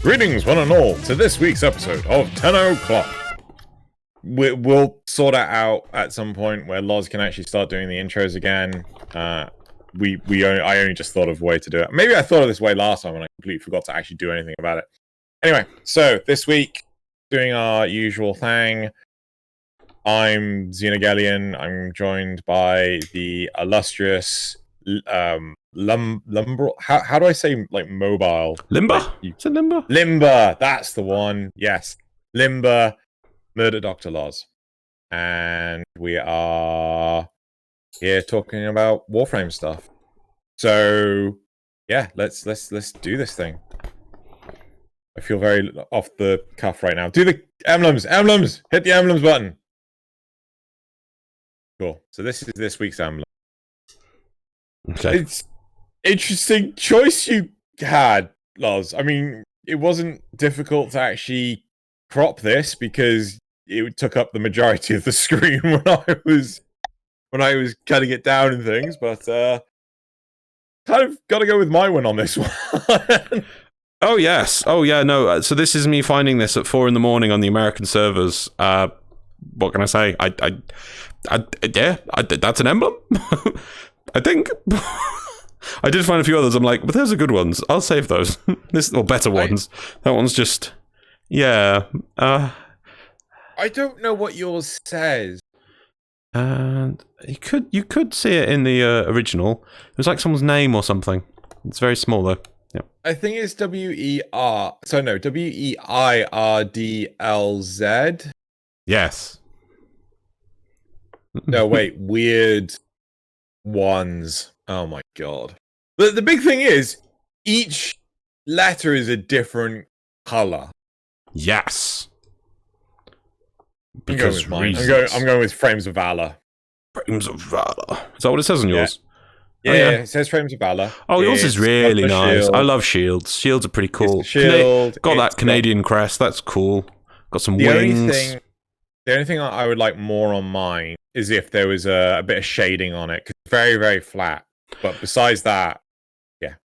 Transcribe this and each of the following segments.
Greetings, one and all, to this week's episode of Tenno Clock. We'll sort it out at some point where Loz can actually start doing the intros again. I only just thought of a way to do it. Maybe I thought of this way last time and I completely forgot to actually do anything about it. Anyway, so this week, doing our usual thing. I'm Xeno. I'm joined by the illustrious Lumber. How do I say like mobile? Limber? Is it Limber? Limber, that's the one. Yes, Limber, Murder Dr. Loz, and we are here talking about Warframe stuff. So yeah, let's do this thing. I feel very off the cuff right now. Do the emblems, hit the emblems button. Cool. So this is this week's emblem. Okay. It's interesting choice you had, Loz. I mean, it wasn't difficult to actually crop this because it took up the majority of the screen when I was cutting it down and things, but kind of got to go with my one on this one. Oh yes. Oh yeah. No. So this is me finding this at 4 a.m. on the American servers. What can I say? Yeah. That's an emblem. I think. I did find a few others. I'm like, but those are good ones. I'll save those. Or better ones. That one's just, yeah. I don't know what yours says. And you could see it in the original. It was like someone's name or something. It's very small though. Yeah. I think it's WEIRDLZ. Yes. No, wait, weird ones. Oh my god. The big thing is, each letter is a different color. Yes. Because I'm going with Frames of Valor. Frames of Valor. Is that what it says on yours? Yeah, oh, yeah. It says Frames of Valor. Oh, yours is really nice. Shield. I love shields. Shields are pretty cool. Shield. Got that Canadian crest. That's cool. Got some wings. The only thing I would like more on mine is if there was a bit of shading on it, because it's very, very flat. But besides that, yeah.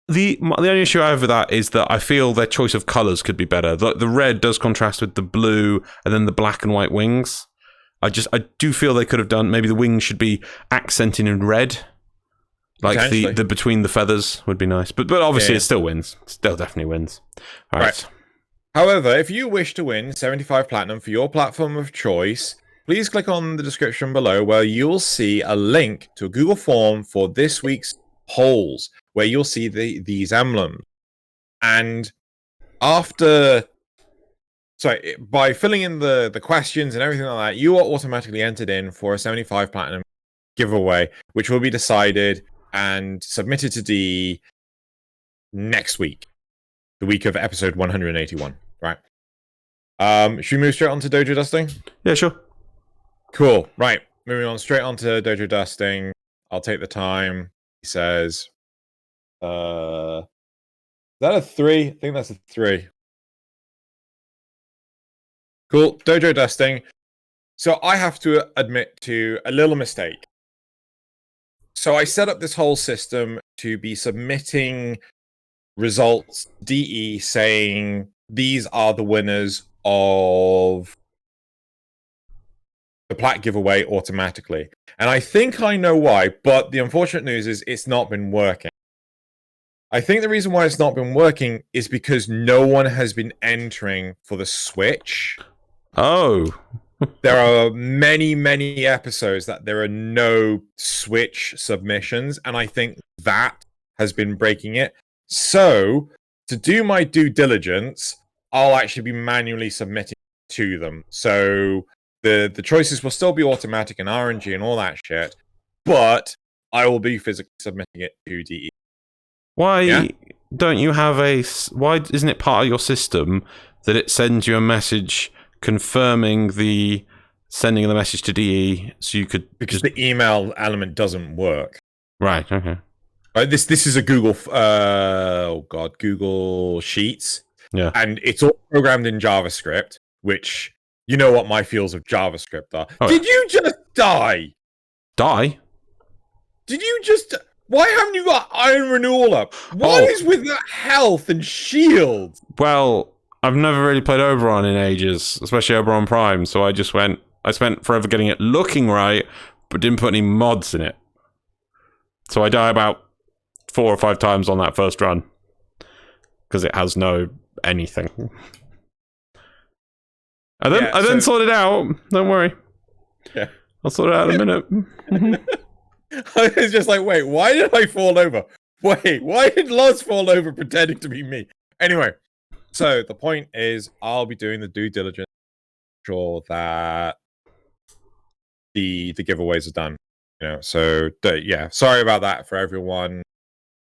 The only issue I have with that is that I feel their choice of colours could be better. The red does contrast with the blue, and then the black and white wings. I do feel they could have done, maybe the wings should be accented in red. Like the between the feathers would be nice. But obviously it still wins. It still definitely wins. All right. However, if you wish to win 75 Platinum for your platform of choice, please click on the description below where you'll see a link to a Google form for this week's polls, where you'll see these emblems. And by filling in the questions and everything like that, you are automatically entered in for a 75 Platinum giveaway, which will be decided and submitted to DE next week, the week of episode 181. Right. Should we move straight on to Dojo Dusting? Yeah, sure. Cool. Right. Moving on straight on to Dojo Dusting. I'll take the time. He says, is that a 3? I think that's a 3. Cool. Dojo Dusting. So I have to admit to a little mistake. So I set up this whole system to be submitting results DE saying these are the winners of the Plat giveaway automatically. And I think I know why, but the unfortunate news is it's not been working. I think the reason why it's not been working is because no one has been entering for the Switch. Oh. There are many, many episodes that there are no Switch submissions, and I think that has been breaking it. So, to do my due diligence, I'll actually be manually submitting to them. So, the choices will still be automatic and RNG and all that shit, but I will be physically submitting it to DE. Why don't you have why isn't it part of your system that it sends you a message confirming the sending of the message to DE so you could... Because the email element doesn't work. Right, okay. Right, this is a Google... Google Sheets. Yeah. And it's all programmed in JavaScript, which... You know what my feels of JavaScript are. Oh, Did you just die? Die? Did you just... Why haven't you got Iron Renewal up? What is with that health and shield? Well, I've never really played Oberon in ages, especially Oberon Prime, so I spent forever getting it looking right, but didn't put any mods in it. So I die about 4 or 5 times on that first run. Because it has no anything. I then sort it out. Don't worry. Yeah. I'll sort it out in a minute. I was just like, wait, why did I fall over? Wait, why did Loz fall over pretending to be me? Anyway, so the point is, I'll be doing the due diligence, sure that the giveaways are done. You know, so yeah, sorry about that for everyone.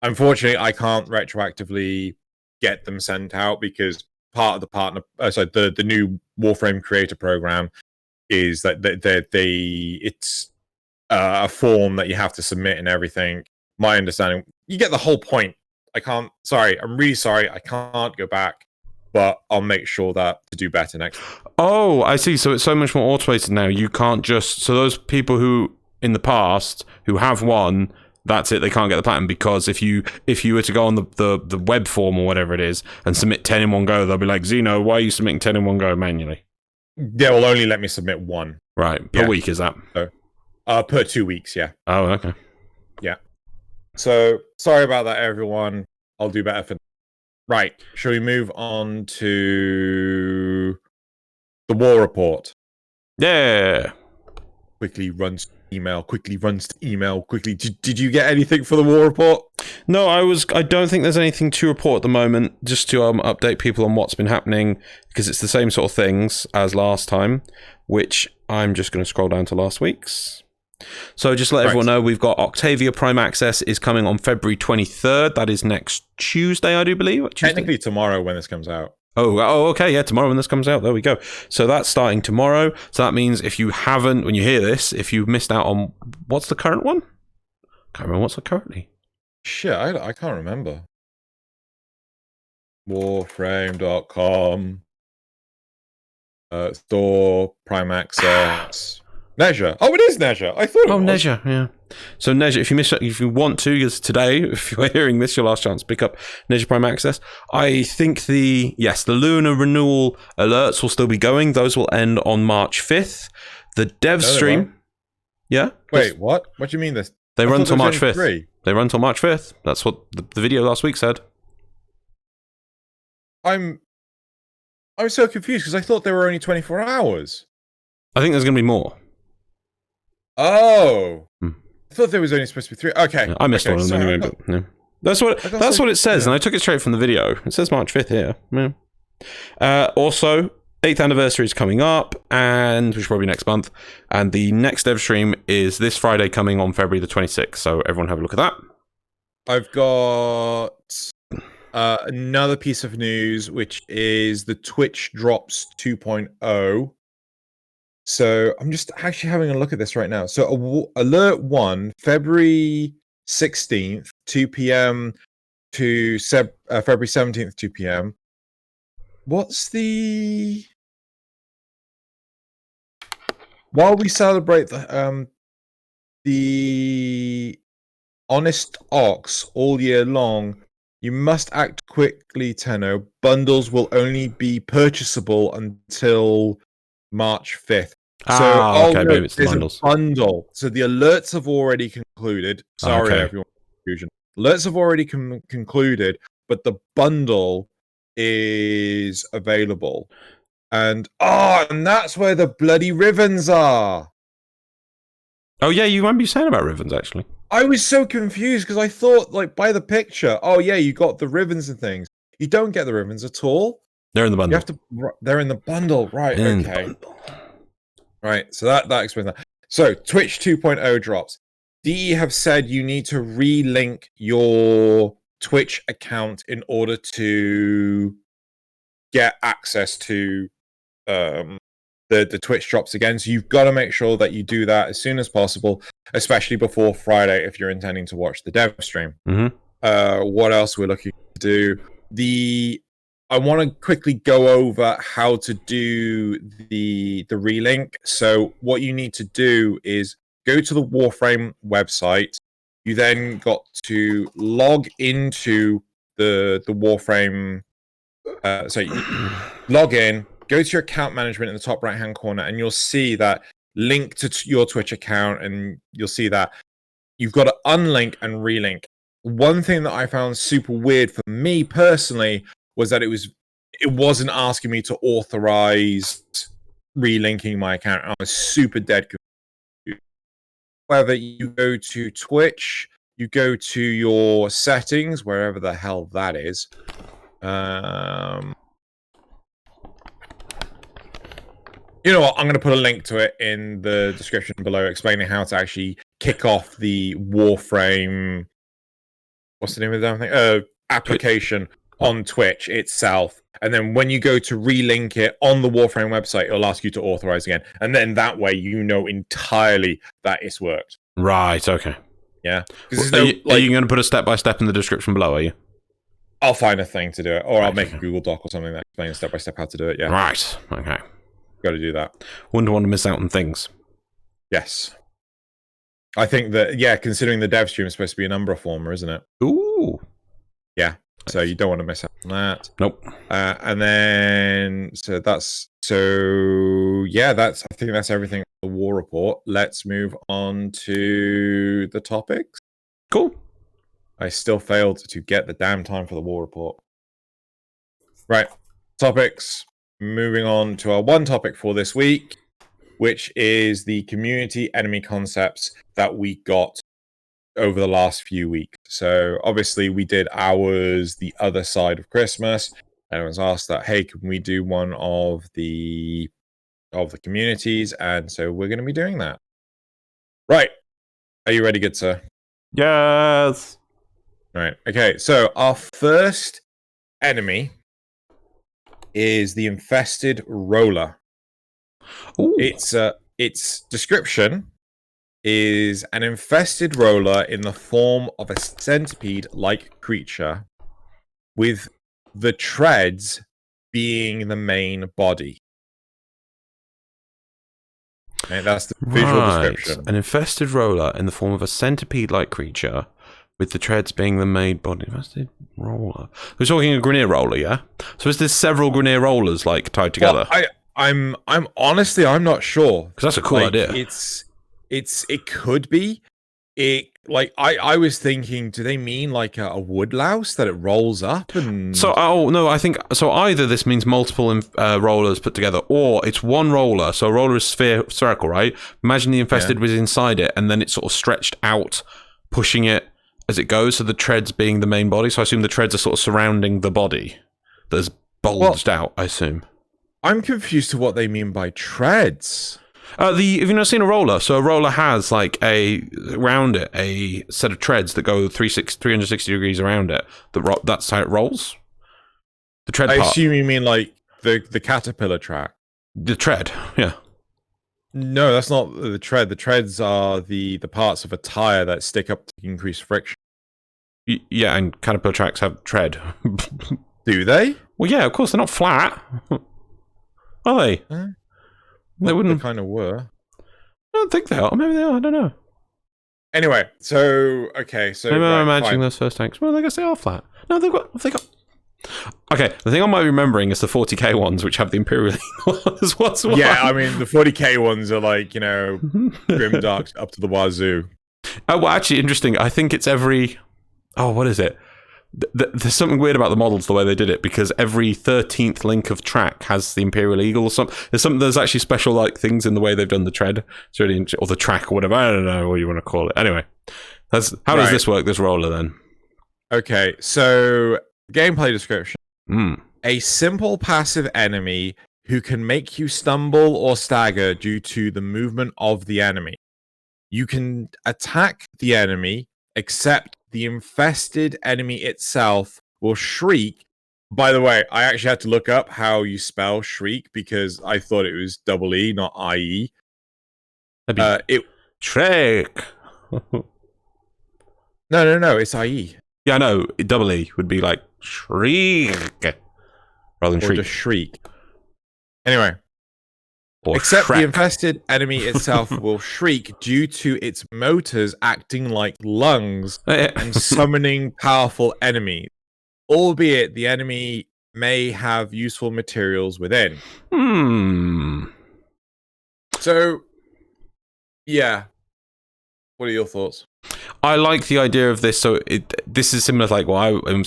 Unfortunately, I can't retroactively get them sent out because part of the partner, the new Warframe creator program is that it's a form that you have to submit and everything. My understanding, you get the whole point. I'm really sorry, I can't go back, but I'll make sure that to do better next time. Oh, I see. So it's so much more automated now. You can't just... So those people who, in the past, who have won, that's it, they can't get the platinum, because if you were to go on the web form or whatever it is and submit 10 in one go, they'll be like, Xeno, why are you submitting 10 in one go manually? They will only let me submit one. Right. Per week, is that? So, per 2 weeks, yeah. Oh, okay. Yeah. So, sorry about that, everyone. I'll do better for... Right. Shall we move on to the war report? Yeah. Quickly runs to email. Did you get anything for the war report? No, I don't think there's anything to report at the moment, just to update people on what's been happening, because it's the same sort of things as last time, which I'm just going to scroll down to last week's. So just to let everyone know, we've got Octavia Prime Access is coming on February 23rd. That is next Tuesday, I do believe. Technically tomorrow when this comes out. Oh, okay, yeah, tomorrow when this comes out. There we go. So that's starting tomorrow. So that means if you haven't, when you hear this, if you missed out on... What's the current one? Can't remember what's it currently. Shit, I can't remember. Warframe.com store, Prime Access... Neja. Oh, it is Neja. I thought it was. Neja, yeah. So Neja, if you want to, because today, if you're hearing this, your last chance to pick up Neja Prime Access. I think the Lunar Renewal alerts will still be going. Those will end on March 5th. The dev stream... Yeah? Wait, what? What do you mean this? They run till March 5th. They run till March 5th. That's what the video last week said. I'm so confused because I thought they were only 24 hours. I think there's going to be more. Oh, I thought there was only supposed to be 3. Okay, yeah, I missed one of them anyway, but yeah. That's what it says, and I took it straight from the video. It says March 5th here. Yeah. Also, 8th anniversary is coming up, and which will be next month. And the next dev stream is this Friday, coming on February the 26th. So everyone have a look at that. I've got another piece of news, which is the Twitch drops 2.0. So I'm just actually having a look at this right now. So alert 1, February 16th, 2 p.m. to February 17th, 2 p.m. What's the... While we celebrate the Honest Ox all year long, you must act quickly, Tenno. Bundles will only be purchasable until March 5th. Okay, maybe it's the bundles. A bundle. So the alerts have already concluded. Sorry, everyone. Confusion. Alerts have already concluded, but the bundle is available. And that's where the bloody ribbons are. Oh yeah, you remember you saying about ribbons actually. I was so confused because I thought, like, by the picture, oh yeah, you got the ribbons and things. You don't get the ribbons at all. They're in the bundle. They're in the bundle, right? Okay. Right, so that explains that. So Twitch 2.0 drops. DE have said you need to relink your Twitch account in order to get access to the Twitch drops again. So you've got to make sure that you do that as soon as possible, especially before Friday if you're intending to watch the dev stream. What else we're looking to do? I want to quickly go over how to do the relink. So what you need to do is go to the Warframe website, You then got to log into the Warframe. So you log in, go to your account management in the top right-hand corner, and you'll see that link to your Twitch account, and you'll see that you've got to unlink and relink. One thing that I found super weird for me personally was that it wasn't asking me to authorize relinking my account. I was super dead confused. However, you go to Twitch, you go to your settings, wherever the hell that is. You know what? I'm going to put a link to it in the description below, explaining how to actually kick off the Warframe. What's the name of the damn thing? Application on Twitch itself. And then when you go to relink it on the Warframe website, it'll ask you to authorize again. And then that way, you know entirely that it's worked. Right. Okay. Yeah. Are you going to put a step-by-step in the description below, are you? I'll find a thing to do it. Or I'll make a Google Doc or something that explains step-by-step how to do it. Yeah. Right. Okay. Got to do that. Wouldn't want to miss out on things. Yes. I think that, yeah, considering the dev stream is supposed to be an Umbra former, isn't it? Ooh. Yeah. So you don't want to miss out on that. Nope. And then, I think that's everything on the war report. Let's move on to the topics. Cool. I still failed to get the damn time for the war report. Right. Topics. Moving on to our one topic for this week, which is the community enemy concepts that we got over the last few weeks. So obviously we did ours the other side of Christmas. Everyone's asked that, hey, can we do one of the communities? And so we're going to be doing that. Right. Are you ready, good sir? Yes. All right. Okay. So our first enemy is the infested roller. Ooh. Its description is an infested roller in the form of a centipede-like creature, with the treads being the main body. Okay, that's the visual description. An infested roller in the form of a centipede-like creature, with the treads being the main body. Infested roller. We're talking a Grineer roller, yeah? So is there several Grineer rollers like tied together? Well, I'm honestly I'm not sure, because that's a cool idea. It could be. I was thinking, do they mean like a woodlouse that it rolls up and? So I think so. Either this means multiple rollers put together, or it's one roller. So a roller is spherical, right? Imagine the infested was inside it, and then it's sort of stretched out, pushing it as it goes. So the treads being the main body. So I assume the treads are sort of surrounding the body that's bulged out. I assume. I'm confused to what they mean by treads. Have you not seen a roller? So a roller has like around it a set of treads that go 360 degrees around it. That's how it rolls. The tread part. I assume you mean like the caterpillar track. The tread, yeah. No, that's not the tread. The treads are the parts of a tire that stick up to increase friction. Yeah, and caterpillar tracks have tread. Do they? Well, yeah, of course they're not flat. Are they? They wouldn't. They kind of were. I don't think they are. Maybe they are. I don't know. Anyway, so maybe I'm imagining those first tanks. Well, I guess they are flat. No, they've got. Okay, the thing I might be remembering is the 40k ones, which have the Imperial Eagles. What's one? Yeah, I mean the 40k ones are like grimdark up to the wazoo. Oh, well, actually, interesting. I think it's every. Oh, what is it? There's something weird about the models, the way they did it, because every 13th link of track has the Imperial Eagle or something. There's actually special like things in the way they've done the tread. It's really or the track or whatever. I don't know what you want to call it. Anyway, how does this work? This roller then? Okay, so gameplay description: a simple passive enemy who can make you stumble or stagger due to the movement of the enemy. You can attack the enemy, except the infested enemy itself will shriek. By the way, I actually had to look up how you spell shriek because I thought it was double E, not IE. Shriek. No, it's IE. Yeah, I know. Double E would be like shriek rather than shriek. Just shriek. Anyway, Or except Shrek. the infested enemy itself will shriek due to its motors acting like lungs and summoning powerful enemies, albeit the enemy may have useful materials within. So, yeah. What are your thoughts? I like the idea of this. So this is similar to like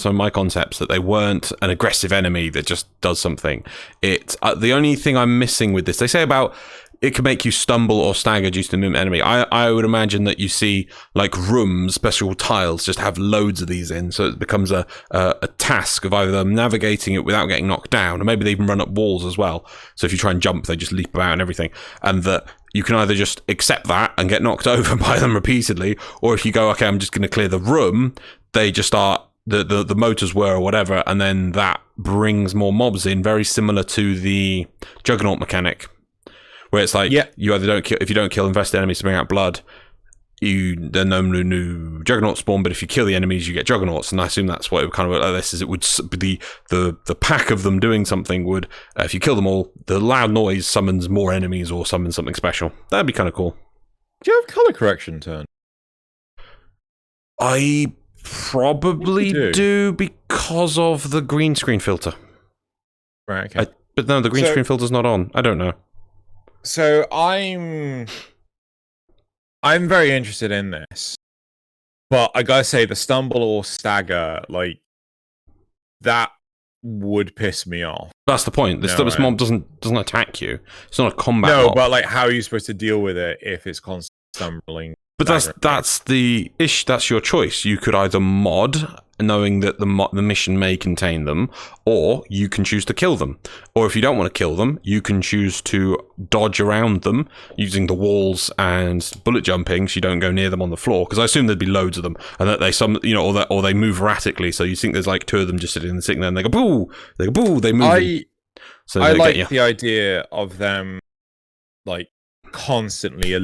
some of my concepts, that they weren't an aggressive enemy that just does something. It's the only thing I'm missing with this. They say about it can make you stumble or stagger due to the movement enemy. I would imagine that you see like rooms, special tiles, just have loads of these in, so it becomes a task of either them navigating it without getting knocked down, or maybe they even run up walls as well. So if you try and jump, they just leap about and everything, and that you can either just accept that and get knocked over by them repeatedly, or if you go, okay, I'm just going to clear the room, they just start, the motors were or whatever, and then that brings more mobs in, very similar to the Juggernaut mechanic, where it's like, you either don't kill, if you don't kill infested enemies to bring out blood, then no new Juggernauts spawn, but if you kill the enemies, you get Juggernauts, and I assume that's what it would kind of look like. This is, it would be the pack of them doing something would, if you kill them all, the loud noise summons more enemies or summons something special. That'd be kind of cool. Do you have color correction turned? I probably do because of the green screen filter. Right, okay. But no, the green screen filter's not on. I don't know. So I'm very interested in this, but I gotta say the stumble or stagger, like, that would piss me off. That's the point. This mob doesn't attack you. It's not a combat mob. But like, how are you supposed to deal with it if it's constantly stumbling? But that's the issue. That's your choice. You could either mod, knowing that the mission may contain them, or you can choose to kill them. Or if you don't want to kill them, you can choose to dodge around them using the walls and bullet jumping, so you don't go near them on the floor. Because I assume there'd be loads of them, and that or they move erratically. So you think there's like two of them just sitting there, and they go boo, they move. I like the idea of them like constantly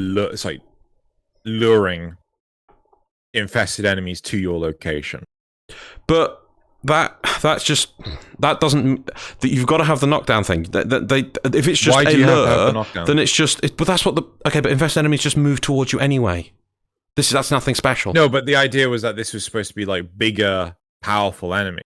luring infested enemies to your location. But that doesn't. You've got to have the knockdown thing. If it's just a lure, then it's just. But that's what but infested enemies just move towards you anyway. That's nothing special. No, but the idea was that this was supposed to be like bigger, powerful enemy.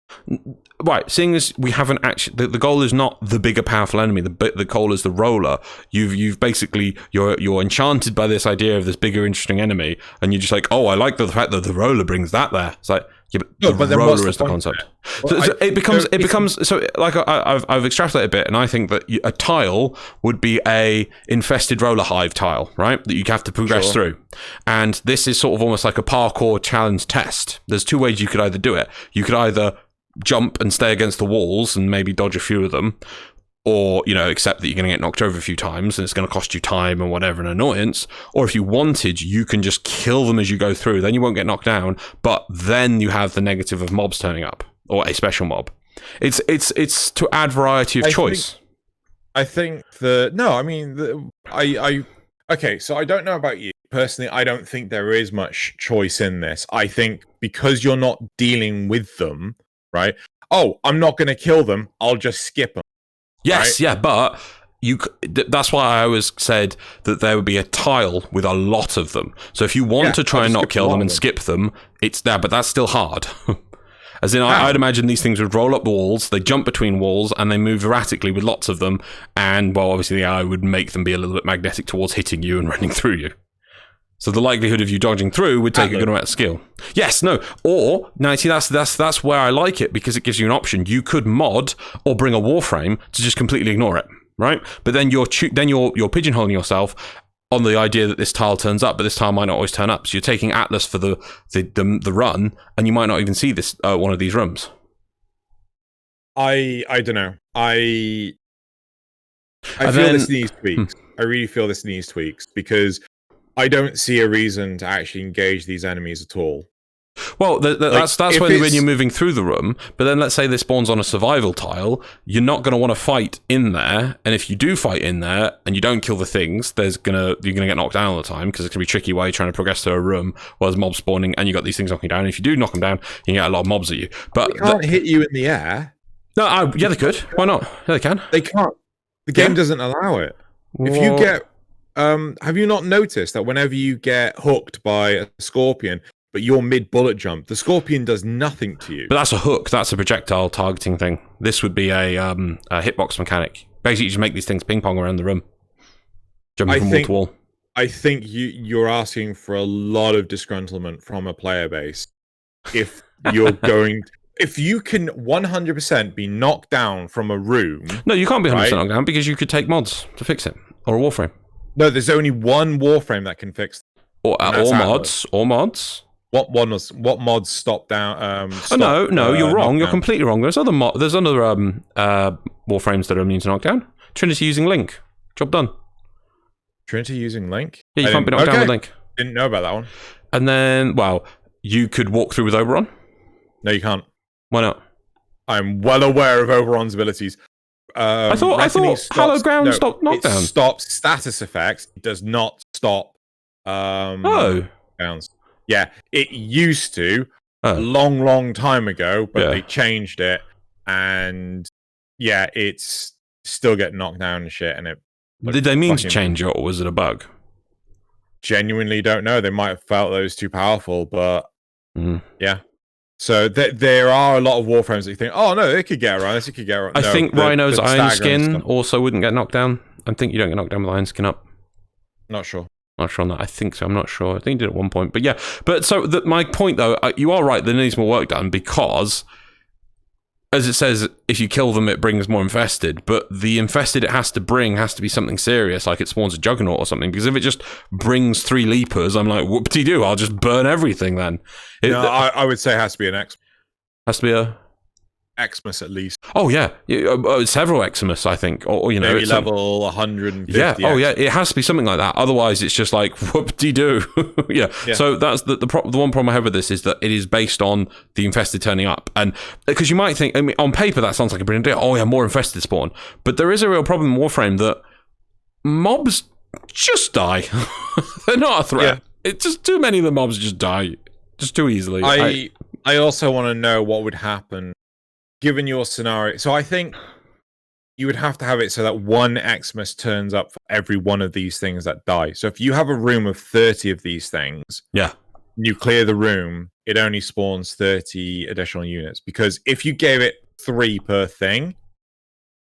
Right, seeing as we haven't actually, the goal is not the bigger, powerful enemy. The goal is the roller. You've basically you're enchanted by this idea of this bigger, interesting enemy, and you're just like, oh, I like the fact that the roller brings that there. It's like, yeah, but the roller is the concept. Well, so it becomes so like I've extrapolated a bit, and I think that a tile would be a infested roller hive tile, right? That you have to progress through, and this is sort of almost like a parkour challenge test. There's two ways you could either do it. You could either jump and stay against the walls and maybe dodge a few of them, or accept that you're going to get knocked over a few times and it's going to cost you time and whatever, an annoyance. Or if you wanted, you can just kill them as you go through, then you won't get knocked down, but then you have the negative of mobs turning up, or a special mob. It's to add variety of choice. Okay, so I don't know about you personally. I don't think there is much choice in this. I think because you're not dealing with them, right? Oh, I'm not going to kill them, I'll just skip them. Yes, right? yeah, but that's why I always said that there would be a tile with a lot of them. So if you want to try and not kill them and skip them, it's there, but that's still hard. As in, I'd imagine these things would roll up walls, they jump between walls, and they move erratically with lots of them, and, well, obviously the AI would make them be a little bit magnetic towards hitting you and running through you. So the likelihood of you dodging through would take a good amount of skill. Yes, no, or now see that's where I like it, because it gives you an option. You could mod or bring a warframe to just completely ignore it, right? But then you're pigeonholing yourself on the idea that this tile turns up, but this tile might not always turn up. So you're taking Atlas for the run, and you might not even see this one of these rooms. I don't know. I feel this needs tweaks. I really feel this needs tweaks, because I don't see a reason to actually engage these enemies at all. Well, that's when you're moving through the room, but then let's say this spawns on a survival tile, you're not going to want to fight in there, and if you do fight in there and you don't kill the things, you're going to get knocked down all the time, because it's going to be tricky while you're trying to progress through a room while there's mobs spawning and you got these things knocking down, and if you do knock them down, you can get a lot of mobs at you. But they can't hit you in the air. No, yeah, they could. Why not? Yeah, they can. They can't. The game doesn't allow it. If you get, have you not noticed that whenever you get hooked by a scorpion, but you're mid bullet jump, the scorpion does nothing to you? But that's a hook. That's a projectile targeting thing. This would be a hitbox mechanic. Basically, you just make these things ping pong around the room, jumping from wall to wall. I think you're asking for a lot of disgruntlement from a player base. If you're going, if you can 100% be knocked down from a room. No, you can't be 100% knocked down because you could take mods to fix it, or a warframe. No, there's only one warframe that can fix. Or mods. What mods stop down? No, you're wrong. You're completely wrong. There's other warframes that are immune to knockdown. Trinity using Link. Job done. Trinity using Link? Yeah, you can't be knocked down with Link. Didn't know about that one. And then, well, you could walk through with Oberon. No, you can't. Why not? I'm well aware of Oberon's abilities. I thought Hallowed Ground stopped knockdown. It stops status effects. It does not stop knockdowns. Yeah, it used to a long time ago, but they changed it, and yeah, it's still getting knocked down and shit. And it did they mean to change it, or was it a bug? Genuinely don't know. They might have felt that it was too powerful, but yeah. So there are a lot of warframes that you think, oh no, they could get around this. It could get around. I think Rhino's Iron Skin also wouldn't get knocked down. I think you don't get knocked down with Iron Skin up. Not sure. Not sure on that. I think so. I'm not sure. I think he did at one point. But yeah. But so my point though, you are right. There needs more work done because, as it says, if you kill them, it brings more infested. But the infested it has to be something serious, like it spawns a Juggernaut or something. Because if it just brings 3 Leapers, I'm like, whoop-de-doo, I'll just burn everything then. I would say it has to be an X. Has to be a Xmas at least. Oh yeah, several Xmas, I think, or you know, maybe level 150. Yeah. Oh yeah, it has to be something like that. Otherwise, it's just like whoop-de-doo. yeah. So that's the one problem I have with this is that it is based on the infested turning up, and because you might think, I mean, on paper that sounds like a brilliant idea. Oh yeah, more infested spawn, but there is a real problem in Warframe that mobs just die. They're not a threat. Yeah. It's just too many of the mobs just die, just too easily. I also want to know what would happen given your scenario. So I think you would have to have it so that one Xmas turns up for every one of these things that die. So if you have a room of 30 of these things, you clear the room, it only spawns 30 additional units. Because if you gave it 3 per thing,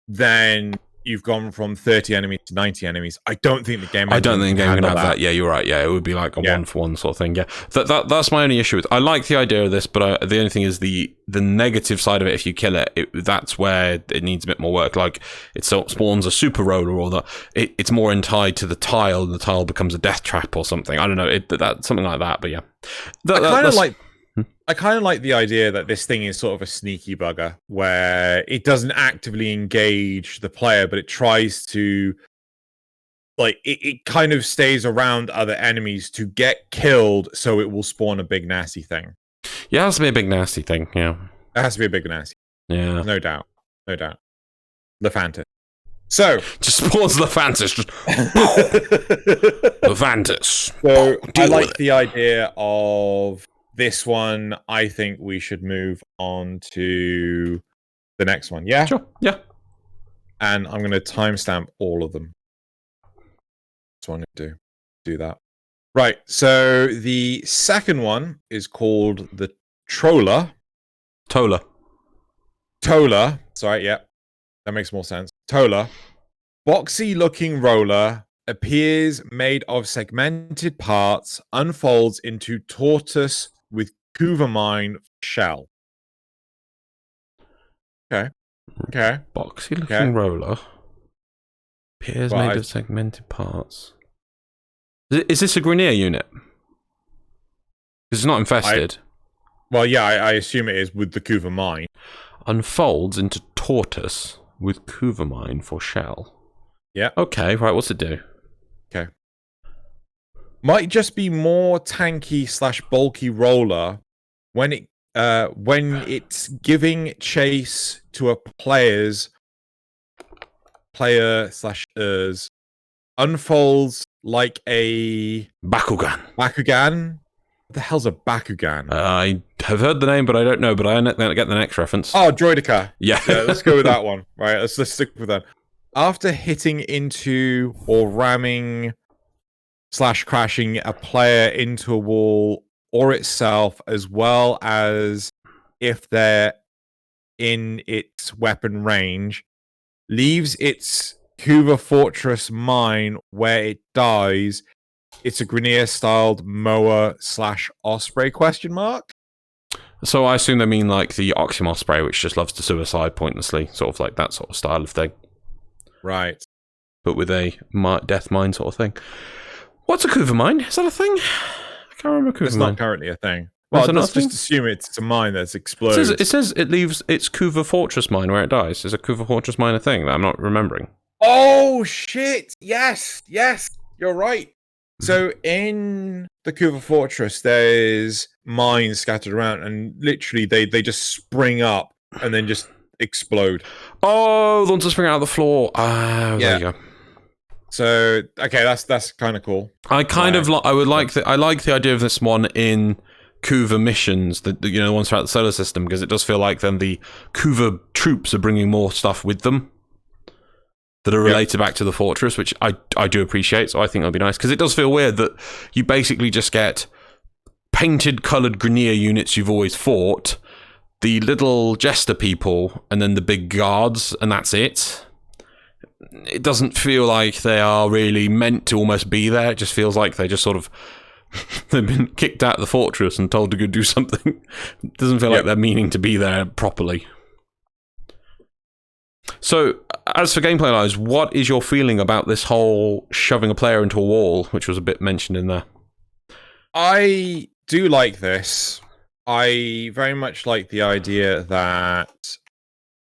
then you've gone from 30 enemies to 90 enemies. I don't think the game can have that. Yeah, you're right. Yeah, it would be like a 1-for-1 sort of thing. Yeah, that's my only issue with. I like the idea of this, but the only thing is the negative side of it. If you kill it, that's where it needs a bit more work. Like it spawns a super roller, or that it's more tied to the tile, and the tile becomes a death trap or something. I don't know. That's something like that. But yeah, I kind of like the idea that this thing is sort of a sneaky bugger where it doesn't actively engage the player, but it tries to, like, it kind of stays around other enemies to get killed so it will spawn a big nasty thing. Yeah, it has to be a big nasty thing, yeah. It has to be a big nasty. Yeah. No doubt. No doubt. Lephantis. So. Just spawns Lephantis. Just Lephantis. So, I like the idea of this one. I think we should move on to the next one. Yeah? Sure. Yeah. And I'm going to timestamp all of them. That's what I'm going to do that. Right. So the second one is called the Troller. Tola. Sorry. Yeah. That makes more sense. Tola. Boxy looking roller appears made of segmented parts, unfolds into tortoise with Kuvamine shell. Okay. Boxy looking roller appears made of segmented parts. Is this a Grenier unit? It's not infested. I assume it is with the Kuvamine. Unfolds into tortoise with Kuvamine for shell. Yeah. Okay, right, what's it do? Okay. Might just be more tanky / bulky roller when it's giving chase to a player / unfolds like a Bakugan. What the hell's a Bakugan? I have heard the name, but I don't know. But I get the next reference. Oh, Droidica. Yeah. Let's go with that one. Right, let's stick with that. after hitting into or ramming / crashing a player into a wall or itself, as well as if they're in its weapon range, leaves its Kuva Fortress mine where it dies. It's a Grineer-styled Moa / Osprey ? So I assume they mean like the Oxym Osprey, which just loves to suicide pointlessly, sort of like that sort of style of thing. Right. But with a death mine sort of thing. What's a Kuva mine? Is that a thing? I can't remember Kuva mine. It's not currently a thing. Well, let's just assume it's a mine that's exploded. It says it leaves its Kuva Fortress mine where it dies. Is a Kuva Fortress mine a thing that I'm not remembering? Oh, shit! Yes! You're right. So in the Kuva Fortress, there's mines scattered around, and literally they just spring up and then just explode. Oh, the ones that spring out of the floor. There you go. So okay, that's kind of cool. I like the idea of this one in Kuva missions, the ones throughout the solar system, because it does feel like then the Kuva troops are bringing more stuff with them that are related back to the fortress, which I do appreciate, so I think that'll be nice, because it does feel weird that you basically just get painted, coloured Grineer units you've always fought, the little jester people, and then the big guards, and that's it. It doesn't feel like they are really meant to almost be there. It just feels like they just sort of they've been kicked out of the fortress and told to go do something. It doesn't feel like they're meaning to be there properly. So, as for gameplay-wise, what is your feeling about this whole shoving a player into a wall, which was a bit mentioned in there? I do like this. I very much like the idea that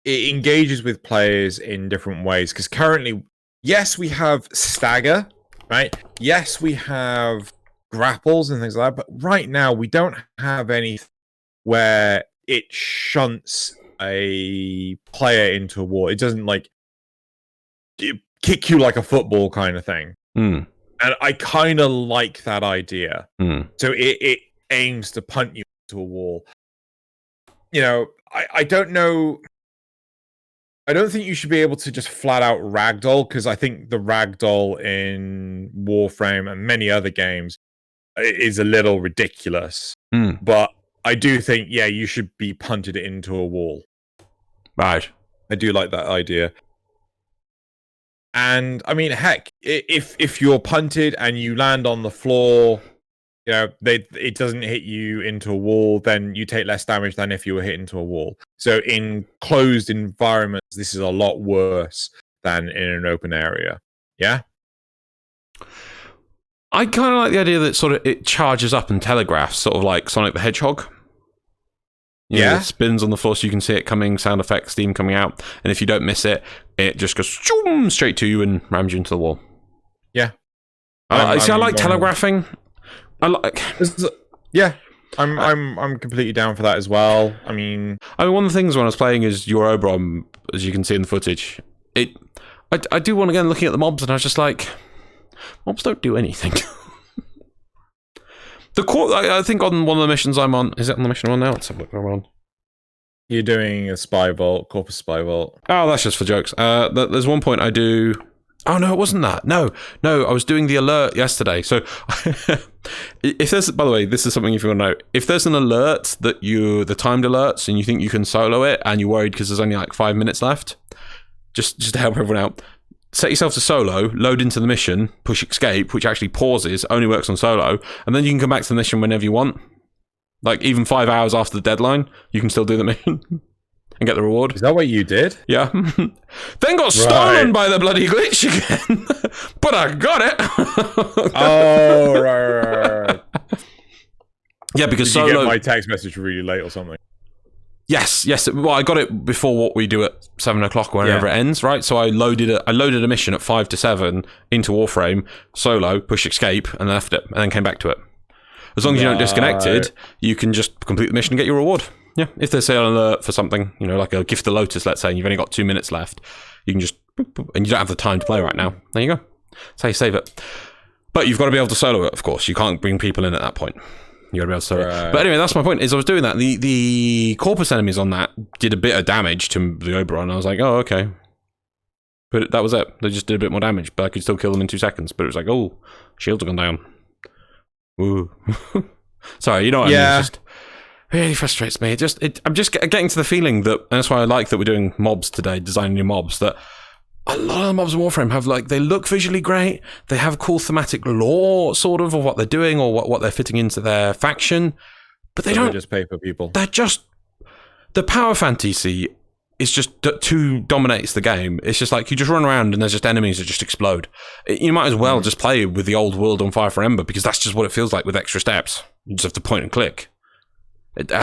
it engages with players in different ways, because currently, yes, we have stagger, right? Yes, we have grapples and things like that, but right now we don't have any where it shunts a player into a wall. It doesn't kick you like a football kind of thing. And I kind of like that idea. So it aims to punt you into a wall. I don't know. I don't think you should be able to just flat out ragdoll, because I think the ragdoll in Warframe and many other games is a little ridiculous. But I do think, you should be punted into a wall. Right. I do like that idea. And I mean, heck, if you're punted and you land on the floor, it doesn't hit you into a wall, then you take less damage than if you were hit into a wall. So in closed environments, this is a lot worse than in an open area. Yeah? I kind of like the idea that sort of it charges up and telegraphs, sort of like Sonic the Hedgehog. It spins on the floor so you can see it coming, sound effects, steam coming out, and if you don't miss it, it just goes straight to you and rams you into the wall. Yeah. I like telegraphing. I'm completely down for that as well. I mean, one of the things when I was playing is your Oberon, as you can see in the footage. I do want to go looking at the mobs, and I was just like, mobs don't do anything. I think on one of the missions I'm on, is it on the mission I'm on now? Let's have a look where I'm on. You're doing a spy vault, Corpus spy vault. Oh, that's just for jokes. There's one point I do. Oh no, it wasn't that. No, I was doing the alert yesterday. So, if there's, by the way, this is something if you want to know. If there's an alert the timed alerts, and you think you can solo it, and you're worried because there's only like 5 minutes left, just to help everyone out, set yourself to solo, load into the mission, push escape, which actually pauses, only works on solo, and then you can come back to the mission whenever you want. Like even 5 hours after the deadline, you can still do the mission. And get the reward. Is that what you did? Yeah. Then got stolen by the bloody glitch again. But I got it. Oh, right. Yeah, because Did you get my text message really late or something? Yes. Well, I got it before what we do at 7 o'clock whenever it ends, right? So I loaded a mission at 5 to 7 into Warframe, solo, push escape, and left it, and then came back to it. As long as you don't disconnect it, you can just complete the mission and get your reward. Yeah, if there's an alert for something, like a gift the Lotus, let's say, and you've only got 2 minutes left, you can just, and you don't have the time to play right now. There you go. That's how you save it. But you've got to be able to solo it, of course. You can't bring people in at that point. You got to be able to solo it. But anyway, that's my point, is I was doing that. The Corpus enemies on that did a bit of damage to the Oberon. I was like, oh, okay. But that was it. They just did a bit more damage, but I could still kill them in 2 seconds. But it was like, oh, shields have gone down. Woo. Sorry, you know what I mean? It just really frustrates me. I'm just getting to the feeling that, and that's why I like that we're doing mobs today, designing new mobs, that a lot of the mobs in Warframe have, like, they look visually great, they have cool thematic lore, sort of what they're doing or what they're fitting into their faction, but they don't... just pay for people. They're just... The power fantasy is just too dominates the game. It's just like, you just run around and there's just enemies that just explode. You might as well just play with the old world on Fire for Ember, because that's just what it feels like with extra steps. You just have to point and click. You know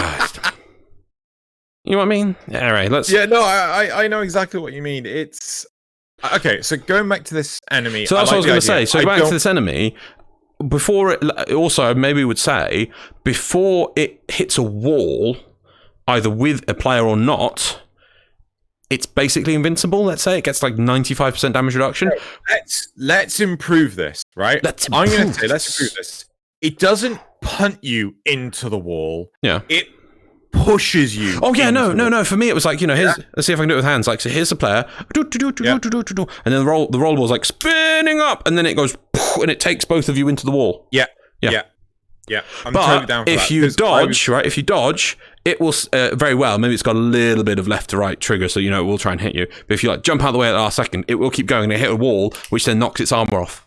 what I mean? Anyway, let's... Yeah, no, I know exactly what you mean. It's... Okay, so going back to this enemy... So that's what I was going to say. So back to this enemy, before it... Also, maybe would say, before it hits a wall, either with a player or not, it's basically invincible, let's say. It gets like 95% damage reduction. Let's improve this, right? I'm going to say, let's improve this. It doesn't punt you into the wall. Yeah. It pushes you. Oh yeah, no. For me, it was like, here's, let's see if I can do it with hands. Like, so here's the player, and then the roll ball's like spinning up, and then it goes, and it takes both of you into the wall. Yeah. I'm totally down for if you dodge, right? If you dodge, it will very well. Maybe it's got a little bit of left to right trigger, so it will try and hit you. But if you like jump out of the way at the last second, it will keep going and it hit a wall, which then knocks its armor off.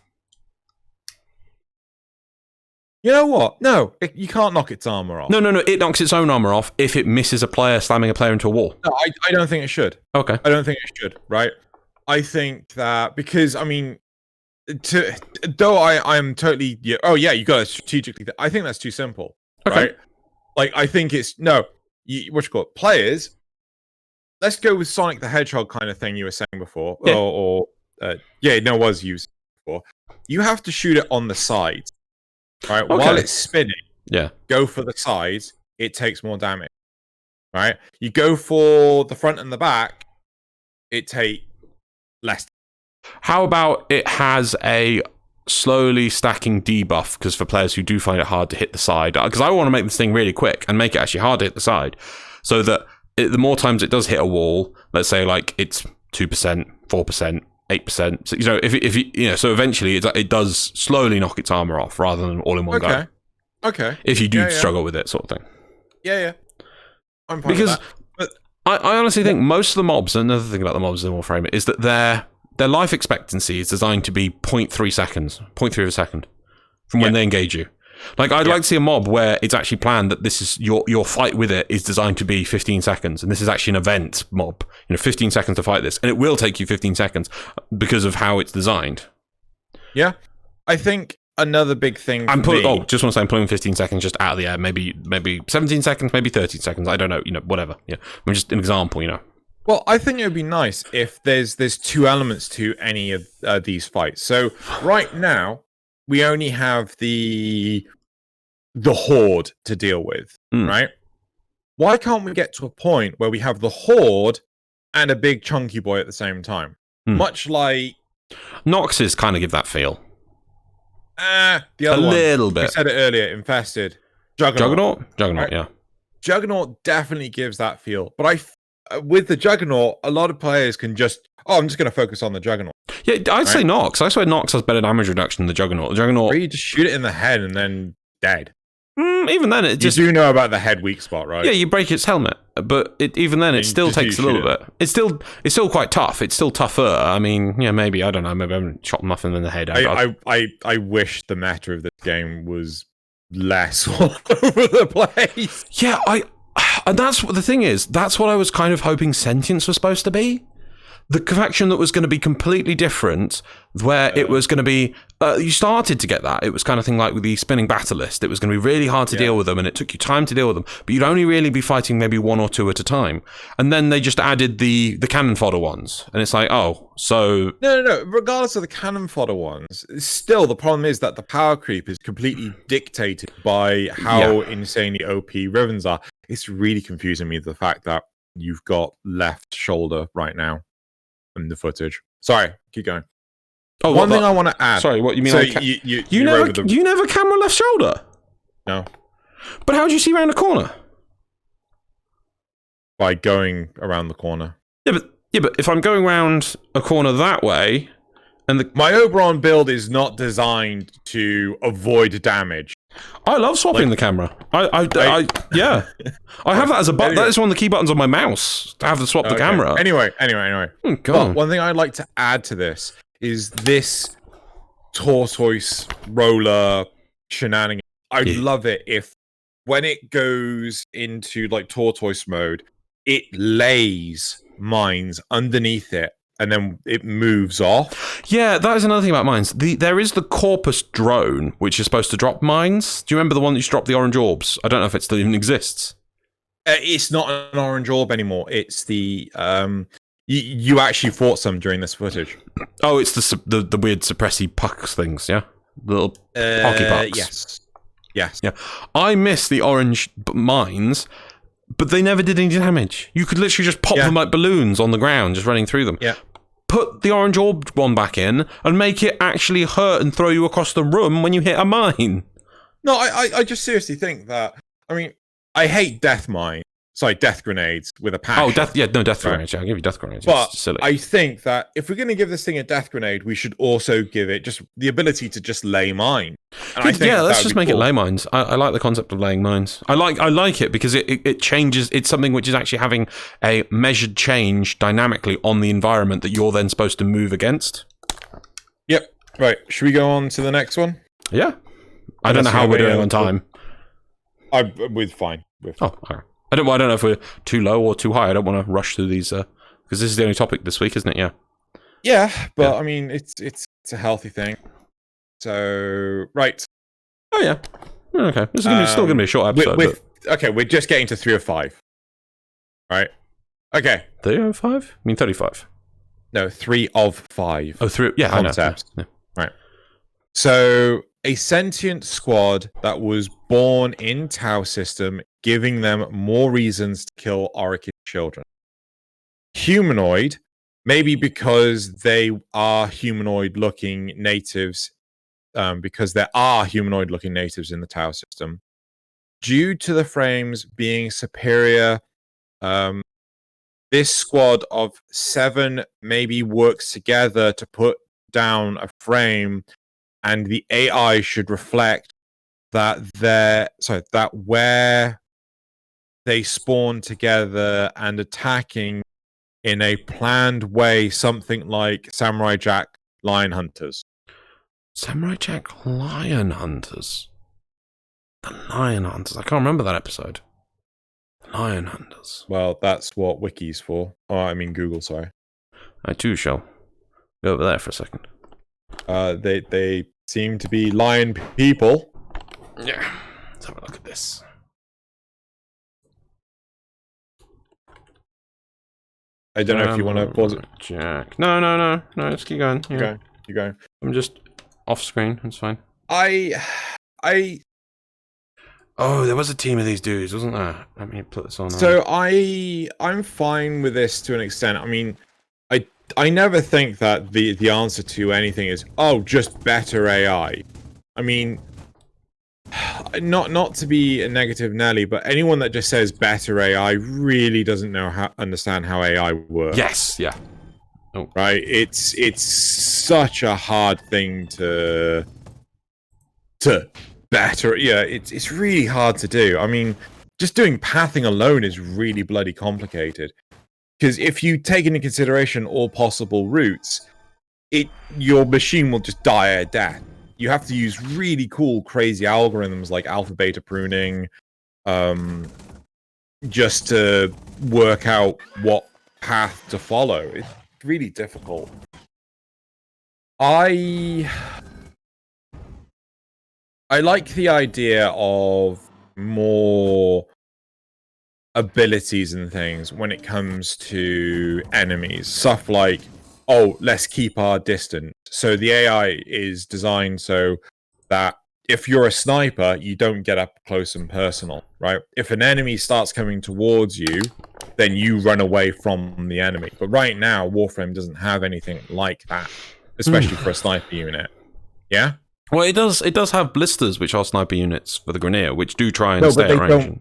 You know what? No, you can't knock its armor off. No. It knocks its own armor off if it misses a player slamming a player into a wall. No, I don't think it should. Okay. I don't think it should, right? I think that because, I mean, though I'm totally... you got to strategically... I think that's too simple, right? Like, I think it's... No, players, let's go with Sonic the Hedgehog kind of thing you were saying before. Yeah. Was used before. You have to shoot it on the sides. Right, while it's spinning, go for the sides, it takes more damage. Right? You go for the front and the back, it takes less. How about it has a slowly stacking debuff, because for players who do find it hard to hit the side, because I want to make this thing really quick and make it actually hard to hit the side, so that the more times it does hit a wall, let's say like it's 2%, 4%, 8%. So, if so eventually it does slowly knock its armor off rather than all in one go. Okay. If you do struggle with it, sort of thing. Yeah. I'm fine because with that. But I honestly think most of the mobs, another thing about the mobs in Warframe, is that their life expectancy is designed to be 0.3 seconds, 0.3 of a second from when they engage you. Like, I'd like to see a mob where it's actually planned that this is your fight with it is designed to be 15 seconds, and this is actually an event mob. 15 seconds to fight this, and it will take you 15 seconds because of how it's designed. Yeah, I think another big thing. Just want to say, I'm pulling 15 seconds just out of the air. Maybe 17 seconds, maybe 13 seconds. I don't know. Whatever. Yeah, I'm just an example. Well, I think it would be nice if there's two elements to any of these fights. So right now, we only have the Horde to deal with, right? Why can't we get to a point where we have the Horde and a big chunky boy at the same time? Much like... Noxes kind of give that feel. The other one. A little bit. I said it earlier, Infested. Juggernaut, right? Yeah. Juggernaut definitely gives that feel. But with the Juggernaut, a lot of players can just... I'm just going to focus on the Juggernaut. Yeah, I'd say Nox. I swear Nox has better damage reduction than the Juggernaut. The Juggernaut... Or you just shoot it in the head and then dead. Even then, it just... You do know about the head weak spot, right? Yeah, you break its helmet. But even then, it still takes a little bit. It's still quite tough. It's still tougher. I mean, maybe, I don't know. Maybe I haven't shot Muffin in the head. I wish the meta of this game was less all over the place. Yeah, and that's what the thing is. That's what I was kind of hoping Sentience was supposed to be. The faction that was going to be completely different, where it was going to be... you started to get that. It was kind of thing like with the spinning battlist. It was going to be really hard to deal with them, and it took you time to deal with them. But you'd only really be fighting maybe one or two at a time. And then they just added the cannon fodder ones. And it's like, so... No. Regardless of the cannon fodder ones, still the problem is that the power creep is completely dictated by how insanely OP Rivens are. It's really confusing me, the fact that you've got left shoulder right now in the footage. Sorry, keep going. One thing I want to add. Sorry, what you mean? So you never camera left shoulder? No. But how do you see around the corner? By going around the corner. Yeah, but Yeah, but if I'm going around a corner that way, and my Oberon build is not designed to avoid damage. I love swapping the camera. Yeah. I have that as a button. That is one of the key buttons on my mouse, to have to swap the camera. Anyway. Oh, God. But one thing I'd like to add to this is this tortoise roller shenanigan. I'd love it if, when it goes into, like, tortoise mode, it lays mines underneath it, and then it moves off. Yeah, that is another thing about mines. There is the Corpus drone, which is supposed to drop mines. Do you remember the one that used to drop the orange orbs? I don't know if it still even exists. It's not an orange orb anymore. It's the you actually fought some during this footage. Oh, it's the weird suppressy pucks things, yeah, the little pocky pucks. Yes. Yeah, I miss the orange mines, but they never did any damage. You could literally just pop them like balloons on the ground, just running through them. Yeah. Put the orange orb one back in and make it actually hurt and throw you across the room when you hit a mine. No, I just seriously think that. I mean, I hate death grenades with a passion. Oh, death grenades. Yeah, I'll give you death grenades. But it's silly. I think that if we're going to give this thing a death grenade, we should also give it just the ability to just lay mine. And I think let's just make it lay mines. I like the concept of laying mines. I like it because it changes. It's something which is actually having a measured change dynamically on the environment that you're then supposed to move against. Yep. Right. Should we go on to the next one? Yeah. I don't know how we're doing on time. We're fine. Oh, all right. I don't know if we're too low or too high. I don't want to rush through these because this is the only topic this week, isn't it? Yeah. Yeah, but I mean, it's a healthy thing. So right. Oh yeah. Okay. This is still going to be a short episode. Okay, we're just getting to 3 of 5. Right. Okay. 3 of 5? I mean 35. No, 3 of 5. Oh, 3. Yeah, concepts. I know. Yeah. Right. So a sentient squad that was born in Tau system, giving them more reasons to kill Orchid children. Humanoid, maybe because they are humanoid-looking natives, because there are humanoid-looking natives in the Tau system. Due to the frames being superior, this squad of 7 maybe works together to put down a frame, and the AI should reflect that where they spawn together and attacking in a planned way, something like Samurai Jack Lion Hunters. Samurai Jack Lion Hunters? The Lion Hunters? I can't remember that episode. The Lion Hunters. Well, that's what Wiki's for. Oh, I mean Google, sorry. I too shall go over there for a second. They seem to be lion people. Yeah. Let's have a look at this. I don't know if you want to pause it. Jack. No. Let's keep going. Yeah. Keep going. I'm just off screen. It's fine. Oh, there was a team of these dudes, wasn't there? Let me put this on. So I'm fine with this to an extent. I mean, I never think that the answer to anything is, oh, just better AI. I mean, not to be a negative Nelly, but anyone that just says better AI really doesn't understand how AI works. Yes, yeah. Oh. Right? It's such a hard thing to better. Yeah, it's really hard to do. I mean, just doing pathing alone is really bloody complicated. Because if you take into consideration all possible routes, your machine will just die a death. You have to use really cool, crazy algorithms like alpha-beta pruning, just to work out what path to follow. It's really difficult. I like the idea of more abilities and things when it comes to enemies. Stuff like, oh, let's keep our distance. So the AI is designed so that if you're a sniper, you don't get up close and personal, right? If an enemy starts coming towards you, then you run away from the enemy. But right now, Warframe doesn't have anything like that, especially for a sniper unit. Yeah? Well, it does have blisters, which are sniper units for the Grineer, which do try and stay at range.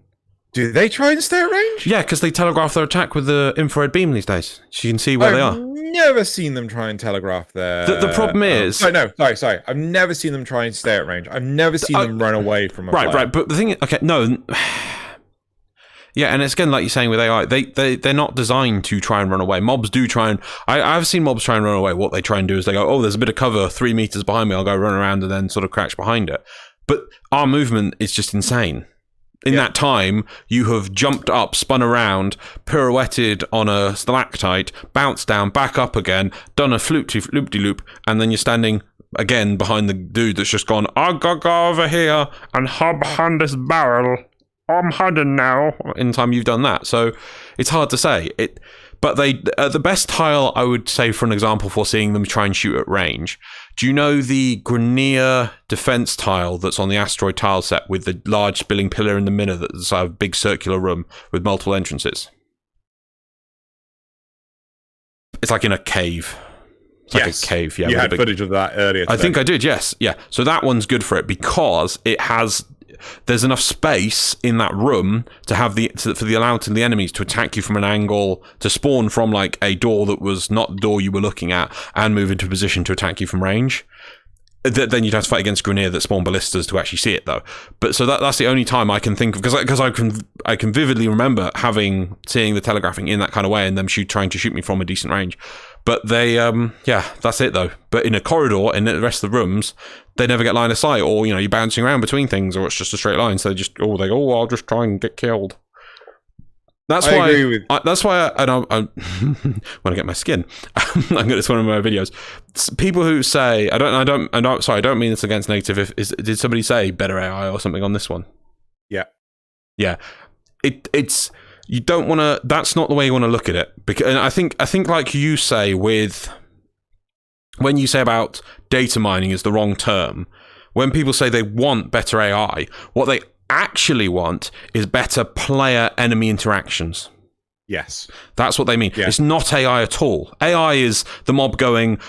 Do they try and stay at range? Yeah, because they telegraph their attack with the infrared beam these days. So you can see where they are. I've never seen them try and telegraph their... The problem is... Sorry. I've never seen them try and stay at range. I've never seen them run away from a player. Right. But the thing... Okay, no... Yeah, and it's again, like you're saying with AI, they're not designed to try and run away. Mobs do try and... I've seen mobs try and run away. What they try and do is they go, oh, there's a bit of cover 3 meters behind me. I'll go run around and then sort of crouch behind it. But our movement is just insane. In that time, you have jumped up, spun around, pirouetted on a stalactite, bounced down, back up again, done a loop-de-loop, and then you're standing again behind the dude that's just gone, I gotta go over here and hide behind this barrel. I'm hiding now. In time you've done that. So it's hard to say. But the best tile, I would say, for an example, for seeing them try and shoot at range. Do you know the Grenier defense tile that's on the asteroid tile set with the large spilling pillar in the middle that's a big circular room with multiple entrances? It's like in a cave. It's like a cave, yeah. You had footage of that earlier today. I think I did, yes. Yeah. So that one's good for it because it has... There's enough space in that room to have for the allowance of the enemies to attack you from an angle, to spawn from like a door that was not the door you were looking at, and move into a position to attack you from range. Then you'd have to fight against Grenier that spawn ballistas to actually see it, though. But so that's the only time I can think of, because I can vividly remember seeing the telegraphing in that kind of way and them trying to shoot me from a decent range. But they, that's it though. But in a corridor, in the rest of the rooms, they never get line of sight, or you're bouncing around between things, or it's just a straight line. So they just I'll just try and get killed. That's why I want to get my skin. I'm going to. It's one of my videos. People who say I don't mean this against negative. Did somebody say better AI or something on this one? Yeah. It's you don't want to. That's not the way you want to look at it. And I think like you say when you say about data mining is the wrong term. When people say they want better AI, what they actually want is better player-enemy interactions. Yes. That's what they mean. Yeah. It's not AI at all. AI is the mob going,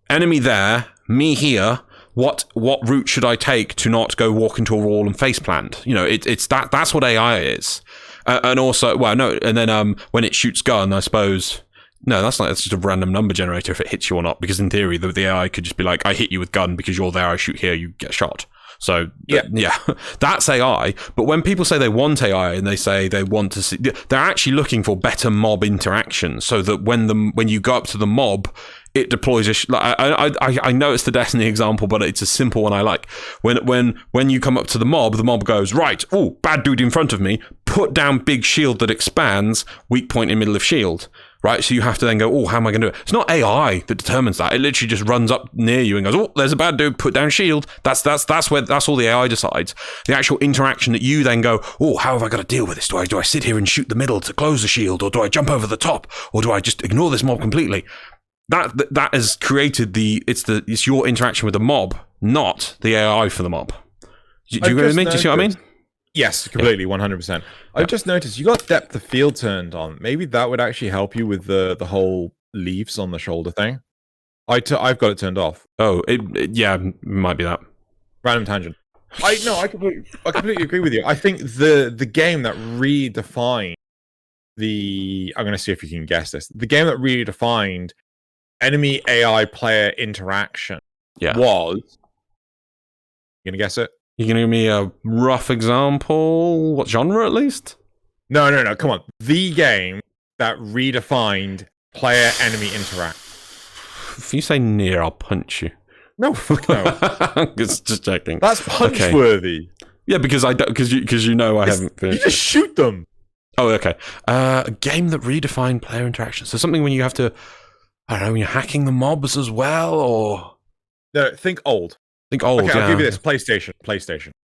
enemy there, me here, what route should I take to not go walk into a wall and faceplant? It's that's what AI is. And also, and then when it shoots gun, I suppose... No, that's just a random number generator if it hits you or not, because in theory, the AI could just be like, I hit you with gun because you're there, I shoot here, you get shot. So, yeah, that's AI. But when people say they want AI and they say they want to see... They're actually looking for better mob interactions so that when you go up to the mob, it deploys I know it's the Destiny example, but it's a simple one I like. When you come up to the mob goes, right, oh, bad dude in front of me, put down big shield that expands, weak point in middle of shield. Right, so you have to then go, oh, how am I going to do it? It's not AI that determines that. It literally just runs up near you and goes, oh, there's a bad dude, put down shield. That's all the AI decides. The actual interaction that you then go, oh, how have I got to deal with this? Do I sit here and shoot the middle to close the shield, or do I jump over the top, or do I just ignore this mob completely? That has created it's your interaction with the mob, not the AI for the mob. Do you agree with me? Do you see what I mean? Yes, completely, 100%. I've just noticed you got depth of field turned on. Maybe that would actually help you with the whole leaves on the shoulder thing. I've got it turned off. Oh, it might be that. Random tangent. I completely agree with you. I think the game that redefined I'm going to see if you can guess this. The game that redefined enemy AI player interaction was... You going to guess it? You can give me a rough example? What genre, at least? No. Come on. The game that redefined player-enemy interaction. If you say near, I'll punch you. No, fuck no. Just checking. That's punch-worthy. Okay. Yeah, because I don't. Because you know I haven't finished. You just shoot them. Oh, okay. A game that redefined player interaction. So something when you have to. I don't know. When you're hacking the mobs as well, or. No, think old. Okay, I'll give you this. PlayStation.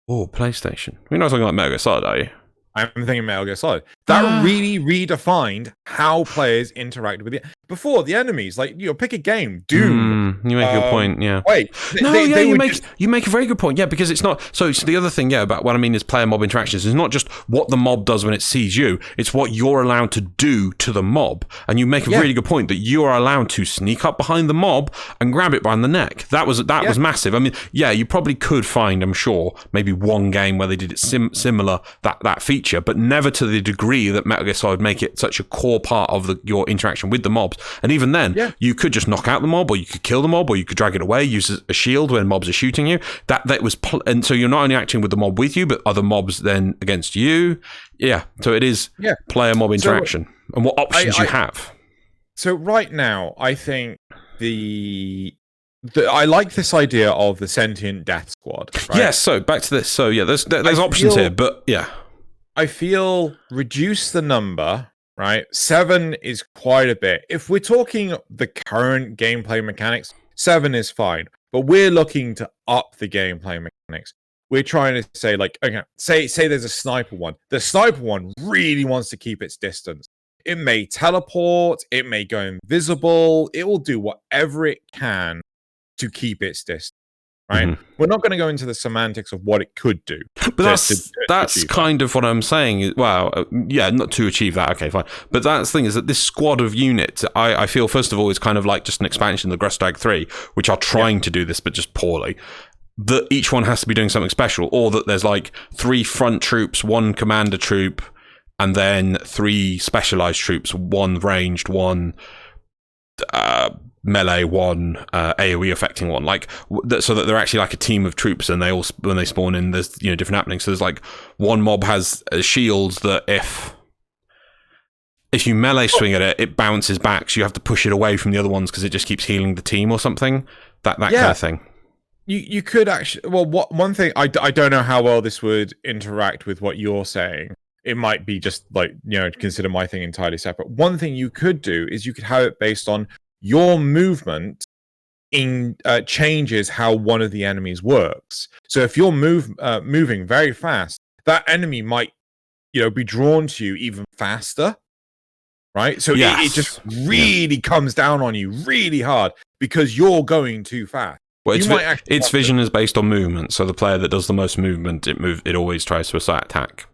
Oh, PlayStation. You're not talking like Metal Gear Solid, are you? I'm thinking Metal Gear Solid. That really redefined how players interact with it. Before, the enemies, like, pick a game. Doom. You make a good point, yeah. Wait. You make a very good point, yeah, because it's not... So the other thing, about what I mean is player-mob interactions is not just what the mob does when it sees you, it's what you're allowed to do to the mob. And you make a really good point that you are allowed to sneak up behind the mob and grab it by the neck. That was massive. I mean, you probably could find, I'm sure, maybe one game where they did it similar, that feature. feature, but never to the degree that Metal Gear Solid make it such a core part of your interaction with the mobs. And even then, you could just knock out the mob, or you could kill the mob, or you could drag it away, use a shield when mobs are shooting you. And so you're not only acting with the mob with you, but other mobs then against you. Yeah, so it is player mob interaction and what options you have. So right now, I think I like this idea of the sentient death squad. Right? Yes, so back to this. So yeah, there's options here, but yeah. I feel reduce the number, right? 7 is quite a bit. If we're talking the current gameplay mechanics, 7 is fine. But we're looking to up the gameplay mechanics. We're trying to say, like, okay, say there's a sniper one. The sniper one really wants to keep its distance. It may teleport, it may go invisible, it will do whatever it can to keep its distance, right? Mm-hmm. We're not going to go into the semantics of what it could do. But that's kind of what I'm saying. Well, yeah, not to achieve that. Okay, fine. But that's the thing is that this squad of units, I feel, first of all, is kind of like just an expansion of the Grustag 3, which are trying to do this, but just poorly. That each one has to be doing something special, or that there's like 3 front troops, 1 commander troop, and then 3 specialized troops, 1 ranged, 1 melee, 1 AoE affecting 1, like so that they're actually like a team of troops, and they all, when they spawn in, there's different happenings. So there's like 1 mob has shields that if you melee swing at it, it bounces back, so you have to push it away from the other ones because it just keeps healing the team or something. That kind of thing. You could actually, well, one thing I don't know how well this would interact with what you're saying. It might be just like, consider my thing entirely separate. One thing you could do is you could have it based on your movement changes how one of the enemies works. So if you're moving very fast, that enemy might, be drawn to you even faster, right? So it just really comes down on you really hard because you're going too fast. Well, its vision is based on movement, so the player that does the most movement, it always tries to attack.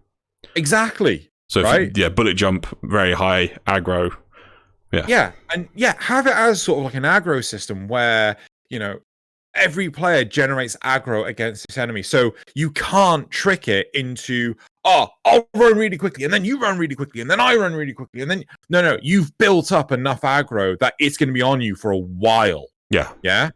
Exactly. So right? Bullet jump, very high aggro. Yeah, and have it as sort of like an aggro system where, every player generates aggro against this enemy. So you can't trick it into, I'll run really quickly, and then you run really quickly, and then I run really quickly, and then no, you've built up enough aggro that it's going to be on you for a while. Yeah. Yeah.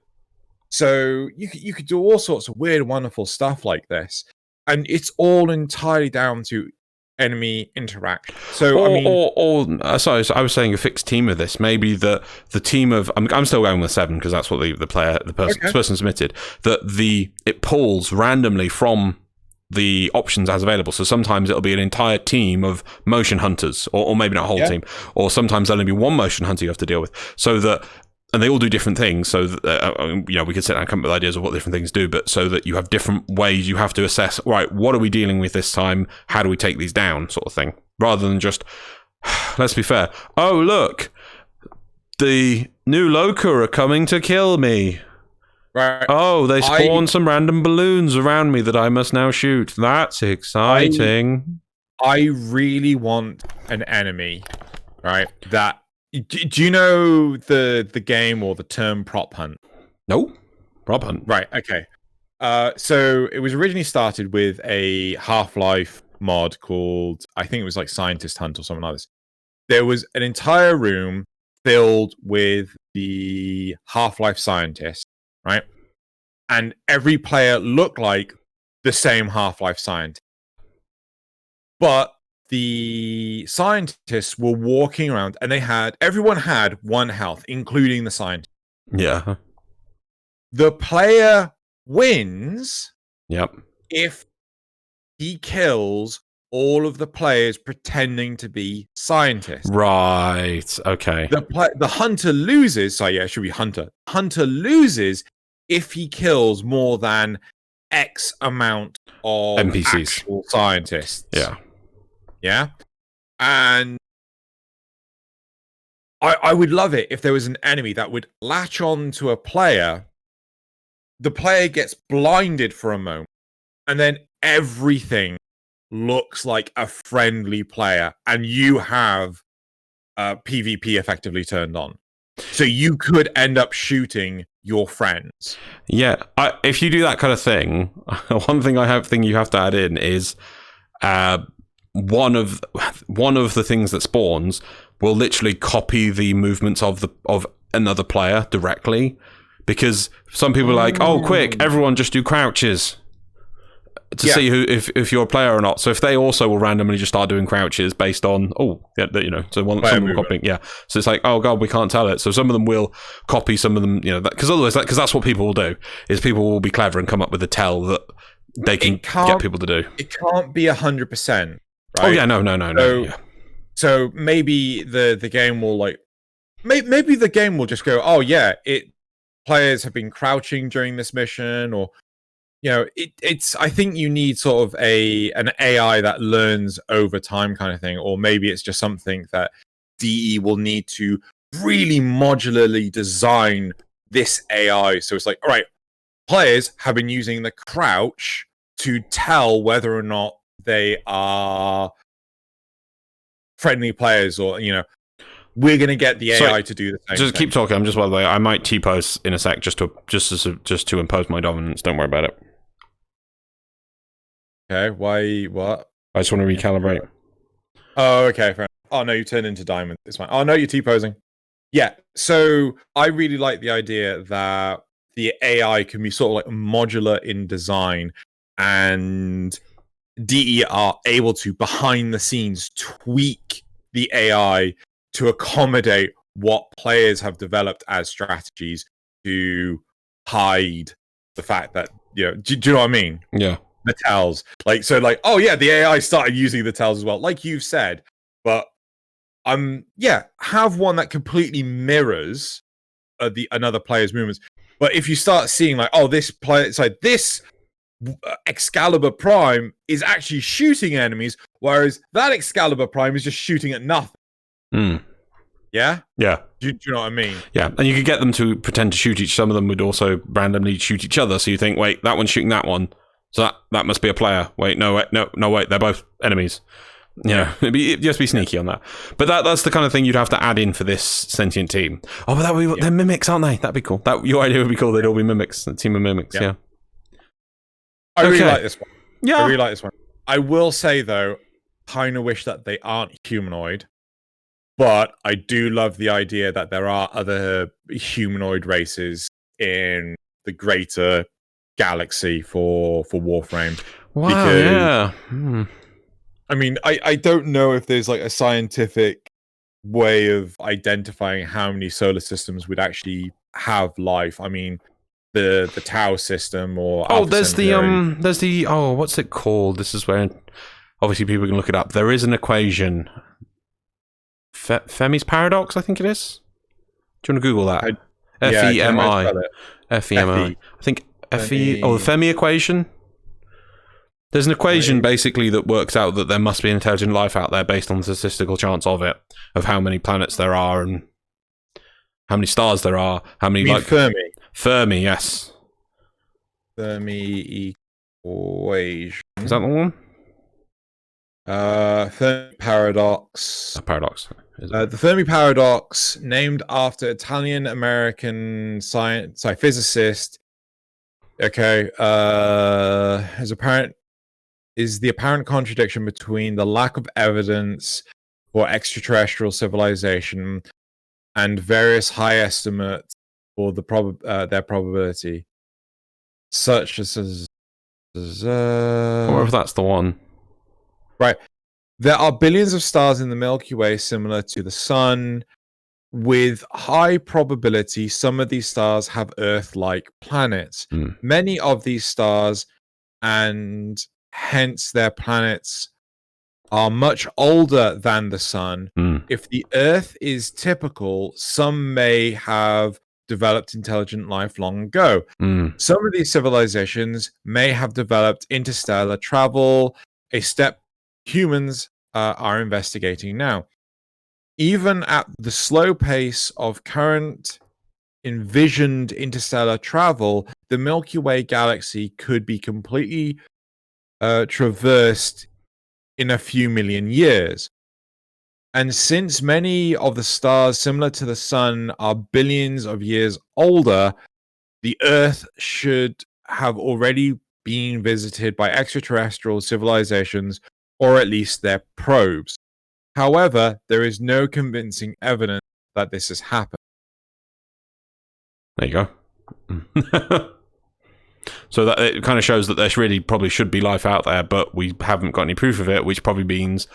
So you could do all sorts of weird, wonderful stuff like this, and it's all entirely down to enemy interaction. So sorry, so I was saying a fixed team of this. Maybe the team of I'm still going with 7 because that's what the person submitted. That it pulls randomly from the options as available. So sometimes it'll be an entire team of motion hunters, or maybe not a whole team, or sometimes there'll only be 1 motion hunter you have to deal with. So that. And they all do different things, so that, we could sit down and come up with ideas of what different things do, but so that you have different ways you have to assess, right, what are we dealing with this time? How do we take these down, sort of thing? Rather than just, let's be fair, oh, look, the new Loka are coming to kill me. Right. Oh, they spawn some random balloons around me that I must now shoot. That's exciting. I really want an enemy, right, that... Do you know the game or the term prop hunt? No, prop hunt. Right. Okay. So it was originally started with a Half-Life mod called, I think it was like Scientist Hunt or something like this. There was an entire room filled with the Half-Life scientists, right? And every player looked like the same Half-Life scientist, but the scientists were walking around and everyone had 1 health, including the scientist. Yeah. The player wins. Yep. If he kills all of the players pretending to be scientists. Right. Okay. The hunter loses. So it should be hunter. Hunter loses if he kills more than X amount of NPCs. Actual scientists. Yeah. Yeah, and I would love it if there was an enemy that would latch on to a player. The player gets blinded for a moment, and then everything looks like a friendly player, and you have PvP effectively turned on. So you could end up shooting your friends. Yeah, if you do that kind of thing, one thing you have to add in is... one of the things that spawns will literally copy the movements of another player directly, because some people are like, oh, quick, everyone just do crouches to see who if you're a player or not. So if they also will randomly just start doing crouches based on so some of them will copying, so it's like, oh god, we can't tell it. So some of them will copy, some of them, because otherwise, because that's what people will do, is people will be clever and come up with a tell that they can get people to do. It can't be 100%, right? Oh yeah, no. So maybe the game will maybe the game will just go, oh yeah, players have been crouching during this mission, or it's. I think you need sort of an AI that learns over time, kind of thing, or maybe it's just something that DE will need to really modularly design this AI. So it's like, all right, players have been using the crouch to tell whether or not they are friendly players, or we're going to get the AI to do the same. Just keep talking. I'm just, by the way, I might T-pose in a sec just to impose my dominance. Don't worry about it. Okay, why? What? I just want to recalibrate. Oh, okay. Fair enough. Oh no, you turned into diamond. It's fine. Oh no, you're T-posing. Yeah. So I really like the idea that the AI can be sort of modular in design, and DE are able to behind the scenes tweak the AI to accommodate what players have developed as strategies to hide the fact that do you know what I mean? Yeah. The tells, oh yeah, the AI started using the tells as well, like you've said, but have one that completely mirrors another player's movements. But if you start seeing this player, it's like this Excalibur Prime is actually shooting enemies, whereas that Excalibur Prime is just shooting at nothing. Yeah? Yeah. Do you know what I mean? Yeah, and you could get them to pretend to shoot some of them would also randomly shoot each other, so you think, wait, that one's shooting that one, so that must be a player. Wait, no, wait, they're both enemies. You just be sneaky on that. But that's the kind of thing you'd have to add in for this sentient team. Oh, but they're mimics, aren't they? That'd be cool. Your idea would be cool. They'd all be mimics, a team of mimics, yeah. I really like this one. Yeah. I really like this one. I will say, though, kind of wish that they aren't humanoid. But I do love the idea that there are other humanoid races in the greater galaxy for Warframe. Wow, yeah. I mean, I don't know if there's a scientific way of identifying how many solar systems would actually have life. I mean, the Tau system or there's the what's it called? This is where obviously people can look it up. There is an equation. Fermi's paradox, I think it is. Do you want to Google that? F-E-M-I. F-E-M-I. I think F-E... Oh, the Fermi equation? There's an equation, basically, that works out that there must be intelligent life out there based on the statistical chance of it, of how many planets there are and how many stars there are, how many... Fermi? Fermi, yes. Fermi equation. Is that the one? Fermi paradox. Paradox. The Fermi paradox, named after Italian-American physicist. Okay. Is the apparent contradiction between the lack of evidence for extraterrestrial civilization and various high estimates for their probability, such as I wonder if that's the one. Right. There are billions of stars in the Milky Way similar to the Sun. With high probability, some of these stars have Earth-like planets. Many of these stars, and hence their planets, are much older than the Sun. If the Earth is typical, some may have developed intelligent life long ago. Some of these civilizations may have developed interstellar travel, a step humans are investigating now. Even at the slow pace of current envisioned interstellar travel, the Milky Way galaxy could be completely traversed in a few million years. And since many of the stars similar to the Sun are billions of years older, the Earth should have already been visited by extraterrestrial civilizations, or at least their probes. However, there is no convincing evidence that this has happened. There you go. So that it kind of shows that there really probably should be life out there, but we haven't got any proof of it, which probably means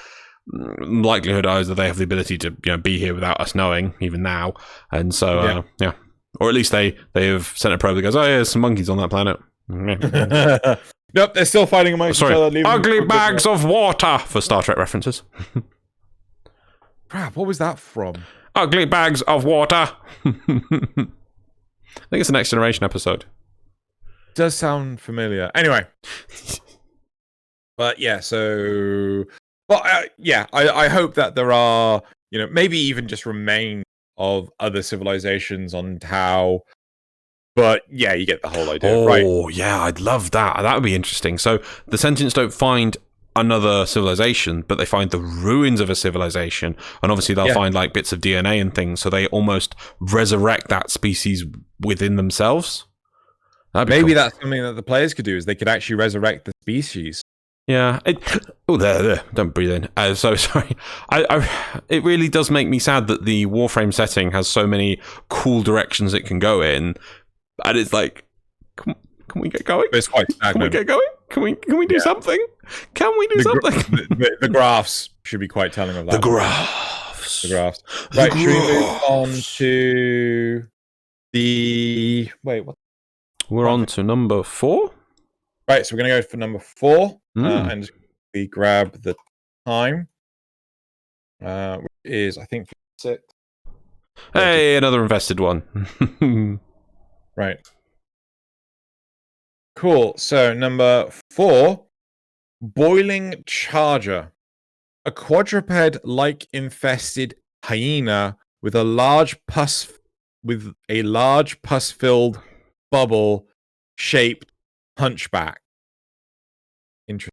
likelihood is that they have the ability to be here without us knowing, even now. And so, yeah. Or at least they have sent a probe that goes, oh, yeah, there's some monkeys on that planet. Nope, they're still fighting amongst each other. Ugly bags of water, for Star Trek references. Crap, what was that from? Ugly bags of water. I think it's a Next Generation episode. Does sound familiar. Anyway. But yeah, so... Well, I hope that there are, maybe even just remains of other civilizations on Tau. But yeah, you get the whole idea, right? Oh, yeah, I'd love that. That would be interesting. So the Sentients don't find another civilization, but they find the ruins of a civilization. And obviously they'll find like bits of DNA and things, so they almost resurrect that species within themselves. Maybe cool. That's something that the players could do, is they could actually resurrect the species. Yeah. There. Don't breathe in. So sorry. It really does make me sad that the Warframe setting has so many cool directions it can go in, and it's like, can we get going? It's quite stagnant. Can we get going? Can we do something? Can we do something? The graphs should be quite telling of that. The graphs. Right. Should we move on to the? Wait, what? We're on to number 4. Right, so we're going to go for number 4 and we grab the time, which is, I think, 6. Hey, another invested one. Right. Cool. So, number 4, Boiling Charger. A quadruped-like infested hyena with a large pus-filled bubble-shaped hunchback. Interesting.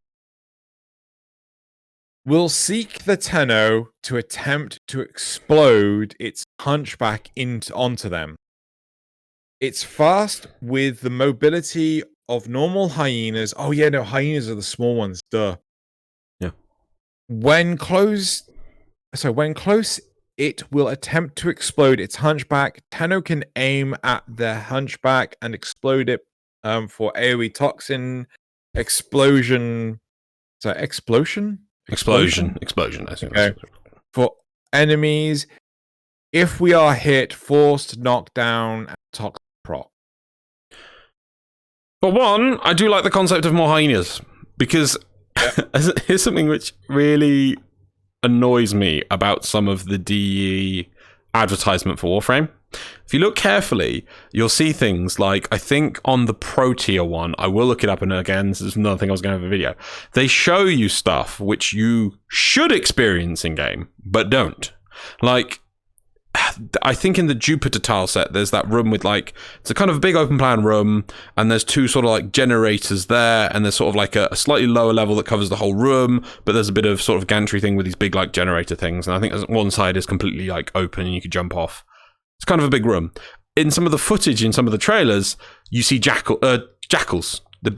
Will seek the Tenno to attempt to explode its hunchback onto them. It's fast with the mobility of normal hyenas. Oh yeah, no, hyenas are the small ones. Duh. Yeah. When close, it will attempt to explode its hunchback. Tenno can aim at the hunchback and explode it for AoE toxin explosion. So explosion. I think. Okay. For enemies, if we are hit, forced, knocked down, and toxic proc. For one, I do like the concept of more hyenas, because here's something which really annoys me about some of the DE advertisement for Warframe. If you look carefully, you'll see things like, I think on the Pro Tier one, I will look it up, and again, this is another thing I was going to have a video. They show you stuff which you should experience in game, but don't. Like, I think in the Jupiter tile set, there's that room with like, it's a kind of a big open plan room, and there's 2 sort of like generators there, and there's sort of like a slightly lower level that covers the whole room, but there's a bit of sort of gantry thing with these big like generator things, and I think one side is completely like open and you could jump off. It's kind of a big room. In some of the footage, in some of the trailers, you see jackals. Jackal's the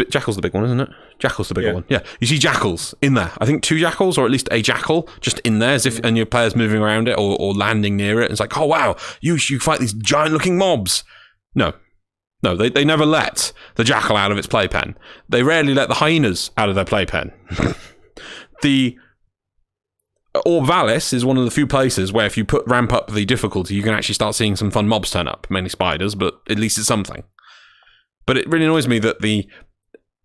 big one, isn't it? Jackal's the bigger one. Yeah, you see jackals in there. I think 2 jackals, or at least a jackal, just in there, as if, and your player's moving around it or landing near it. And it's like, oh wow, you fight these giant-looking mobs. No, they never let the jackal out of its playpen. They rarely let the hyenas out of their playpen. The Orvalis is one of the few places where if you ramp up the difficulty, you can actually start seeing some fun mobs turn up. Mainly spiders, but at least it's something. But it really annoys me that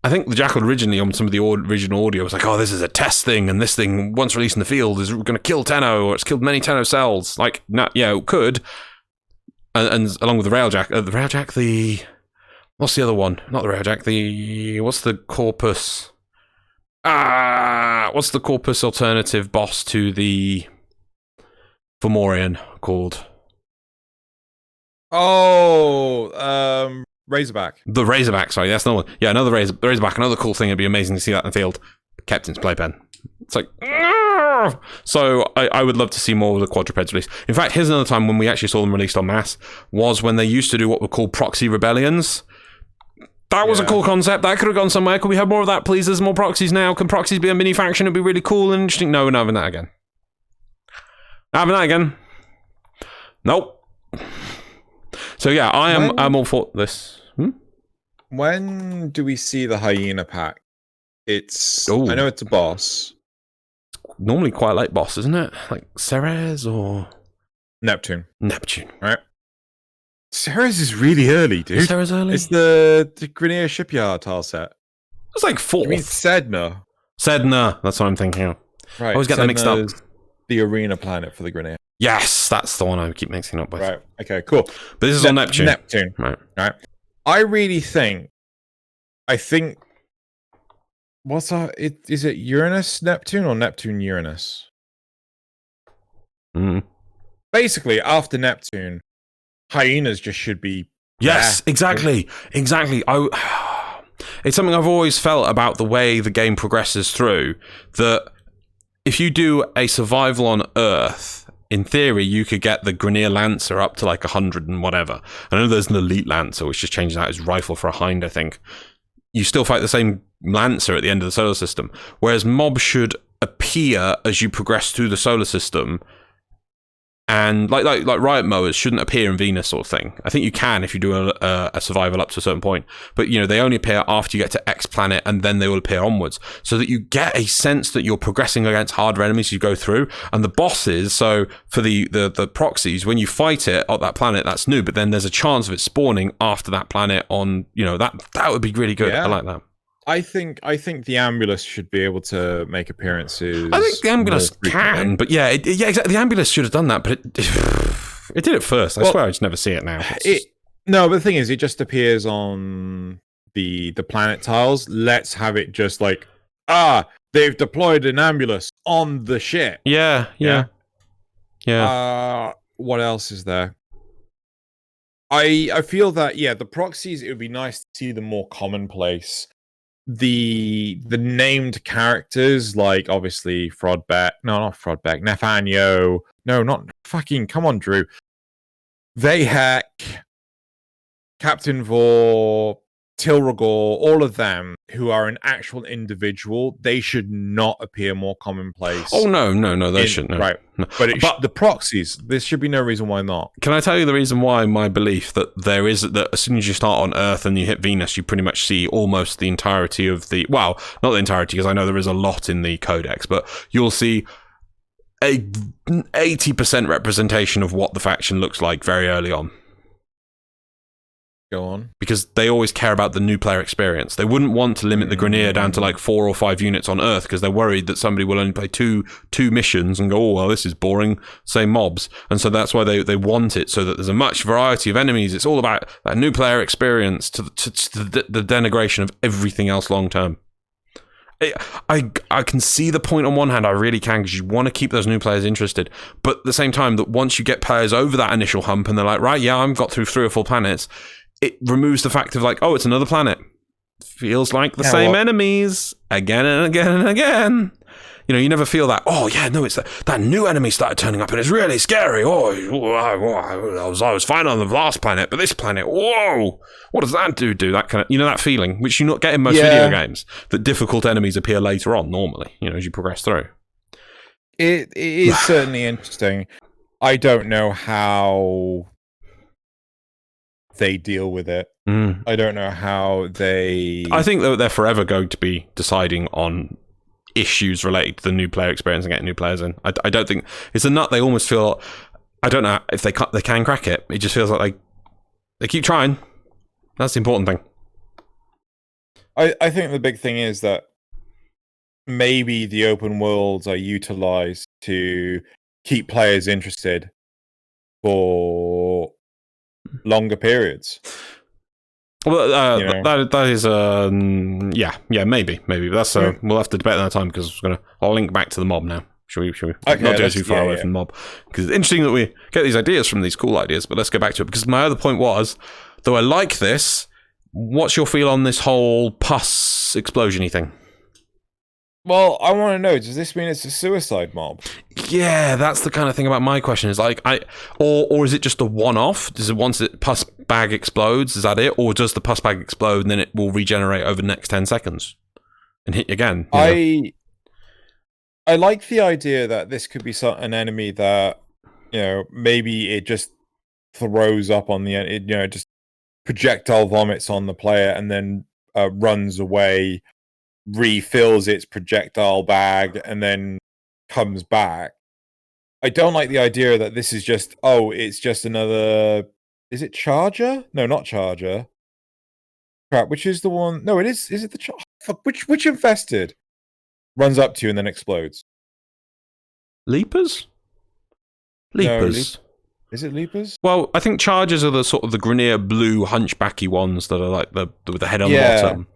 I think the jackal originally on some of the original audio was like, oh, this is a test thing, and this thing, once released in the field, is going to kill Tenno, or it's killed many Tenno cells. Like, no, yeah, it could. And along with the railjack, what's the other one? Not the railjack, what's the corpus? What's the corpus alternative boss to the Fomorian called? Oh, Razorback. The Razorback, sorry, that's another one. Yeah, the Razorback, another cool thing. It'd be amazing to see that in the field. Captain's playpen. It's like, Argh! So I would love to see more of the quadrupeds released. In fact, here's another time when we actually saw them released en masse, was when they used to do what were called proxy rebellions. That was a cool concept. That could have gone somewhere. Could we have more of that, please? There's more proxies now. Can proxies be a mini faction? It'd be really cool and interesting. No, we're not having that again. Not having that again. Nope. So yeah, I'm all for this. When do we see the hyena pack? It's Ooh. I know it's a boss. Normally quite late boss, isn't it? Like Ceres or Neptune. Right. Ceres is really early, dude. Is Ceres early? It's the Grenier shipyard tile set. It's like 4th. You mean Sedna? Sedna, that's what I'm thinking of. Right. I always get them mixed up. The arena planet for the Grenier. Yes, that's the one I keep mixing up with. Right. Okay, cool. But this is on Neptune. Right. I really think is it Uranus Neptune or Neptune Uranus? Basically, after Neptune, hyenas just should be Yes, there. exactly. It's something I've always felt about the way the game progresses through, that if you do a survival on Earth, in theory, you could get the Grenier Lancer up to like 100 and whatever. I know there's an Elite Lancer, which just changes out his rifle for a hind, I think. You still fight the same Lancer at the end of the solar system, whereas mobs should appear as you progress through the solar system. And like riot mowers shouldn't appear in Venus sort of thing. I think you can if you do a survival up to a certain point, but you know they only appear after you get to X planet, and then they will appear onwards, so that you get a sense that you're progressing against harder enemies as you go through. And the bosses, so for the proxies, when you fight it on that planet, that's new, but then there's a chance of it spawning after that planet on, you know, that would be really good. I like that. I think the Ambulance should be able to make appearances. I think the Ambulance can, but exactly. The Ambulance should have done that, but it did it first. I swear I just never see it now. No, but the thing is, it just appears on the planet tiles. Let's have it just like, they've deployed an Ambulance on the ship. Yeah. What else is there? I feel that the proxies, it would be nice to see them more commonplace. The named characters, like obviously not Frodbeck, Nathaniel, no, not fucking, come on, Drew, Vahek, Captain Vor, Tilragor, all of them who are an actual individual, they should not appear more commonplace. Oh no, they shouldn't. No. Right, no. But the proxies, there should be no reason why not. Can I tell you the reason why? My belief that there is that as soon as you start on Earth and you hit Venus, you pretty much see almost the entirety of the, well, not the entirety, because I know there is a lot in the codex, but you'll see a 80% representation of what the faction looks like very early on. Go on. Because they always care about the new player experience. They wouldn't want to limit the Grenier down to like 4 or 5 units on Earth, because they're worried that somebody will only play two missions and go, oh, well, this is boring, same mobs. And so that's why they want it, so that there's a much variety of enemies. It's all about that new player experience to the denigration of everything else long term. I can see the point on one hand, I really can, because you want to keep those new players interested. But at the same time, that once you get players over that initial hump and they're like, right, yeah, I've got through 3 or 4 planets, it removes the fact of like, oh, it's another planet. Feels like the same enemies again and again and again. You know, you never feel that, oh, yeah, no, it's that new enemy started turning up and it's really scary. Oh, I was fine on the last planet, but this planet, whoa, what does that do? That kind of, you know, that feeling, which you not get in most video games, that difficult enemies appear later on normally, you know, as you progress through. It is certainly interesting. I don't know how they deal with it. I don't know how they... I think that they're forever going to be deciding on issues related to the new player experience and getting new players in. I don't think... It's a nut they almost feel... I don't know if they can crack it. It just feels like they keep trying. That's the important thing. I think the big thing is that maybe the open worlds are utilized to keep players interested for longer periods. Well, that is maybe. But that's we'll have to debate another time, because I'll link back to the mob now. Should we okay, not go too far away from the mob? Because it's interesting that we get these ideas from these cool ideas, but let's go back to it. Because my other point was, though I like this, what's your feel on this whole pus explosion-y thing? Well, I want to know, does this mean it's a suicide mob? Yeah, that's the kind of thing about my question, is like, or is it just a one-off? Does it, once it pus bag explodes? Is that it? Or does the pus bag explode and then it will regenerate over the next 10 seconds? And hit again? I like the idea that this could be an enemy that, maybe it just throws up on the end, just projectile vomits on the player and then runs away, refills its projectile bag, and then comes back. I don't like the idea that this is just, it's just another... Is it Charger? No, not Charger. Crap, which is the one... No, it is. Is it the Charger? Fuck, which infested runs up to you and then explodes? Leapers? Leapers. No, is it Leapers? Well, I think Chargers are the sort of the Grenier blue hunchbacky ones that are like with the head on the bottom.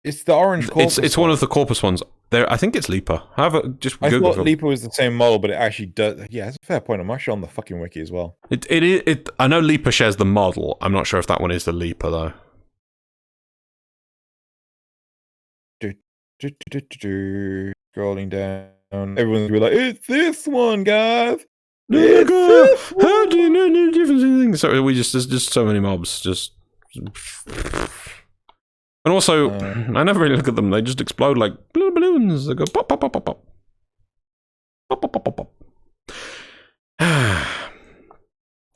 It's the orange corpus. It's one of the corpus ones. There, I think it's Leaper. However, just I Google thought Leaper was the same model, but it actually does. Yeah, that's a fair point. I'm actually on the fucking wiki as well. It. I know Leaper shares the model. I'm not sure if that one is the Leaper though. Scrolling down, everyone's gonna be like, "It's this one, guys." How do you know the difference in things? Sorry, there's just so many mobs. And also, I never really look at them. They just explode like little balloons. They go pop, pop, pop, pop, pop. Pop, pop, pop, pop, pop.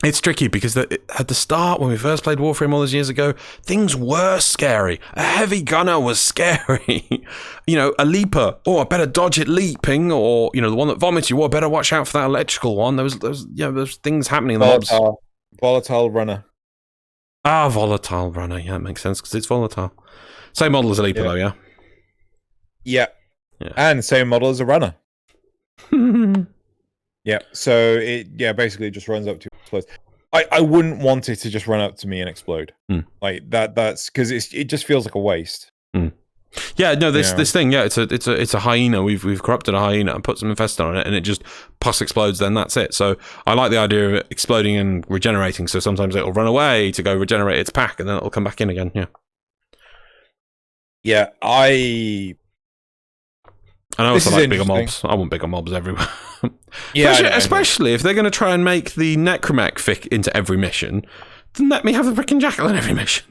It's tricky because at the start, when we first played Warframe all those years ago, things were scary. A heavy gunner was scary. A leaper, I better dodge it leaping, or, the one that vomits you, I better watch out for that electrical one. There's things happening in the mobs. Volatile runner. Ah, volatile runner. Yeah, it makes sense because it's volatile. Same model as a leaper, though, yeah? Yeah. And same model as a runner. Yeah, so it basically just runs up to explodes. I wouldn't want it to just run up to me and explode. Like that's because it just feels like a waste. Yeah, no, this thing, it's a hyena. We've corrupted a hyena and put some infested on it, and it just pus explodes. Then that's it. So I like the idea of it exploding and regenerating. So sometimes it'll run away to go regenerate its pack, and then it'll come back in again. Yeah, I also like bigger mobs. I want bigger mobs everywhere. Especially if they're going to try and make the necromech fit into every mission, then let me have the frickin' jackal in every mission.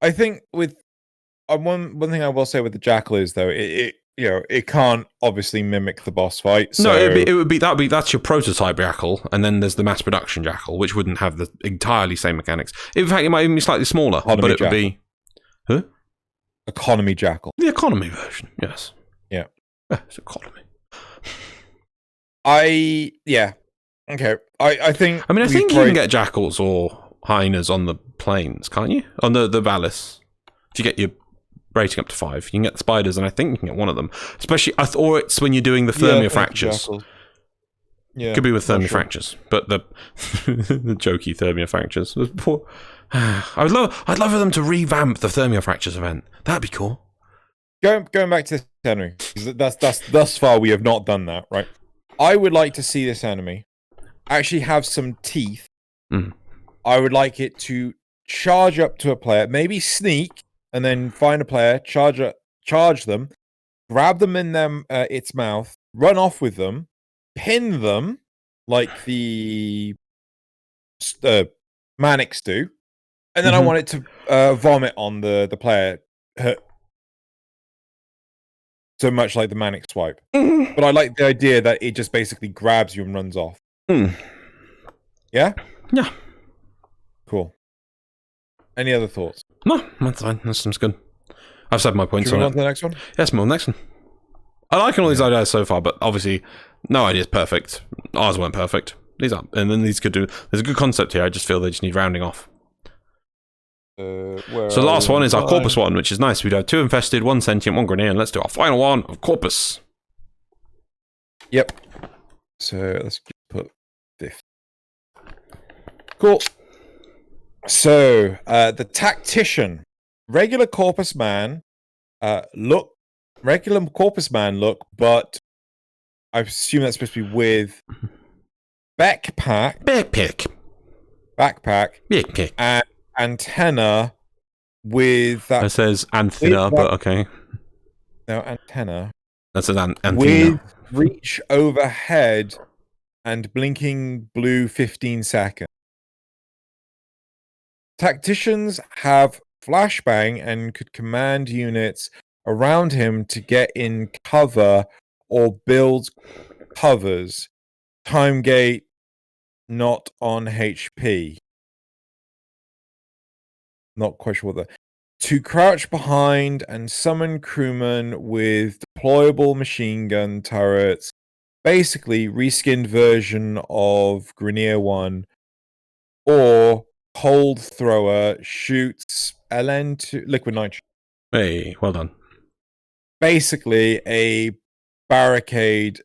I think with one thing I will say with the jackal is though it can't obviously mimic the boss fight. So... No, it would be that's your prototype jackal, and then there's the mass production jackal, which wouldn't have the entirely same mechanics. In fact, it might even be slightly smaller, but it would be economy jackal. The economy version, yes. Yeah, it's economy. Okay. I think. I mean, I think you can get jackals or hyenas on the plains, can't you? On the Valis, if you get your rating up to 5, you can get the spiders, and I think you can get one of them. Especially, or it's when you're doing the thermia fractures. Yeah, could be with thermia fractures, but the jokey thermia fractures. I'd love for them to revamp the thermia fractures event. That'd be cool. Going back to this enemy, that's thus far we have not done that, right? I would like to see this enemy actually have some teeth. I would like it to charge up to a player, maybe sneak, and then find a player, charge them, grab them in its mouth, run off with them, pin them like the Manics do, and then I want it to vomit on the player. So much like the Manic Swipe. But I like the idea that it just basically grabs you and runs off. Yeah? Yeah. Cool. Any other thoughts? No, that's fine. That seems good. I've said my points on it. On to the next one? Yes, move on to the next one. I like all these ideas so far, but obviously no idea is perfect. Ours weren't perfect. These aren't. And then these could do... There's a good concept here. I just feel they just need rounding off. So the last one is our Corpus one, which is nice. We'd have 2 infested, 1 sentient, 1 grenade, and let's do our final one of Corpus. Yep. So let's put this. Cool. So the Tactician, regular Corpus man look, but I assume that's supposed to be with backpack, and antenna with that. It says antenna, but okay. No, antenna. That says antenna. With reach overhead and blinking blue 15 seconds. Tacticians have flashbang and could command units around him to get in cover or build covers. Time gate not on HP. Not quite sure what the... To crouch behind and summon crewmen with deployable machine gun turrets. Basically, reskinned version of Grenier 1. Or cold thrower shoots LN2 liquid nitrogen. Hey, well done. Basically, a barricade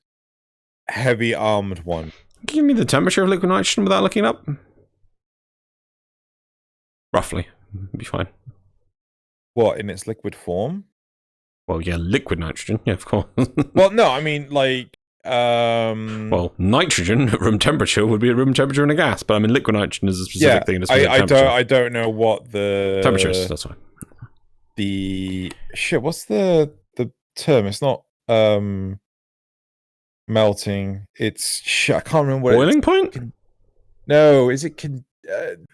heavy armed one. Give me the temperature of liquid nitrogen without looking it up. Roughly. Be fine. What, in its liquid form? Well, yeah, liquid nitrogen. Yeah, of course. Well, no, I mean, like, well, nitrogen at room temperature would be at room temperature in a gas, but I mean, liquid nitrogen is a specific thing. In a specific temperature. I don't know what the temperatures. That's fine. The shit. What's the term? It's not melting. It's shit. I can't remember what. Boiling point? No, is it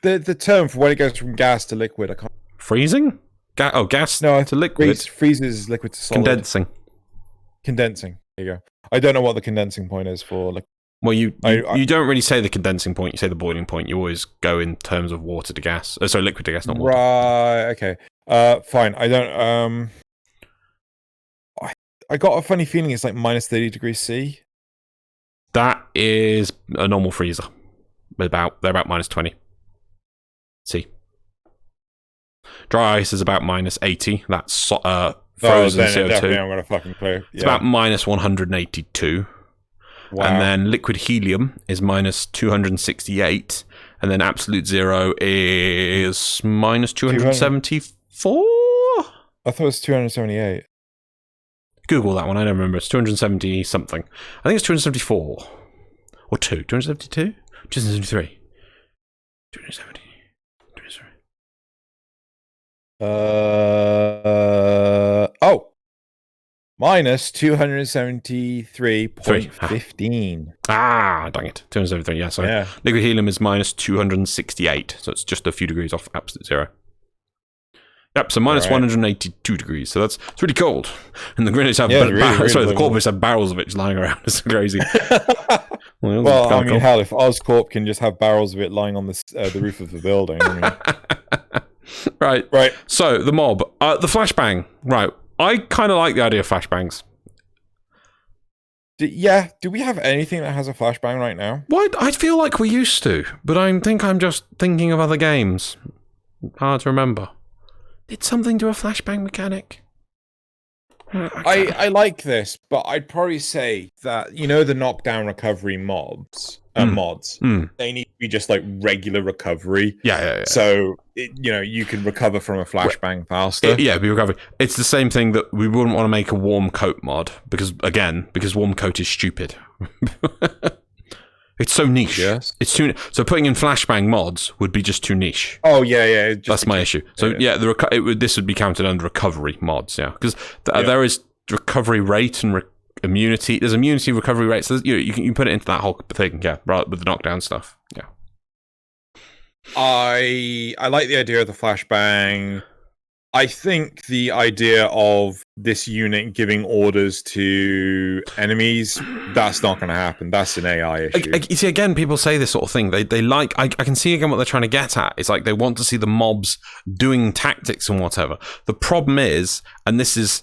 the term for when it goes from gas to liquid? I can't. Freezing? Gas no, to liquid. Freezes liquid to solid. Condensing. There you go. I don't know what the condensing point is for. Like, well, you don't really say the condensing point. You say the boiling point. You always go in terms of water to gas. Sorry, liquid to gas, not water. Right. Okay. Fine. I don't. I got a funny feeling it's like minus 30 degrees C. That is a normal freezer. They're about minus 20 C. Dry ice is about minus 80. That's frozen CO2. Definitely I'm gonna fucking clue. It's about minus 182. Wow. And then liquid helium is minus 268. And then absolute zero is minus 274? I thought it was 278. Google that one. I don't remember. It's 270 something. I think it's 274. Or 272? 273. 270. Minus 273.15. Ah, dang it. 273, yeah, sorry. Yeah. Liquid helium is minus 268, so it's just a few degrees off absolute zero. Yep, so minus 182 degrees, so it's really cold. And the Greenwich have the Corpus have barrels of it just lying around. It's crazy. Well, I mean, hell, if Oscorp can just have barrels of it lying on the roof of the building. I mean. Right. So, the mob. The flashbang. Right. I kind of like the idea of flashbangs. Do we have anything that has a flashbang right now? Why? I feel like we used to, but I think I'm just thinking of other games. Hard to remember. Did something do a flashbang mechanic? I like this, but I'd probably say that, you know, the knockdown recovery mods, they need to be just like regular recovery. Yeah. So, you can recover from a flashbang faster. Be recovery. It's the same thing that we wouldn't want to make a warm coat mod, because warm coat is stupid. It's so niche. Yes. It's too so putting in flashbang mods would be just too niche. Oh yeah. That's my issue. So this would be counted under recovery mods. Yeah, because there is recovery rate and immunity. There's immunity recovery rates. So you can put it into that whole thing. Yeah, right, with the knockdown stuff. Yeah. I like the idea of the flashbang. I think the idea of this unit giving orders to enemies, that's not going to happen. That's an AI issue. You see, again, people say this sort of thing. They like, I can see again what they're trying to get at. It's like they want to see the mobs doing tactics and whatever. The problem is, and this is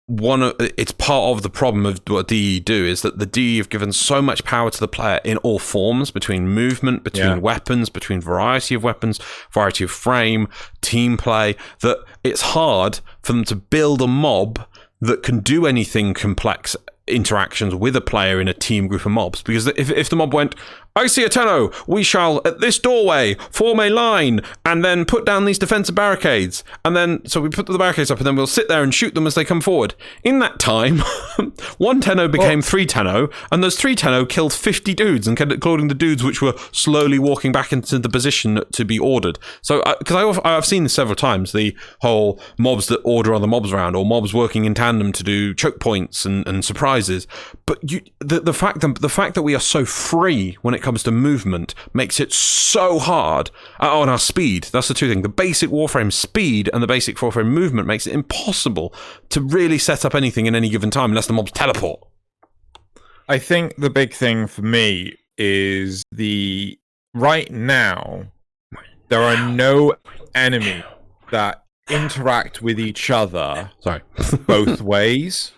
it's part of the problem of what DE do, is that the DE have given so much power to the player in all forms, between movement, between weapons, between variety of weapons, variety of frame, team play, that it's hard for them to build a mob that can do anything complex interactions with a player in a team group of mobs. Because if the mob went, I see a Tenno, we shall at this doorway form a line and then put down these defensive barricades, and then so we put the barricades up and then we'll sit there and shoot them as they come forward. In that time, one Tenno became 3 Tenno, and those 3 Tenno killed 50 dudes, including the dudes which were slowly walking back into the position to be ordered. So because I've seen this several times, the whole mobs that order other mobs around, or mobs working in tandem to do choke points and surprises. But the fact that we are so free when it it comes to movement makes it so hard. On our speed, that's the two things. The basic Warframe speed and the basic Warframe movement makes it impossible to really set up anything in any given time unless the mobs teleport. I think the big thing for me is right now, there are no enemies that interact with each other both ways,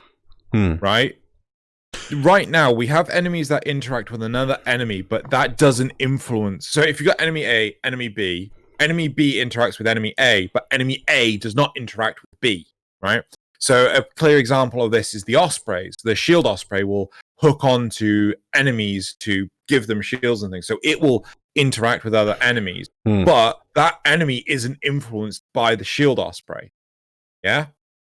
right? Right now, we have enemies that interact with another enemy, but that doesn't influence. So if you've got enemy A, enemy B interacts with enemy A, but enemy A does not interact with B, right? So a clear example of this is the Ospreys. The Shield Osprey will hook onto enemies to give them shields and things. So it will interact with other enemies, but that enemy isn't influenced by the Shield Osprey. Yeah?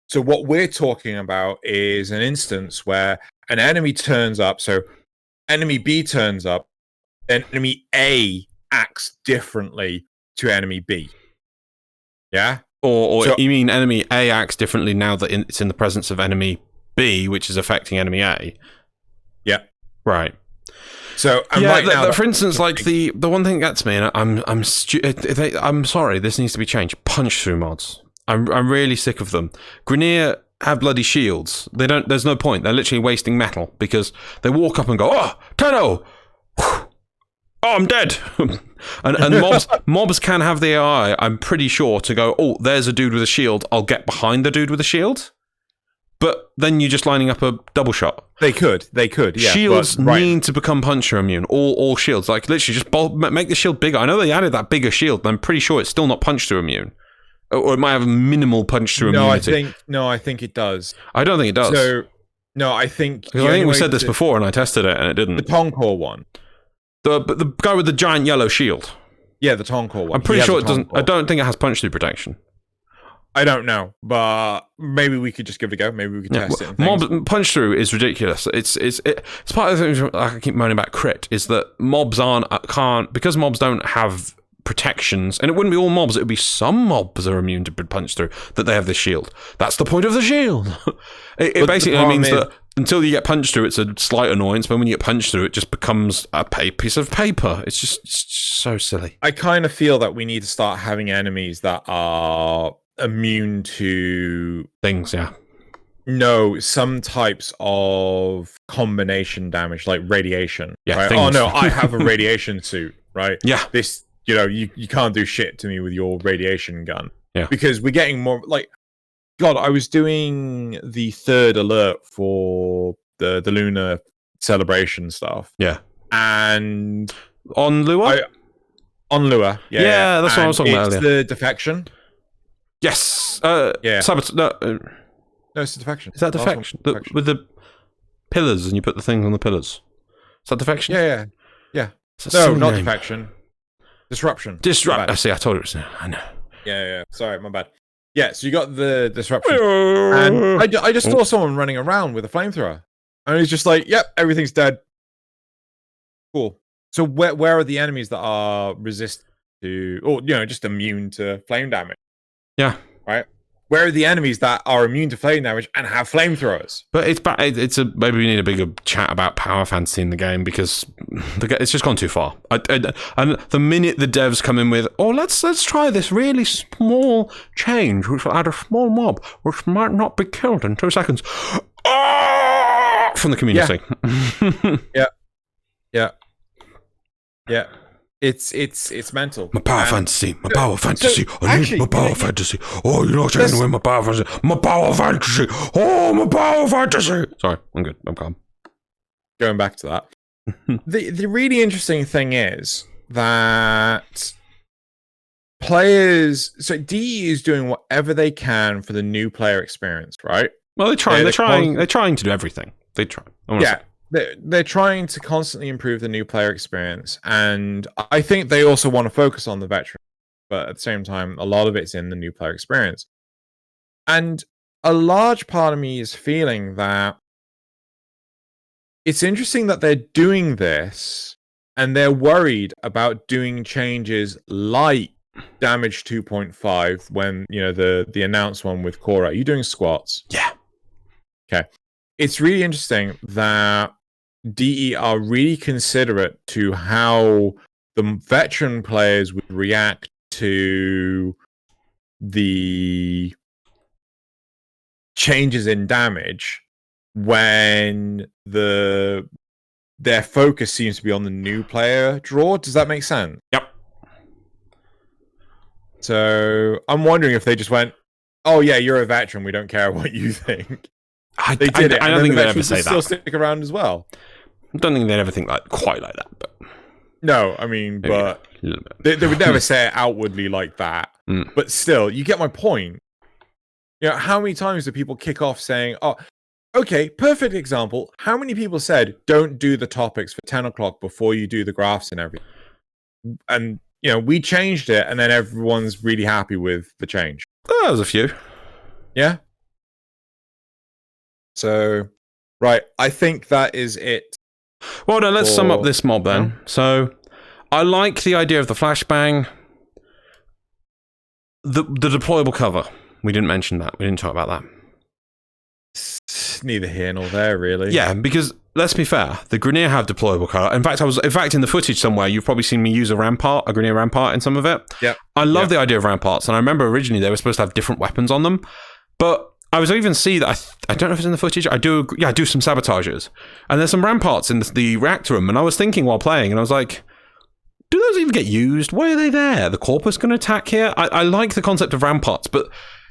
So what we're talking about is an instance where an enemy turns up, so enemy B turns up, then enemy A acts differently to enemy B. Yeah? Or so, you mean enemy A acts differently now that it's in the presence of enemy B, which is affecting enemy A? Yeah. Right. So for instance, like the one thing that gets me, and I'm sorry, this needs to be changed. Punch through mods. I'm really sick of them. Grineer have bloody shields. They don't. There's no point. They're literally wasting metal because they walk up and go, "Oh, Tenno! Oh, I'm dead." and mobs can have the AI, I'm pretty sure, to go, "Oh, there's a dude with a shield. I'll get behind the dude with a shield." But then you're just lining up a double shot. They could, yeah. Shields need to become puncture immune. All shields, like literally, just make the shield bigger. I know they added that bigger shield, but I'm pretty sure it's still not puncture immune, or it might have a minimal puncture immunity. I think it does. I don't think it does. So, no, I think we said this before, and I tested it, and it didn't. The Toncore one, the guy with the giant yellow shield. Yeah, the Toncore one. I'm pretty sure it doesn't. I don't think it has punch through protection. I don't know, but maybe we could just give it a go. Maybe we could test it. Mob punch through is ridiculous. It's part of the things I keep moaning about crit is that mobs can't because mobs don't have protections, and it wouldn't be all mobs. It would be some mobs are immune to punch through that they have this shield. That's the point of the shield. it basically means that until you get punched through, it's a slight annoyance, but when you get punched through, it just becomes a piece of paper. It's just so silly. I kind of feel that we need to start having enemies that are immune to things, yeah. No, some types of combination damage, like radiation. Yeah. Right? Oh no, I have a radiation suit, right? Yeah. This, you can't do shit to me with your radiation gun. Yeah. Because we're getting more like, God, I was doing the third alert for the lunar celebration stuff. Yeah. And on Lua? On Lua, yeah. That's what I was talking about earlier. The defection. Yes. Yeah. No, it's the defection. Is that defection? With the pillars, and you put the things on the pillars. Is that defection? Yeah. No, not defection. Disruption. I see. I told it was. I know. Yeah. Sorry, my bad. Yeah, so you got the disruption, and I just saw someone running around with a flamethrower, and he's just like, "Yep, everything's dead." Cool. So where are the enemies that are resistant to, or just immune to flame damage? Yeah. Right. Where are the enemies that are immune to flame damage and have flamethrowers? But maybe we need a bigger chat about power fantasy in the game because it's just gone too far. And the minute the devs come in with, let's try this really small change, which will add a small mob, which might not be killed in 2 seconds, from the community. Yeah. It's mental. My power fantasy. My power fantasy. I need my power fantasy. Oh, you're not taking away my power fantasy. My power fantasy. Oh, my power fantasy. Sorry, I'm good. I'm calm. Going back to that. The really interesting thing is that players. So DE is doing whatever they can for the new player experience, right? Well, they're trying to do everything. They try. Yeah. They're trying to constantly improve the new player experience, and I think they also want to focus on the veteran, but at the same time, a lot of it's in the new player experience. And a large part of me is feeling that it's interesting that they're doing this, and they're worried about doing changes like Damage 2.5 when, the announced one with Cora. Are you doing squats? Yeah. Okay. It's really interesting that DE are really considerate to how the veteran players would react to the changes in damage when their focus seems to be on the new player draw. Does that make sense? Yep. So I'm wondering if they just went, "Oh yeah, you're a veteran. We don't care what you think." They did it. I don't think they'd ever say that. Still stick around as well. I don't think they'd ever think quite like that. But no, I mean, but they would never say it outwardly like that. But still, you get my point. You know, how many times do people kick off saying, "Oh, okay, perfect example." How many people said, "Don't do the topics for 10 o'clock before you do the graphs and everything"? And you know, we changed it, and then everyone's really happy with the change. Oh, there was a few. Yeah. So, right, I think that is it. Well, then let's sum up this mob then. No? So, I like the idea of the flashbang. The deployable cover. We didn't mention that. We didn't talk about that. It's neither here nor there, really. Yeah, because let's be fair, the Grineer have deployable cover. In fact, in the footage somewhere, you've probably seen me use a Grineer rampart in some of it. Yeah. I love the idea of ramparts, and I remember originally they were supposed to have different weapons on them, but I was even see that I don't know if it's in the footage. I do some sabotages, and there's some ramparts in the reactor room, and I was thinking while playing, and I was like, do those even get used? Why are they there? The Corpus going to attack here? I like the concept of ramparts, but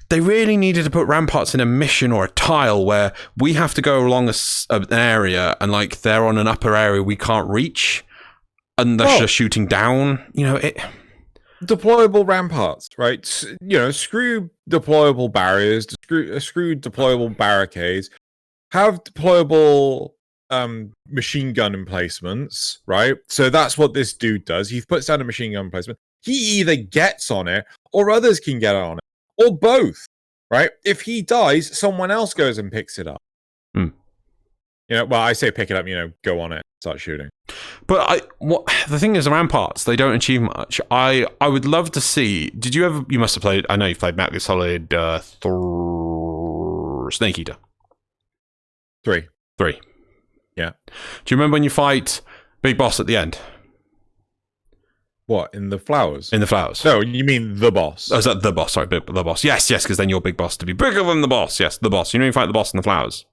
they really needed to put ramparts in a mission or a tile where we have to go along an area, and like they're on an upper area we can't reach, and they're just shooting down. You know it. Deployable ramparts, right? You know, screw deployable barriers, screw deployable barricades. Have deployable machine gun emplacements, right? So that's what this dude does. He puts down a machine gun emplacement. He either gets on it, or others can get on it, or both, right? If he dies, someone else goes and picks it up. You know, well, I say pick it up. You know, go on it, start shooting. But the thing is, the ramparts, they don't achieve much. I would love to see. Did you ever? You must have played. I know you've played Metal Gear Solid Snake Eater. 3. Yeah. Do you remember when you fight Big Boss at the end? What, in the flowers? In the flowers. No, you mean the boss. Oh, is that the boss? Sorry, the boss. Yes, because then you're Big Boss to be bigger than the boss. Yes, the boss. You know you fight the boss in the flowers.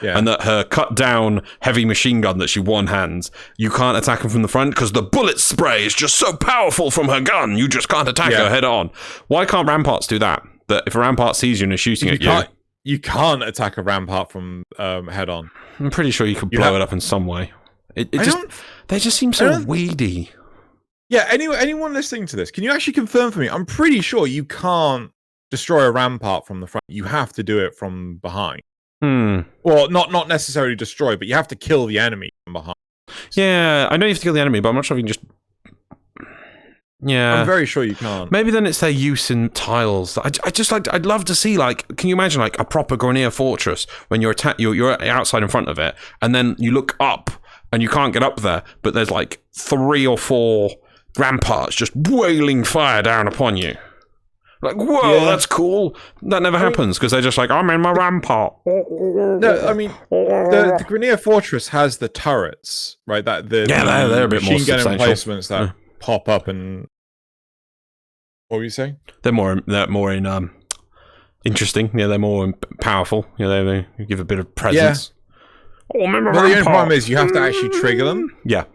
Yeah. And that her cut down heavy machine gun that she one-hands, you can't attack her from the front because the bullet spray is just so powerful from her gun. You just can't attack her head on. Why can't ramparts do that? That if a rampart sees you and is shooting at you... You can't attack a rampart from head on. I'm pretty sure you could blow it up in some way. They just seem so weedy. Yeah, anyone listening to this, can you actually confirm for me? I'm pretty sure you can't destroy a rampart from the front. You have to do it from behind. Well, not necessarily destroy, but you have to kill the enemy from behind. Yeah, I know you have to kill the enemy, but I'm not sure if you can just... Yeah. I'm very sure you can't. Maybe then it's their use in tiles. I'd love to see, like, can you imagine, like, a proper Grineer fortress when you're outside in front of it, and then you look up, and you can't get up there, but there's, like, 3 or 4... ramparts just wailing fire down upon you. Like, whoa, that's cool. That never happens because they're just like, I'm in my rampart. No, I mean, the Grineer Fortress has the turrets, right? They're a bit more machine gun emplacements that pop up and. What were you saying? They're more interesting. Yeah, they're more powerful. Yeah, they give a bit of presence. Yeah. Oh, but the only problem is you have to actually trigger them. Yeah.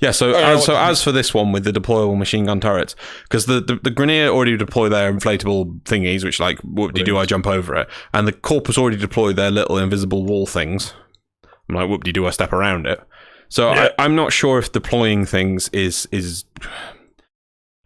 Yeah, so as for this one with the deployable machine gun turrets, because the Grineer already deploy their inflatable thingies, which like, whoop-de-doo, I jump over it, and the Corpus already deploy their little invisible wall things. I'm like, whoop-de-doo, I step around it. So I'm not sure if deploying things is...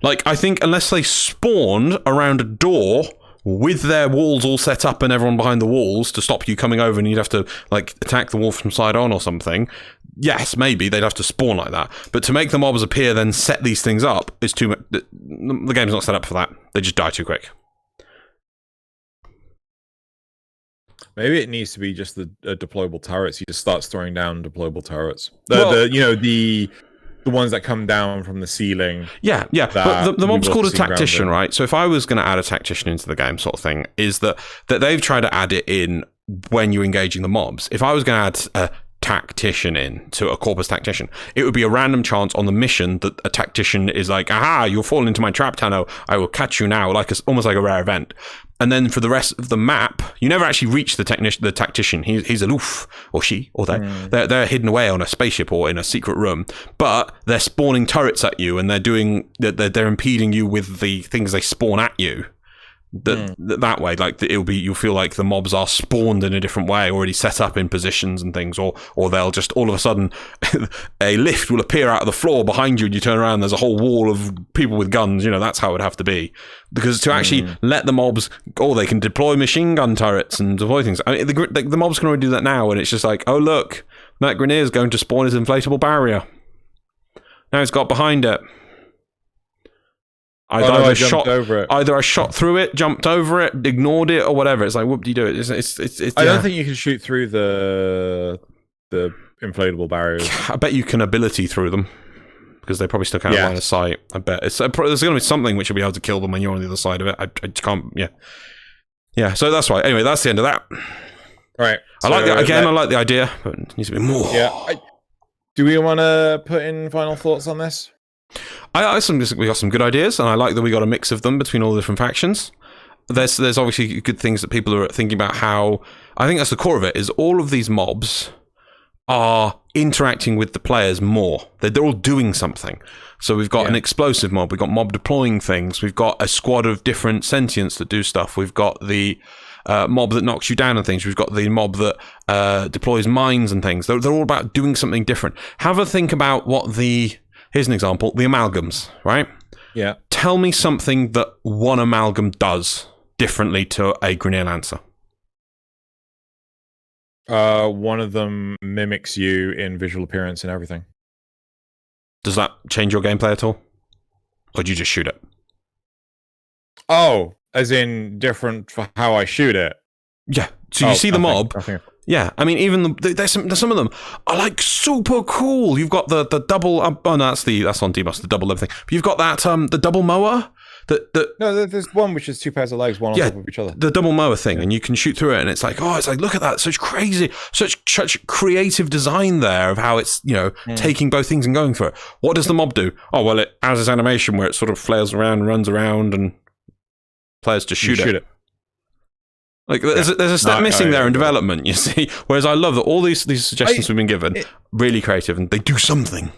Like, I think unless they spawned around a door with their walls all set up and everyone behind the walls to stop you coming over and you'd have to, like, attack the wall from side on or something, yes, maybe they'd have to spawn like that. But to make the mobs appear, then set these things up, is too much. The game's not set up for that. They just die too quick. Maybe it needs to be just the deployable turrets. He just starts throwing down deployable turrets. The ones that come down from the ceiling. Yeah. But the mob's called a tactician, right? So if I was going to add a tactician into the game, sort of thing, is that they've tried to add it in when you're engaging the mobs. If I was going to add a tactician in to a corpus tactician, it would be a random chance on the mission that a tactician is like, aha, you'll fall into my trap, Tenno, I will catch you now, almost like a rare event. And then for the rest of the map, you never actually reach the tactician. He's aloof, or she, or they. They're hidden away on a spaceship or in a secret room, but they're spawning turrets at you, and they're impeding you with the things they spawn at you. That way, like you'll feel like the mobs are spawned in a different way, already set up in positions and things, or they'll just all of a sudden a lift will appear out of the floor behind you, and you turn around, and there's a whole wall of people with guns. That's how it would have to be, because to actually let the mobs, they can deploy machine gun turrets and deploy things. I mean, the mobs can already do that now, and it's just like, oh look, that grenade is going to spawn his inflatable barrier. Now it's got behind it. Either I shot through it, jumped over it, ignored it, or whatever. It's like, whoop-de-doo. I don't think you can shoot through the inflatable barriers. I bet you can ability through them, because they probably stuck out of line of sight. I bet there's going to be something which will be able to kill them when you're on the other side of it. I can't. Yeah. So that's right. Anyway, that's the end of that. Right. I like the idea, but it needs to be more. Yeah. Do we want to put in final thoughts on this? I think we got some good ideas, and I like that we got a mix of them between all the different factions. There's obviously good things that people are thinking about. How I think that's the core of it, is all of these mobs are interacting with the players more. They're all doing something. So we've got an explosive mob, we've got mob deploying things, we've got a squad of different sentients that do stuff, we've got the mob that knocks you down and things, we've got the mob that deploys mines and things. They're all about doing something different. Have a think about here's an example, the amalgams, right? Yeah. Tell me something that one amalgam does differently to a Grenade Lancer. One of them mimics you in visual appearance and everything. Does that change your gameplay at all? Or do you just shoot it? Oh, as in different for how I shoot it? Yeah. So you see the mob. Yeah, I mean, even there's some of them are like super cool. You've got the double. Oh no, that's on D-Bus, the double everything. But you've got that the double mower. No, there's one which is two pairs of legs, one on top of each other. The double mower thing, and you can shoot through it, and it's like, look at that, such creative design there of how it's taking both things and going through it. What does the mob do? Oh well, it has this animation where it sort of flails around, runs around, and players just shoot it. Like there's a step missing there in development, you see. Whereas I love that all these suggestions we've been given, really creative, and they do something.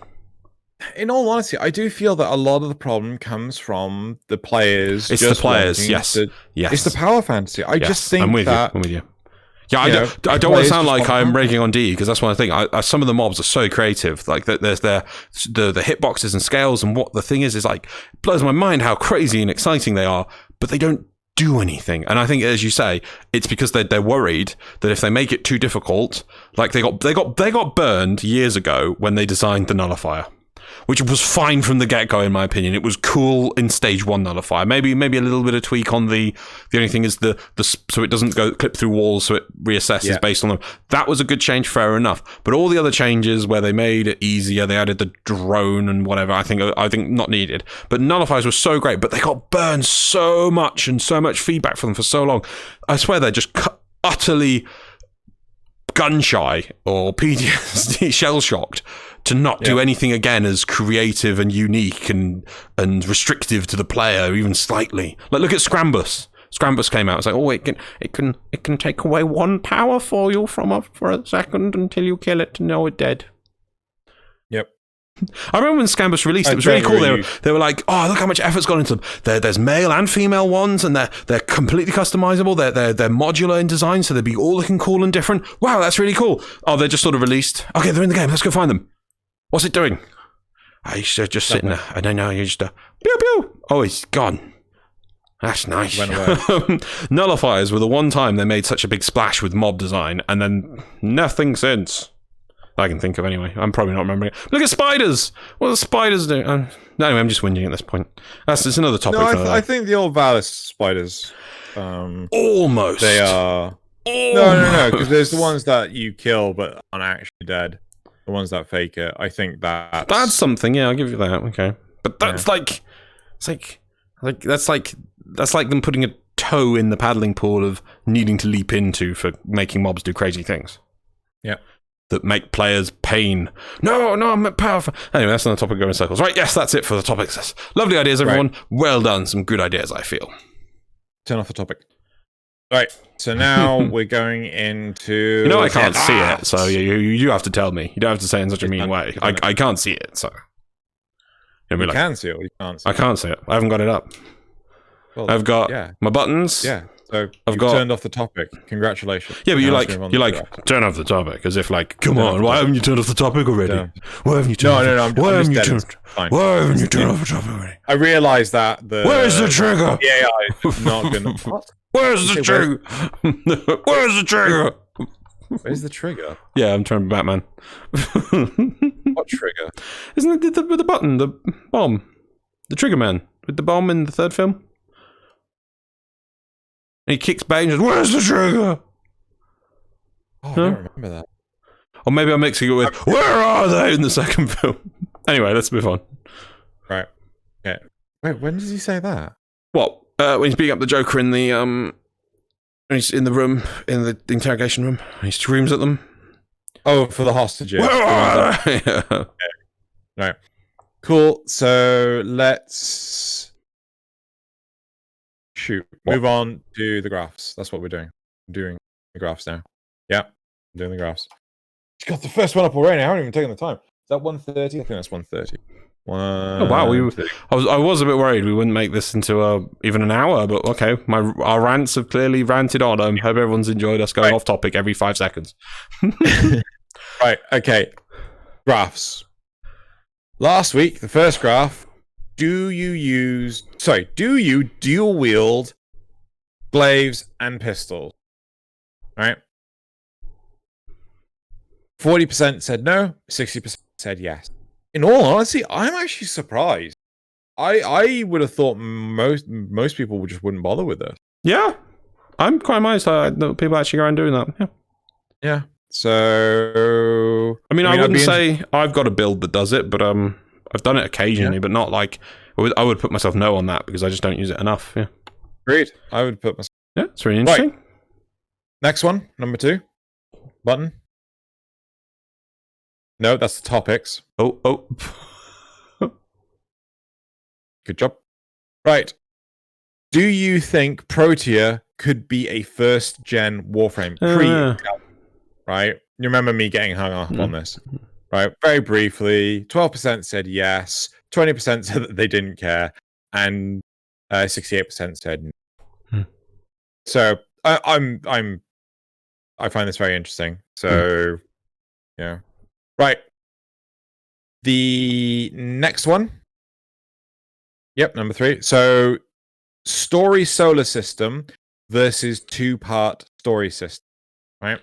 In all honesty, I do feel that a lot of the problem comes from the players. It's the players, yes. It's the power fantasy. I just think I'm with you. Yeah, I don't want to sound like I'm breaking on D, because that's one thing. Some of the mobs are so creative. Like there's the hitboxes and scales, and what the thing is like, it blows my mind how crazy and exciting they are, but they don't do anything. And I think, as you say, it's because they're worried that if they make it too difficult, like they got burned years ago when they designed the nullifier, which was fine from the get-go, in my opinion. It was cool in stage 1 nullifier. Maybe a little bit of tweak on the only thing is the so it doesn't go clip through walls, so it reassesses based on them. That was a good change, fair enough. But all the other changes where they made it easier, they added the drone and whatever, I think not needed. But nullifiers were so great, but they got burned so much, and so much feedback from them for so long. I swear they're just utterly gun-shy or PTSD shell-shocked to not do anything again as creative and unique and restrictive to the player, even slightly. Like, look at Scrambus. Scrambus came out. It's like, it can take away 1 power for you for a second until you kill it, and now it's dead. Yep. I remember when Scambus released it was really cool. They were like, oh, look how much effort's gone into them. There's male and female ones, and they're completely customizable. They're modular in design, so they'll be all looking cool and different. Wow, that's really cool. Oh, they're just sort of released. Okay, they're in the game. Let's go find them. What's it doing? He's just sitting there. I don't know. You just pew pew. Oh, he's gone. That's nice. Went away. Nullifiers were the one time they made such a big splash with mob design, and then nothing since. I can think of anyway. I'm probably not remembering it. Look at spiders. What do spiders do? Anyway, I'm just whinging at this point. It's another topic. No, I think the old Valis spiders. Almost. They are. No, because there's the ones that you kill but aren't actually dead. The ones that fake it. I think that's something. Yeah, I'll give you that. Okay, but that's like, it's like that's like them putting a toe in the paddling pool of needing to leap into for making mobs do crazy things. Yeah. That make players pain. No, I'm powerful. Anyway, that's not the topic going in circles. Right, yes, that's it for the topics. Lovely ideas, everyone. Right. Well done. Some good ideas, I feel. Turn off the topic. Right, so now we're going into... You know I can't see it, so you have to tell me. You don't have to say it in such a mean way. I can't see it, so... You can see it, or you can't see it. I can't see it. I haven't got it up. Well, I've got my buttons. Yeah, so you've turned off the topic. Congratulations. Yeah, but you turn off the topic, as if like, come on, why haven't you turned off the topic already? Why haven't you turned off the topic? Why haven't you turned off the topic already? I realised that Where's the trigger? The AI is not going to... What? Where's the trigger? Where's the trigger? Where's the trigger? Yeah, I'm trying to be Batman. What trigger? Isn't it with the button, the bomb? The trigger man with the bomb in the third film? And he kicks back and says, where's the trigger? Oh, I don't remember that. Or maybe I'm mixing it with, where are they in the second film? Anyway, let's move on. Right. Okay. Wait, when does he say that? What? When he's beating up the Joker in the when he's in the room, in the interrogation room, he screams at them. Oh, for the hostages. Where are they? Yeah. Okay. Right. Cool. So let's move on to the graphs. That's what we're doing. I'm doing the graphs now. Yeah, I'm doing the graphs. You got the first one up already. I haven't even taken the time. Is that 1:30? I think that's 1:30. Oh wow, I was a bit worried we wouldn't make this into even an hour, but okay, our rants have clearly ranted on. I hope everyone's enjoyed us going off topic every 5 seconds. Right, okay. Graphs. Last week, the first graph, do you dual wield glaives and pistols? Right? 40% said no, 60% said yes. In all honesty, I'm actually surprised. I would have thought most people just wouldn't bother with this. Yeah, I'm quite amazed that people actually go around doing that. Yeah. Yeah. So I wouldn't say I've got a build that does it, but I've done it occasionally, but not like I would put myself no on that because I just don't use it enough. Yeah. Agreed. I would put myself. Yeah, it's really interesting. Right. Next one, number 2. Button. No, that's the topics. Oh. Good job. Right. Do you think Protea could be a first-gen Warframe? Right? You remember me getting hung up on this. Right? Very briefly, 12% said yes, 20% said that they didn't care, and 68% said no. So I find this very interesting. So yeah. Right. The next one. Yep, number 3. So story solar system versus 2-part story system. Right?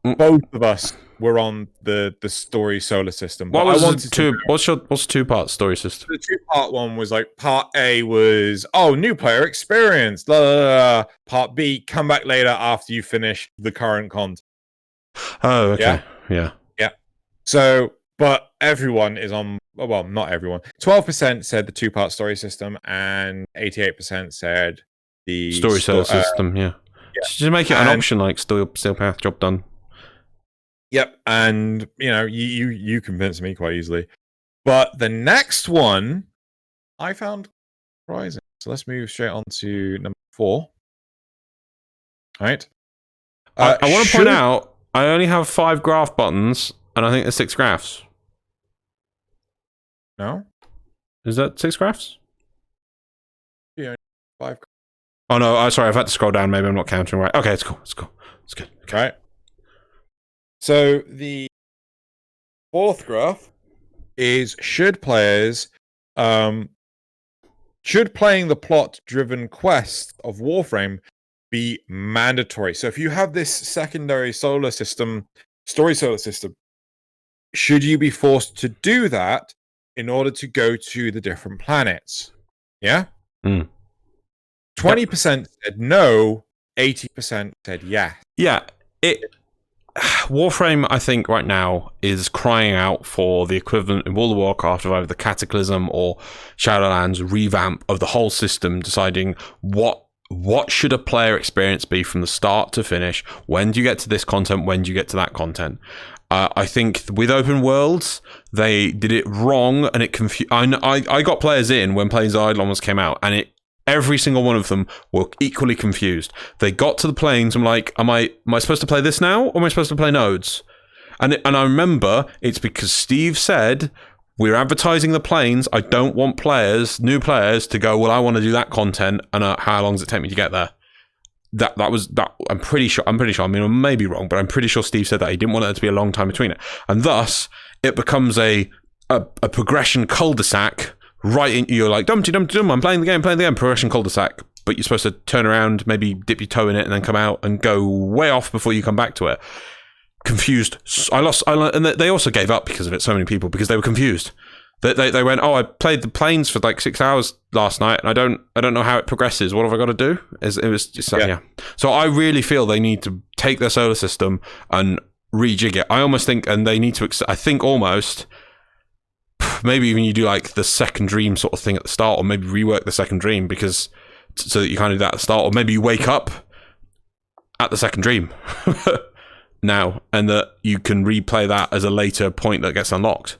Both of us were on the story solar system. What's 2-part story system? The 2-part one was like, part A was new player experience. Blah, blah, blah. Part B, come back later after you finish the current content. Oh, okay. Yeah. So, but everyone is on. Well, not everyone. 12% said the 2-part story system, and 88% said the story solar system. Yeah. Just make it an option, like still path, job done. Yep, and you convinced me quite easily. But the next one I found surprising. So let's move straight on to number 4. All right. I want to point out I only have 5 graph buttons, and I think there's 6 graphs. No? Is that 6 graphs? Yeah, 5. Oh no, sorry, I've had to scroll down. Maybe I'm not counting right. Okay, it's cool. It's good. Okay. Right. So the 4th graph is should playing the plot-driven quest of Warframe be mandatory? So if you have this secondary story solar system, should you be forced to do that in order to go to the different planets? Yeah? 20% said no, 80% said yes. Yeah, Warframe, I think, right now is crying out for the equivalent in World of Warcraft of either the Cataclysm or Shadowlands revamp of the whole system, deciding what what should a player experience be from the start to finish? When do you get to this content? When do you get to that content? I think with open worlds, they did it wrong, and it confused. I got players in when Plains of Eidolons came out, and every single one of them were equally confused. They got to the plains. I'm like, am I supposed to play this now, or am I supposed to play nodes? And I remember it's because Steve said, we're advertising the plains. I don't want new players, to go, well, I want to do that content, and how long does it take me to get there? That was that. I'm pretty sure. I mean, I may be wrong, but I'm pretty sure Steve said that he didn't want there to be a long time between it, and thus it becomes a progression cul-de-sac. Right in, you're like, dum dum dum. I'm playing the game, progression cul-de-sac. But you're supposed to turn around, maybe dip your toe in it, and then come out and go way off before you come back to it. Confused. And they also gave up because of it. So many people, because they were confused. They went, oh, I played the plains for like 6 hours last night, and I don't know how it progresses. What have I got to do? It was just yeah. So I really feel they need to take their solar system and rejig it. I almost think, and they need to. I think almost. Maybe even you do like the second dream sort of thing at the start, or maybe rework the second dream so that you kind of do that at the start, or maybe you wake up at the second dream now, and that you can replay that as a later point that gets unlocked.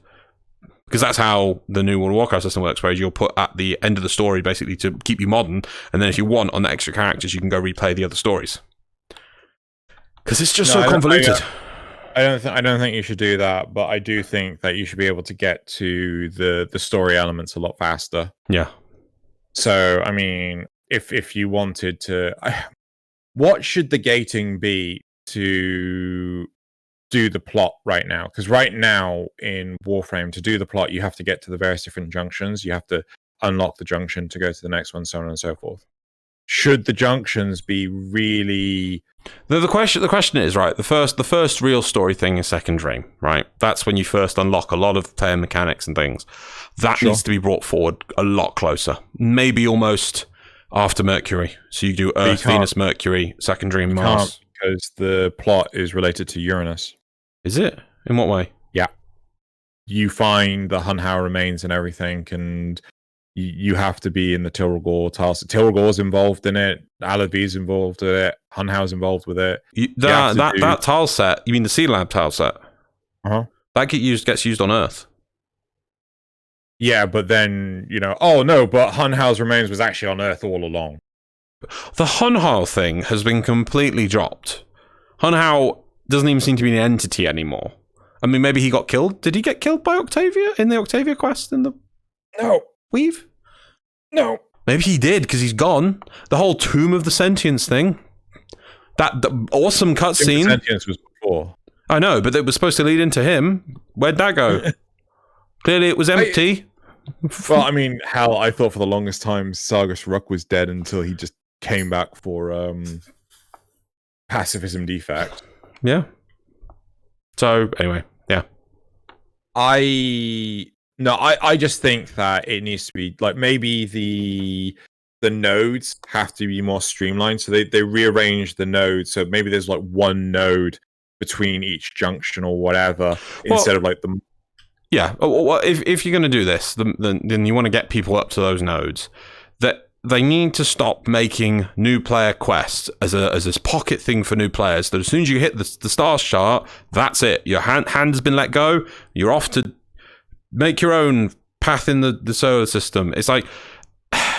Because that's how the new World of Warcraft system works, whereas you'll put at the end of the story basically to keep you modern, and then if you want on the extra characters, you can go replay the other stories. Because it's just so convoluted. I don't think you should do that, but I do think that you should be able to get to the story elements a lot faster. Yeah. So, I mean, if you wanted to, what should the gating be to do the plot right now? Because right now in Warframe, to do the plot, you have to get to the various different junctions. You have to unlock the junction to go to the next one, so on and so forth. Should the junctions be really... The question is, right, the first real story thing is Second Dream, right? That's when you first unlock a lot of player mechanics and things. That needs to be brought forward a lot closer. Maybe almost after Mercury. So you do Earth, Venus, Mercury, Second Dream, Mars. Because the plot is related to Uranus. Is it? In what way? Yeah. You find the Hunhow remains and everything, and you have to be in the Tilragor tile set. Tilragor's involved in it. Alavi's involved with it. Hunhow's involved with it. That tile set, you mean the Sea Lab tile set? Uh-huh. That gets used on Earth. Yeah, but then, oh no, but Hunhow's remains was actually on Earth all along. The Hunhow thing has been completely dropped. Hunhow doesn't even seem to be an entity anymore. I mean, maybe he got killed. Did he get killed by Octavia in the Octavia quest? No. Weave? No. Maybe he did, because he's gone. The whole Tomb of the Sentience thing. The awesome cutscene. Sentience was before. I know, but it was supposed to lead into him. Where'd that go? Clearly it was empty. Well, I mean, hell, I thought for the longest time Sargus Ruck was dead until he just came back for pacifism defect. Yeah. So, anyway, yeah. I just think that it needs to be, like, maybe the nodes have to be more streamlined. So they rearrange the nodes. So maybe there's, like, one node between each junction or whatever, instead of, like, the... Yeah, well, if you're going to do this, then you want to get people up to those nodes. That they need to stop making new player quests as this pocket thing for new players. That as soon as you hit the stars chart, that's it. Your hand has been let go. You're off to make your own path in the solar system. It's like,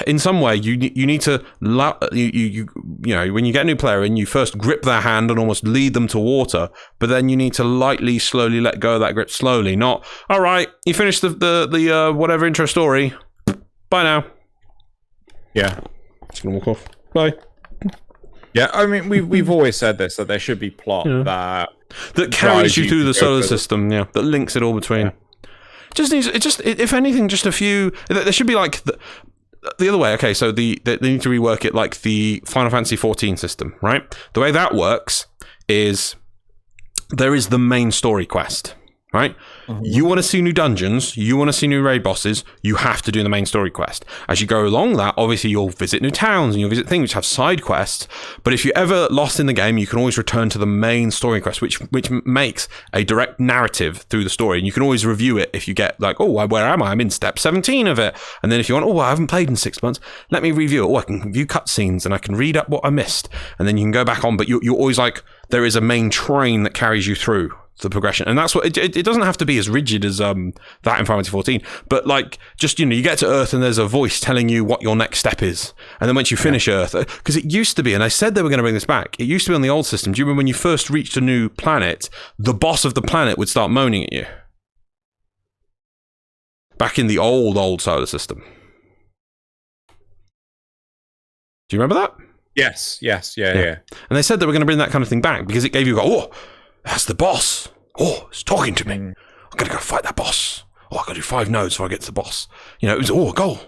in some way, you need to when you get a new player in, you first grip their hand and almost lead them to water, but then you need to lightly, slowly let go of that grip slowly. Not, all right, you finished the whatever intro story. Bye now. Yeah, just gonna walk off. Bye. Yeah, I mean we've always said this, that there should be plot that carries you through the solar system. Yeah, that links it all between. Yeah. If anything, just a few. There should be like the other way. Okay, so they need to rework it like the Final Fantasy XIV system, right? The way that works is there is the main story quest, right? You want to see new dungeons, you want to see new raid bosses, you have to do the main story quest. As you go along that, obviously you'll visit new towns and you'll visit things which have side quests, but if you're ever lost in the game, you can always return to the main story quest, which makes a direct narrative through the story, and you can always review it if you get like, oh, where am I? I'm in step 17 of it. And then if you want, oh, I haven't played in 6 months, let me review it. Oh, I can view cutscenes and I can read up what I missed, and then you can go back on, but you're always like, there is a main train that carries you through the progression, and that's what it doesn't have to be as rigid as that in Final Fantasy 14, but like, just, you know, you get to Earth and there's a voice telling you what your next step is, and then once you finish Earth, because it used to be, and I said they were going to bring this back, it used to be on the old system. Do you remember when you first reached a new planet, the boss of the planet would start moaning at you? Back in the old solar system. Do you remember that? Yes, yeah. And they said they were going to bring that kind of thing back because it gave you oh, that's the boss. Oh, it's talking to me. I'm going to go fight that boss. Oh, I've got to do 5 nodes before I get to the boss. You know, it was, a goal.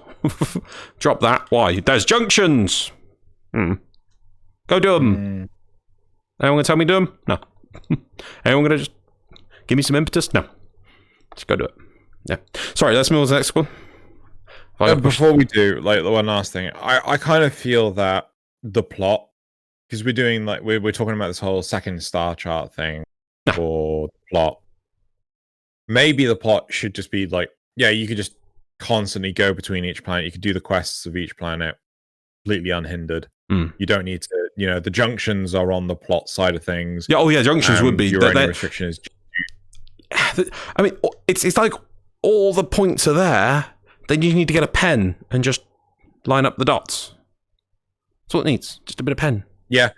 Drop that. Why? There's junctions. Go do them. Anyone going to tell me to do them? No. Anyone going to just give me some impetus? No. Just go do it. Yeah. Sorry, let's move on to the next one. Before we do, like, the one last thing, I kind of feel that the plot, because we're doing, like, we're talking about this whole second star chart thing for the plot. Maybe the plot should just be like, yeah, you could just constantly go between each planet. You could do the quests of each planet completely unhindered. You don't need to, you know, the junctions are on the plot side of things. Yeah, junctions would be. Your only restriction is. I mean, it's like all the points are there. Then you need to get a pen and just line up the dots. That's what it needs. Just a bit of pen. Yeah.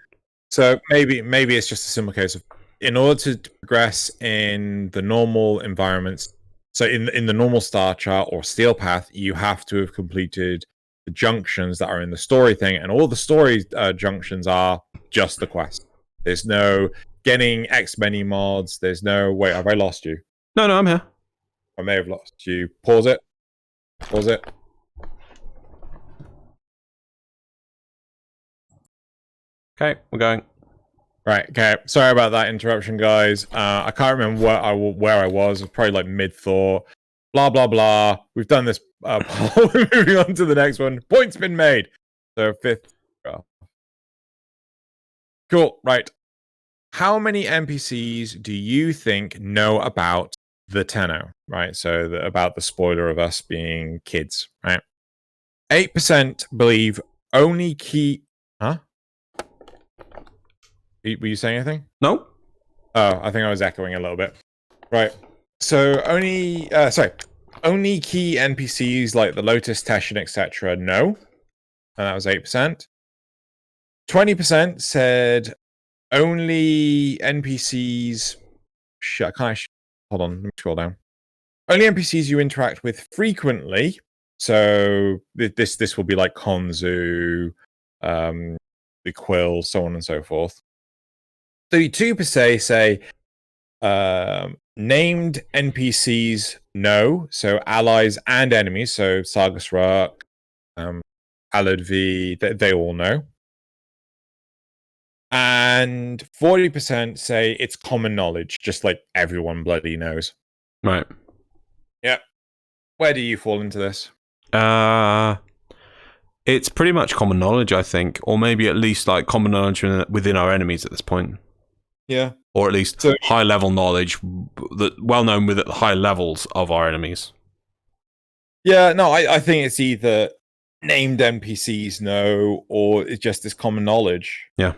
So maybe it's just a simple case of, in order to progress in the normal environments, so in the normal star chart or steel path, you have to have completed the junctions that are in the story thing, and all the story junctions are just the quest. There's no getting X many mods. There's no, wait, have I lost you? No, I'm here. I may have lost you. Pause it. Okay, we're going. Right, okay. Sorry about that interruption, guys. I can't remember where I was. It was probably like mid-thought. Blah, blah, blah. We've done this poll. We're moving on to the next one. Point's been made. So, 5th. Cool, right. How many NPCs do you think know about the Tenno? Right, so about the spoiler of us being kids, right? 8% believe only key... Huh? Were you saying anything? No. Oh, I think I was echoing a little bit. Right. So only key NPCs like the Lotus, Teshin, etc. no. And that was 8%. 20% said only NPCs... Hold on, let me scroll down. Only NPCs you interact with frequently. So this will be like Konzu, the Quill, so on and so forth. 32% say named NPCs no, so allies and enemies, so Sargus Rock, Alad V, they all know. And 40% say it's common knowledge, just like everyone bloody knows. Right. Yep. Where do you fall into this? It's pretty much common knowledge, I think, or maybe at least like common knowledge within our enemies at this point. Yeah. Or at least high-level knowledge, well-known with at the high levels of our enemies. Yeah, no, I think it's either named NPCs no, or it's just this common knowledge. Yeah.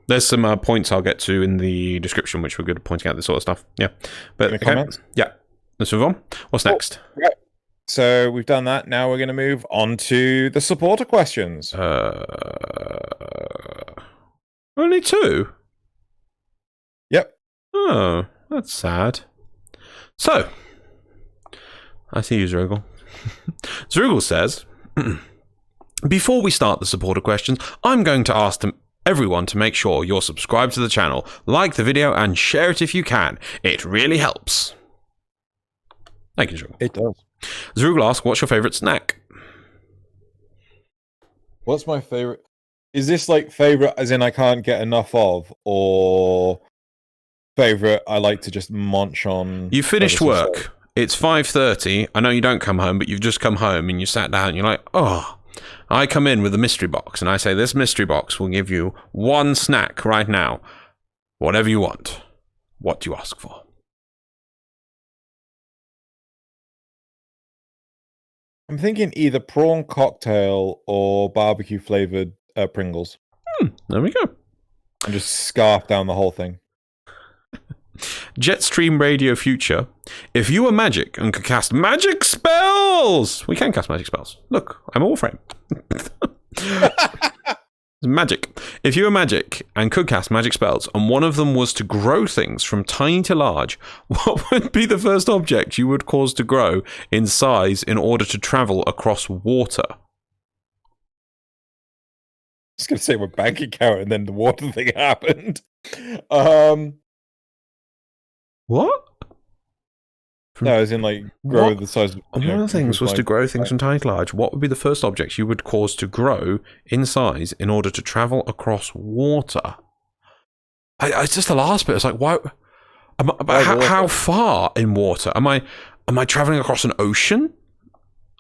There's some points I'll get to in the description, which we're good at pointing out this sort of stuff. Yeah. But in the comments? Yeah. Let's move on. What's next? Right. So we've done that. Now we're going to move on to the supporter questions. Only 2? Yep. Oh, that's sad. So, I see you, Zrugel. Zrugel says, before we start the supporter questions, I'm going to ask everyone to make sure you're subscribed to the channel, like the video, and share it if you can. It really helps. Thank you, Zrugel. It does. Zrugel asks, what's your favourite snack? What's my favourite? Is this like favourite as in I can't get enough of, or favorite. I like to just munch on. You finished work. It's 5:30. I know you don't come home, but you've just come home and you sat down and you're like, oh, I come in with a mystery box and I say, this mystery box will give you one snack right now. Whatever you want. What do you ask for? I'm thinking either prawn cocktail or barbecue flavored Pringles. There we go. And just scarf down the whole thing. Jetstream Radio Future. If you were magic and could cast magic spells, we can cast magic spells. Look, I'm a Warframe. Magic. If you were magic and could cast magic spells, and one of them was to grow things from tiny to large, what would be the first object you would cause to grow in size in order to travel across water? I was going to say my bank account, and then the water thing happened. What? No, as in like grow the size of. And one of the things was to grow things from tiny to large. What would be the first object you would cause to grow in size in order to travel across water? It's just the last bit. It's like, why? How far in water? Am I traveling across an ocean?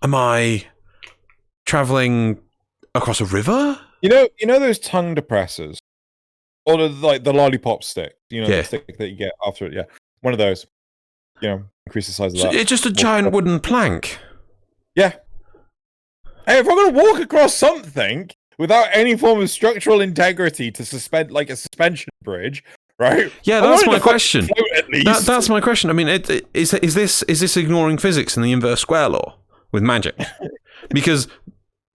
Am I traveling across a river? You know those tongue depressors, or the lollipop stick. The stick that you get after it. Yeah, one of those. Increase the size of that. It's just a giant wooden plank. Yeah. Hey, if I'm going to walk across something without any form of structural integrity to suspend, like a suspension bridge, right? Yeah, that's my question. That's my question. I mean, is this ignoring physics and the inverse square law with magic? Because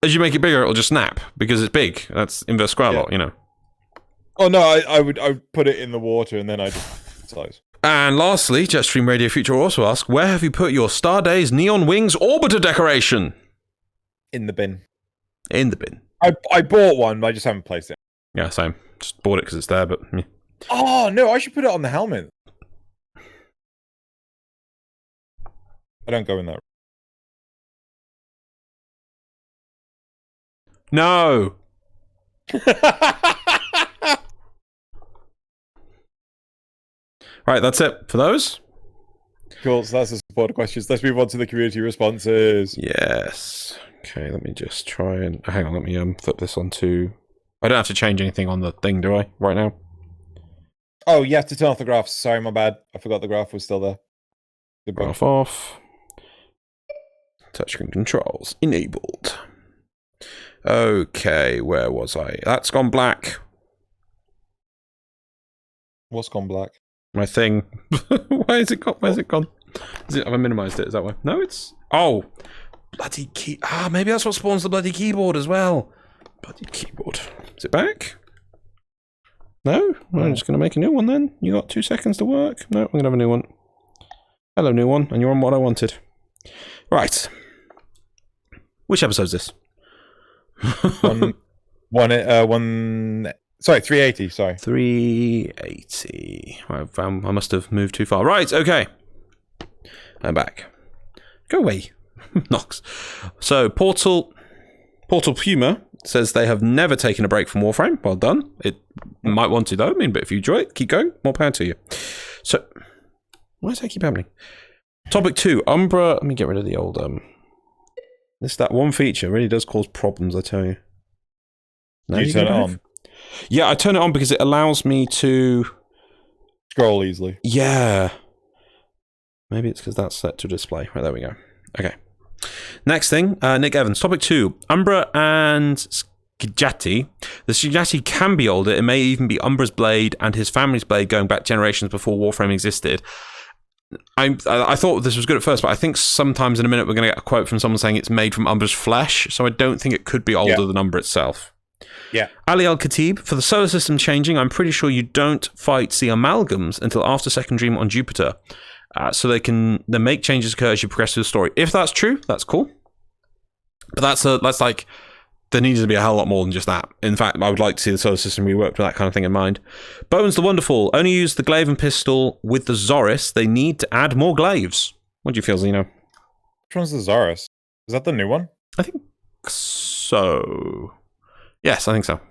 as you make it bigger, it'll just snap because it's big. That's inverse square law, Oh no, I would put it in the water and then I just size. And lastly, Jetstream Radio Future also asks, where have you put your Stardays Neon Wings Orbiter decoration? In the bin. In the bin. I bought one, but I just haven't placed it. Yeah, same. Just bought it because it's there, but... Yeah. Oh, no, I should put it on the helmet. I don't go in that. No! Right, that's it for those. Cool, so that's the supporter questions. Let's move on to the community responses. Yes. Okay, let me just try and... Hang on, let me flip this onto... I don't have to change anything on the thing, do I, right now? Oh, you have to turn off the graphs. Sorry, my bad. I forgot the graph was still there. The graph off. Touchscreen controls enabled. Okay, where was I? That's gone black. What's gone black? My thing. Why is it gone? Where's it gone? Have I minimized it? Is that why? No, it's... Oh! Bloody key... Ah, maybe that's what spawns the bloody keyboard as well. Bloody keyboard. Is it back? No? Well, I'm just going to make a new one then. You got 2 seconds to work. No, I'm going to have a new one. Hello, new one. And you're on what I wanted. Right. Which episode is this? Sorry, 380, sorry. 380. I must have moved too far. Right, okay. I'm back. Go away. Nox. So, Portal Puma says they have never taken a break from Warframe. Well done. It might want to, though. But if you enjoy it, keep going. More power to you. So, why does that keep happening? Topic 2. Umbra. Let me get rid of the old... That one feature really does cause problems, I tell you. Do you turn it on? Yeah, I turn it on because it allows me to... Scroll easily. Yeah. Maybe it's because that's set to display. Right, there we go. Okay. Next thing, Nick Evans. Topic 2. Umbra and Skijati. The Skijati can be older. It may even be Umbra's blade and his family's blade going back generations before Warframe existed. I thought this was good at first, but I think sometimes in a minute we're going to get a quote from someone saying it's made from Umbra's flesh, so I don't think it could be older than Umbra itself. Yeah. Ali Al-Khatib, for the solar system changing, I'm pretty sure you don't fight the amalgams until after Second Dream on Jupiter. So they make changes occur as you progress through the story. If that's true, that's cool. But that's like, there needs to be a hell lot more than just that. In fact, I would like to see the solar system reworked with that kind of thing in mind. Bones the Wonderful, only use the glaive and pistol with the Zoris. They need to add more glaives. What do you feel, Xeno? Which one's the Zoris? Is that the new one? I think so. Yes, I think so.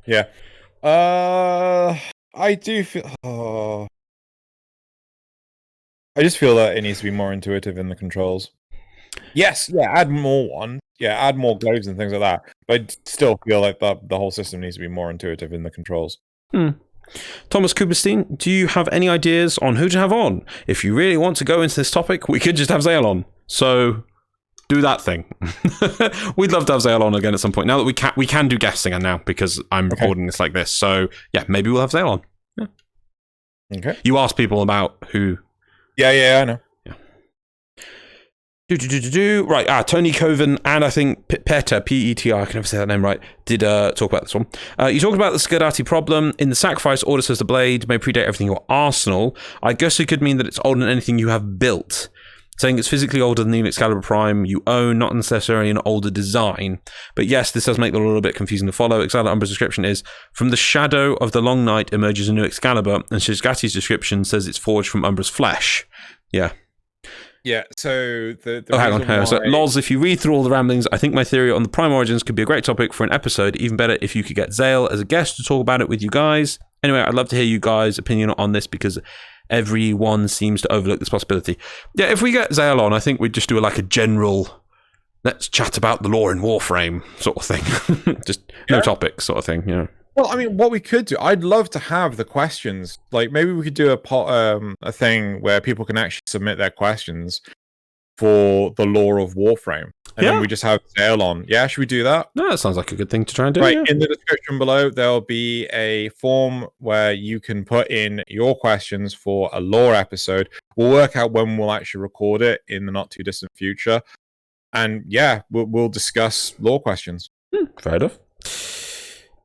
Yeah. I do feel... I just feel that it needs to be more intuitive in the controls. Yes, yeah, add more ones. Yeah, add more glaives and things like that. But I still feel like the whole system needs to be more intuitive in the controls. Thomas Cooperstein, do you have any ideas on who to have on? If you really want to go into this topic, we could just have Zale on. So do that thing. We'd love to have Zale on again at some point. Now that we can do guesting now because I'm recording this like this. So yeah, maybe we'll have Zale on. Yeah. Okay. You asked people about who. Yeah, I know. Right, Tony Coven and I think Peter, P-E-T-R, I can never say that name right, did talk about this one. You talked about the Skadati problem. In the sacrifice, order says the blade may predate everything in your arsenal. I guess it could mean that it's older than anything you have built. Saying it's physically older than the Excalibur Prime you own, not necessarily an older design. But yes, this does make it a little bit confusing to follow. Excalibur Umbra's description is, from the shadow of the long night emerges a new Excalibur, and Shizgati's description says it's forged from Umbra's flesh. Yeah. Yeah, so the hang on. So, Loz, if you read through all the ramblings, I think my theory on the Prime Origins could be a great topic for an episode. Even better if you could get Zale as a guest to talk about it with you guys. Anyway, I'd love to hear you guys' opinion on this because everyone seems to overlook this possibility. Yeah, if we get Zale on, I think we'd just do a general, let's chat about the lore in Warframe sort of thing. Just no topics sort of thing, you know. Well, I mean, what we could do, I'd love to have the questions. Like, maybe we could do a thing where people can actually submit their questions for the lore of Warframe. And then we just have Zale on. Yeah, should we do that? No, that sounds like a good thing to try and do. Right, yeah. In the description below, there'll be a form where you can put in your questions for a lore episode. We'll work out when we'll actually record it in the not too distant future. And yeah, we'll discuss lore questions. Fair enough.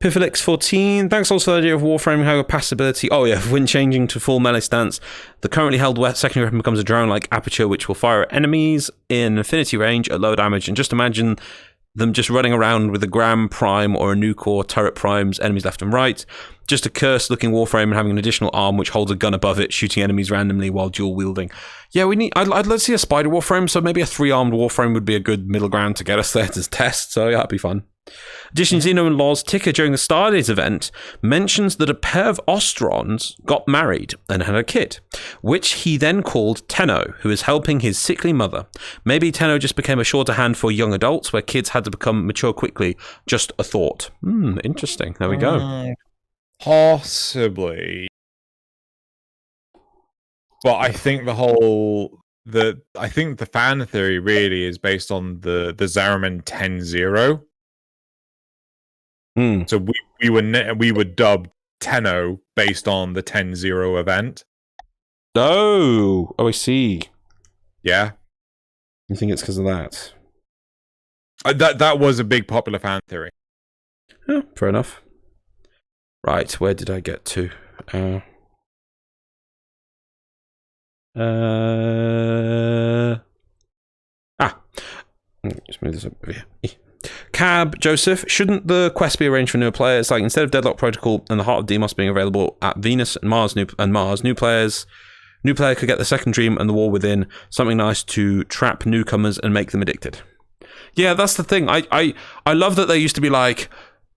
Piffelix14, thanks also for the idea of Warframe having a passability. Oh yeah, when changing to full melee stance, the currently held secondary weapon becomes a drone-like aperture which will fire at enemies in infinity range at low damage. And just imagine them just running around with a Gram Prime or a Nuke or turret primes, enemies left and right. Just a cursed-looking Warframe and having an additional arm which holds a gun above it, shooting enemies randomly while dual-wielding. Yeah, I'd love to see a spider Warframe, so maybe a 3-armed Warframe would be a good middle ground to get us there to test, so yeah, that'd be fun. Addition Xeno and Loz ticker during the Stardays event mentions that a pair of Ostrons got married and had a kid, which he then called Tenno, who is helping his sickly mother. Maybe Tenno just became a shorter hand for young adults where kids had to become mature quickly. Just a thought. Interesting. There we go. Possibly. But I think I think the fan theory really is based on the Zariman 10-0. So we were dubbed Tenno based on the 10-0 event. Oh, I see. Yeah. You think it's because of that? That was a big popular fan theory. Yeah, fair enough. Right, where did I get to? Just move this up over here. Cab Joseph, shouldn't the quest be arranged for newer players? Like, instead of Deadlock Protocol and the Heart of Demos being available at Venus and Mars, new player could get the Second Dream and the War Within, something nice to trap newcomers and make them addicted. Yeah, that's the thing. I love that they used to be like,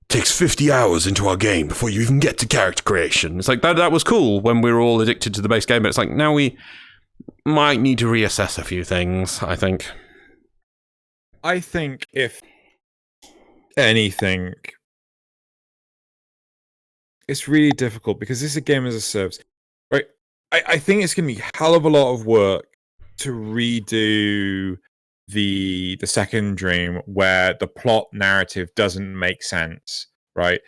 takes 50 hours into our game before you even get to character creation. It's like, that was cool when we were all addicted to the base game, but it's like, now we might need to reassess a few things, I think. I think if anything, it's really difficult because this is a game as a service, right? I think it's going to be a hell of a lot of work to redo the Second Dream where the plot narrative doesn't make sense, right?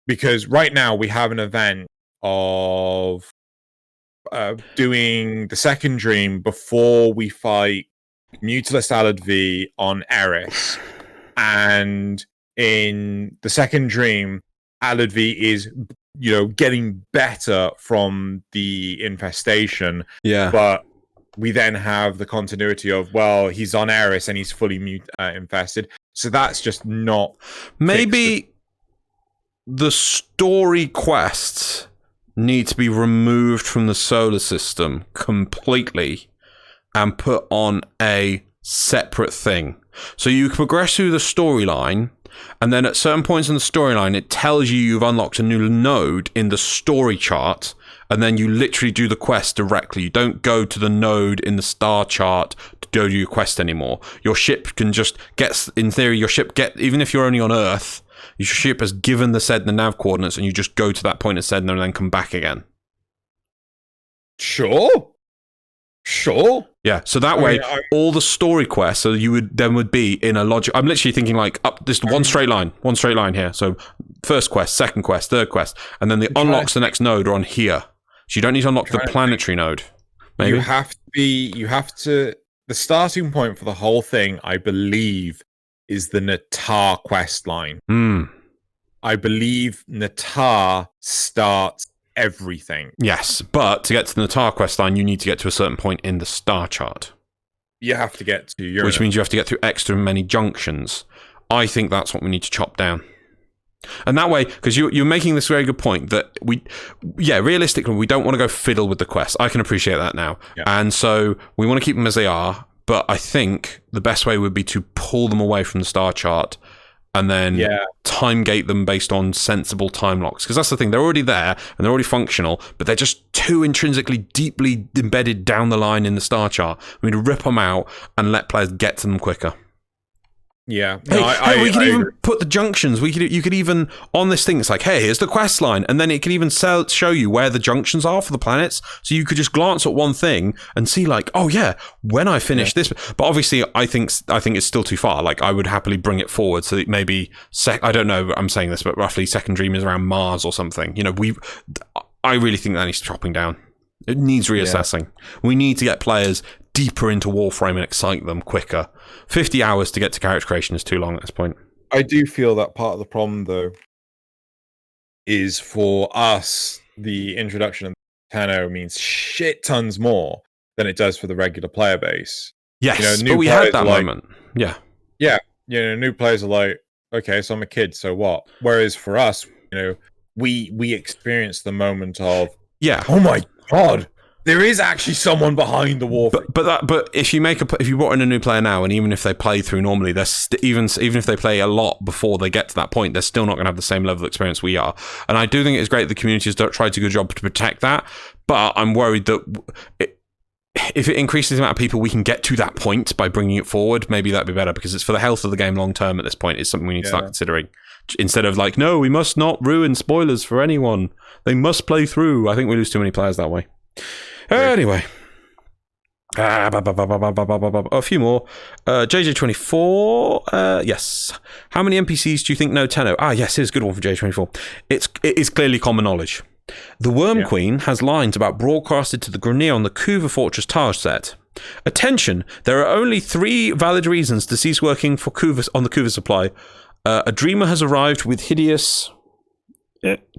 Because right now we have an event of doing the Second Dream before we fight Mutalist Alad V on Eris, and in the Second Dream, Alad V is, getting better from the infestation. Yeah. But we then have the continuity of, well, he's on Eris and he's fully infested. So that's just not... Maybe the story quests need to be removed from the solar system completely and put on a separate thing. So you progress through the storyline, and then at certain points in the storyline, it tells you you've unlocked a new node in the story chart, and then you literally do the quest directly. You don't go to the node in the star chart to go do your quest anymore. Your ship can just get, in theory, even if you're only on Earth, your ship has given the Sedna nav coordinates, and you just go to that point at Sedna and then come back again. Sure. Yeah, so that way, all the story quests, so you would be in a logic. I'm literally thinking like up this one straight line here. So first quest, second quest, third quest, and then the unlocks the next node are on here. So you don't need to unlock the planetary node. Maybe you have to. The starting point for the whole thing, I believe, is the Natar quest line. I believe Natar starts everything. Yes, but to get to the Natar quest line, you need to get to a certain point in the star chart. You have to get to Uranus. Which means you have to get through extra many junctions. I think that's what we need to chop down. And that way, because you're making this very good point that realistically, we don't want to go fiddle with the quests. I can appreciate that now. Yeah. And so we want to keep them as they are, but I think the best way would be to pull them away from the star chart and then time gate them based on sensible time locks. Because that's the thing, they're already there and they're already functional, but they're just too intrinsically deeply embedded down the line in the star chart. We need to rip them out and let players get to them quicker. Yeah. Hey, we could even put the junctions. You could even, on this thing, it's like, hey, here's the quest line. And then it can even show you where the junctions are for the planets. So you could just glance at one thing and see like, oh yeah, when I finish this. But obviously, I think it's still too far. Like, I would happily bring it forward. So that maybe, I don't know, I'm saying this, but roughly second dream is around Mars or something. You know, I really think that needs chopping down. It needs reassessing. Yeah. We need to get players deeper into Warframe and excite them quicker. 50 hours to get to character creation is too long at this point. I do feel that part of the problem, though, is for us, the introduction of Tenno means shit tons more than it does for the regular player base. Yes, but we had that moment. Yeah. Yeah, new players are like, okay, so I'm a kid, so what? Whereas for us, we experience the moment of, oh my god, there is actually someone behind the wall. But if you brought in a new player now, and even if they play through normally, even if they play a lot before they get to that point, they're still not going to have the same level of experience we are. And I do think it's great the community has tried to do a good job to protect that. But I'm worried that if it increases the amount of people we can get to that point by bringing it forward, maybe that'd be better, because it's for the health of the game long term. At this point, it's something we need to start considering. Instead of like, no, we must not ruin spoilers for anyone. They must play through. I think we lose too many players that way. Anyway, a few more. JJ24, yes. How many NPCs do you think know Tenno? Yes, here's a good one from JJ24. It is clearly common knowledge. The Worm Queen has lines about broadcasted to the Grineer on the Kuva Fortress Taj set. Attention, there are only 3 valid reasons to cease working for Kuva on the Kuva supply. A dreamer has arrived with hideous...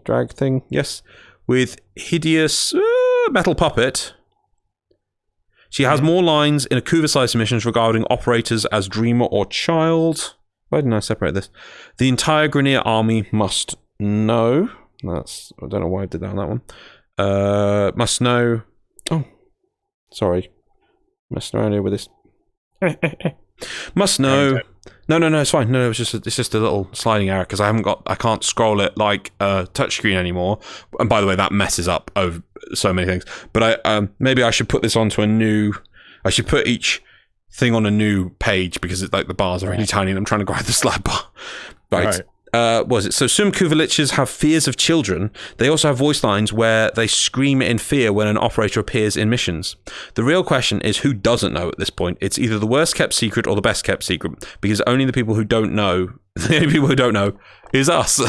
drag thing, yes. With hideous... metal puppet. She has more lines in a Kuva-sized missions regarding operators as dreamer or child. Why didn't I separate this? The entire Grineer army must know. I don't know why I did that on that one. Must know. Oh, sorry. Messing around here with this. Must know. No, it's fine. No, it's just a little sliding error because I can't scroll it like a touchscreen anymore. And by the way, that messes up over so many things. But maybe I should put this onto a new. I should put each thing on a new page because it's like the bars are really tiny and I'm trying to grab the slide bar. Right. Was it? So some Kuvaliches have fears of children. They also have voice lines where they scream in fear when an operator appears in missions. The real question is who doesn't know at this point. It's either the worst kept secret or the best kept secret, because only the people who don't know, the only people who don't know is us.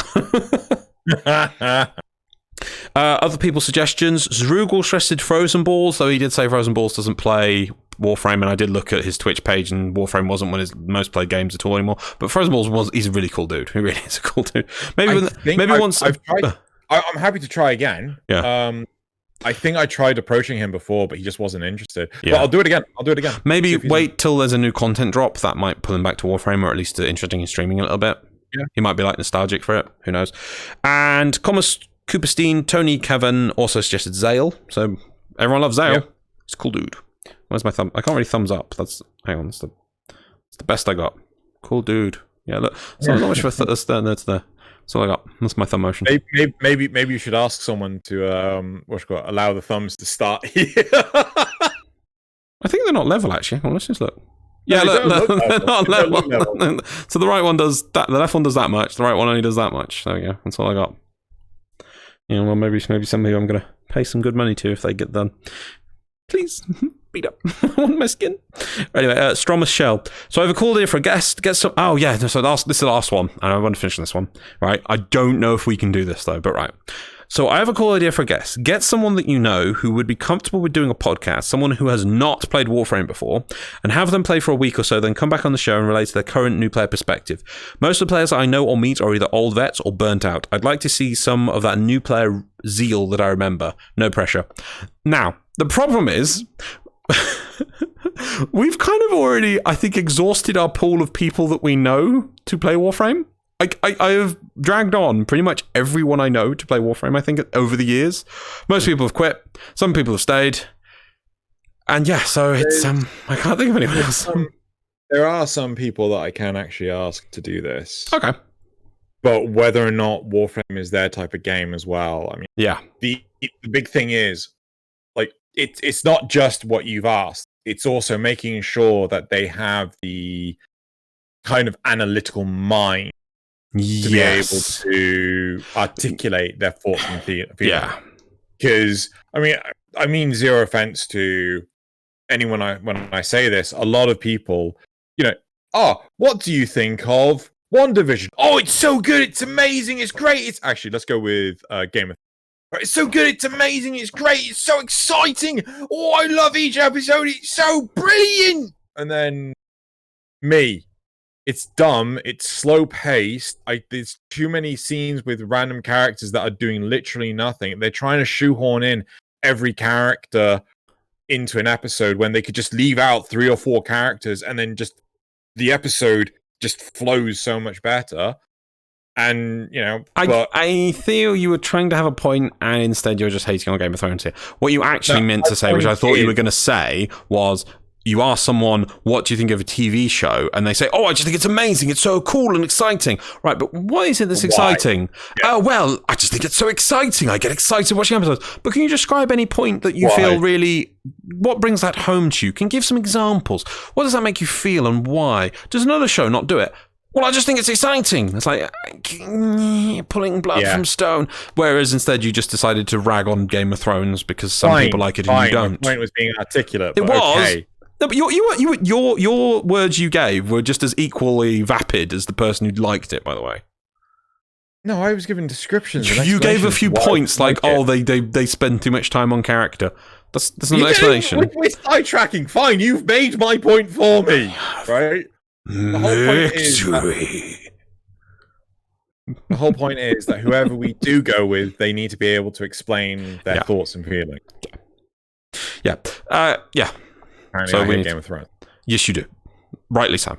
Other people's suggestions. Zrugel stressed Frozen Balls, though he did say Frozen Balls doesn't play Warframe, and I did look at his Twitch page, and Warframe wasn't one of his most played games at all anymore. But Frozen Balls he's a really cool dude. He really is a cool dude. Once I've tried. I'm happy to try again. Yeah. I think I tried approaching him before, but he just wasn't interested. Yeah. But I'll do it again. Maybe wait till there's a new content drop. That might pull him back to Warframe, or at least interesting in streaming a little bit. Yeah. He might be like nostalgic for it. Who knows? And Cooperstein, Tony Kevin also suggested Zale. So everyone loves Zale. Yeah. He's a cool dude. Where's my thumb? I can't really thumbs up. Hang on. It's the best I got. Cool dude. Yeah, look. So not much for that's there. That's all I got. That's my thumb motion. Maybe you should ask someone to allow the thumbs to start here. I think they're not level actually. Well, let's just look. No, Yeah, look, they're not level. level. So the right one does that. The left one does that much. The right one only does that much. There we go. That's all I got. Yeah, well, maybe somebody I'm gonna pay some good money to if they get done. Please beat up. I want my skin. Anyway, Stromus Shell. So I have a call here for a guest. Get some. Oh yeah. So this is the last one, and I want to finish this one. Right. I don't know if we can do this though, but right. So I have a cool idea for a guest. Get someone that you know who would be comfortable with doing a podcast, someone who has not played Warframe before, and have them play for a week or so, then come back on the show and relate to their current new player perspective. Most of the players I know or meet are either old vets or burnt out. I'd like to see some of that new player zeal that I remember. No pressure. Now, the problem is, we've kind of already, I think, exhausted our pool of people that we know to play Warframe. I have dragged on pretty much everyone I know to play Warframe, I think, over the years. Most people have quit. Some people have stayed. And yeah, so it's, I can't think of anyone else. There are some people that I can actually ask to do this. Okay. But whether or not Warframe is their type of game as well, I mean, yeah. The big thing is, like, it's not just what you've asked. It's also making sure that they have the kind of analytical mind to be able to articulate their thoughts and feelings. Yeah. Because, I mean, zero offense to anyone when I say this, a lot of people, what do you think of WandaVision? Oh, it's so good, it's amazing, it's great. It's actually, let's go with Game of Thrones. It's so good, it's amazing, it's great, it's so exciting. Oh, I love each episode, it's so brilliant. And then me. It's dumb. It's slow paced. There's too many scenes with random characters that are doing literally nothing. They're trying to shoehorn in every character into an episode when they could just leave out 3 or 4 characters, and then just the episode just flows so much better. And I feel you were trying to have a point, and instead you're just hating on Game of Thrones here. What you actually meant to say, which I thought you were going to say, was, you ask someone, what do you think of a TV show? And they say, oh, I just think it's amazing. It's so cool and exciting. Right, but why is it this exciting? Yeah. Oh, well, I just think it's so exciting. I get excited watching episodes. But can you describe any point that you feel really... What brings that home to you? Can you give some examples? What does that make you feel and why? Does another show not do it? Well, I just think it's exciting. It's like pulling blood from stone. Whereas instead you just decided to rag on Game of Thrones because some people like it and you don't. My point was being articulate. It was. Okay. No, but your words you gave were just as equally vapid as the person who liked it, by the way. No, I was giving descriptions. You gave a few points like, they spend too much time on character. That's not an explanation. We're sidetracking. Fine, you've made my point for me, right? The whole point is that whoever we do go with, they need to be able to explain their thoughts and feelings. Yeah. Apparently so I hate Game of Thrones. Yes, you do. Rightly so.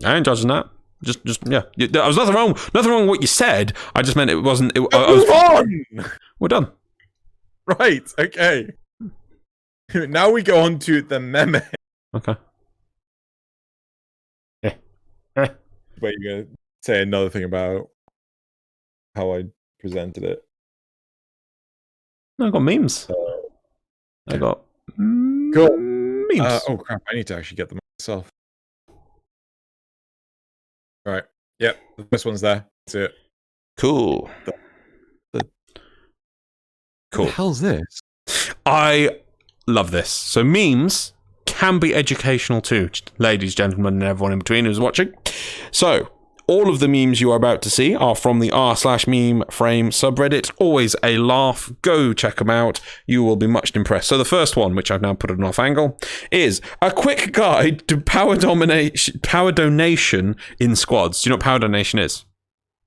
I ain't judging that. Just yeah. There was nothing wrong with what you said. I just meant it wasn't. Move on! We're done. Right. Okay. Now we go on to the meme. Okay. Wait, you're gonna say another thing about how I presented it? No, I got memes. I got cool memes. Oh crap! I need to actually get them myself. All right. Yep. The first one's there. That's it. Cool. Cool. What the hell's this? I love this. So memes can be educational too, ladies, gentlemen, and everyone in between who's watching. So all of the memes you are about to see are from the r/meme frame subreddit. Always a laugh. Go check them out. You will be much impressed. So the first one, which I've now put at an off angle, is a quick guide to power donation in squads. Do you know what power donation is?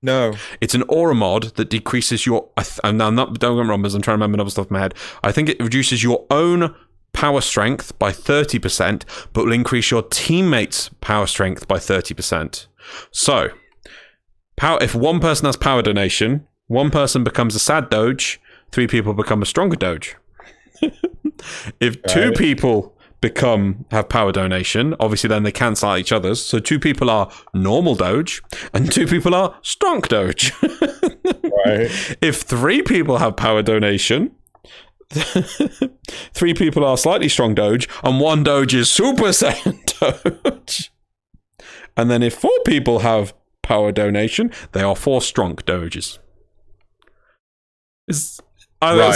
No. It's an aura mod that decreases your... don't get me wrong, because I'm trying to remember another stuff in my head. I think it reduces your own power strength by 30%, but will increase your teammates' power strength by 30%. So, if one person has power donation, one person becomes a sad doge, 3 people become a stronger doge. If 2 people have power donation, obviously then they cancel out each other's. So 2 people are normal Doge and 2 people are strong Doge. Right. If 3 people have power donation, 3 people are slightly strong Doge and 1 Doge is Super Saiyan Doge. And then if 4 people have power donation, they are 4 strong Doges. That's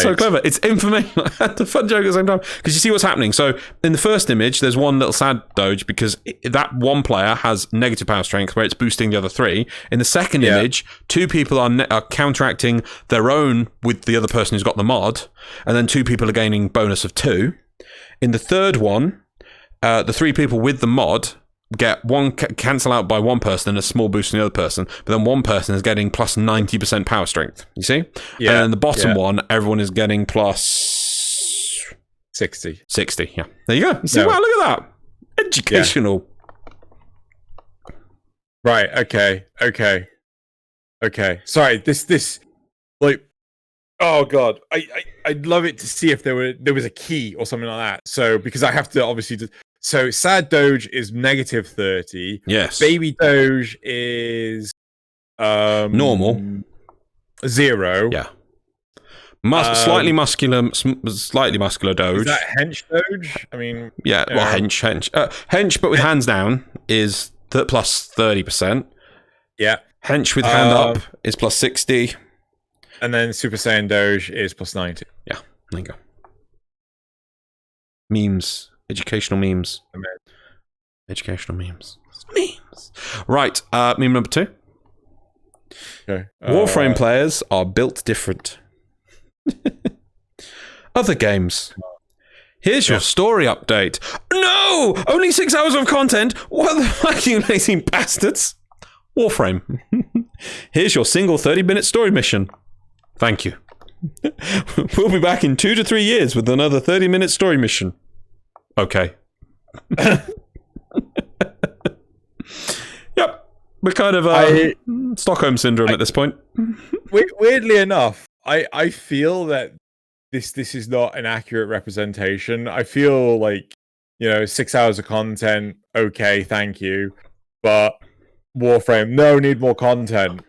so clever. It's information. The fun joke at the same time. Because you see what's happening. So in the first image, there's 1 little sad Doge because that 1 player has negative power strength where it's boosting the other 3. In the second image, 2 people are counteracting their own with the other person who's got the mod. And then 2 people are gaining bonus of 2. In the third one, the 3 people with the mod get one cancel out by 1 person and a small boost in the other person, but then 1 person is getting plus 90% power strength. You see? Yeah. And then the bottom one, everyone is getting plus 60. 60. Yeah. There you go. You see? Wow, look at that. Educational. Yeah. Right. Okay. Sorry. This like. Oh God, I'd love it to see if there was a key or something like that. So because I have to obviously. So sad Doge is negative 30. Yes. Baby Doge is normal. 0. Yeah. Slightly muscular Doge. Is that hench Doge? I mean, yeah. Well, hench, but with hands down is plus 30%. Yeah. Hench with hand up is plus 60. And then Super Saiyan Doge is plus 90. Yeah. There you go. Memes. Educational memes. Educational memes. Memes. Right. Meme number 2. Okay. Warframe players are built different. Other games. Here's your story update. No! Only 6 hours of content? What the fuck, you lazy bastards? Warframe. Here's your single 30-minute story mission. Thank you. We'll be back in 2 to 3 years with another 30-minute story mission. Okay. Yep. We're kind of Stockholm Syndrome at this point. Weirdly enough, I feel that this is not an accurate representation. I feel like, 6 hours of content, okay, thank you. But Warframe, no, need more content.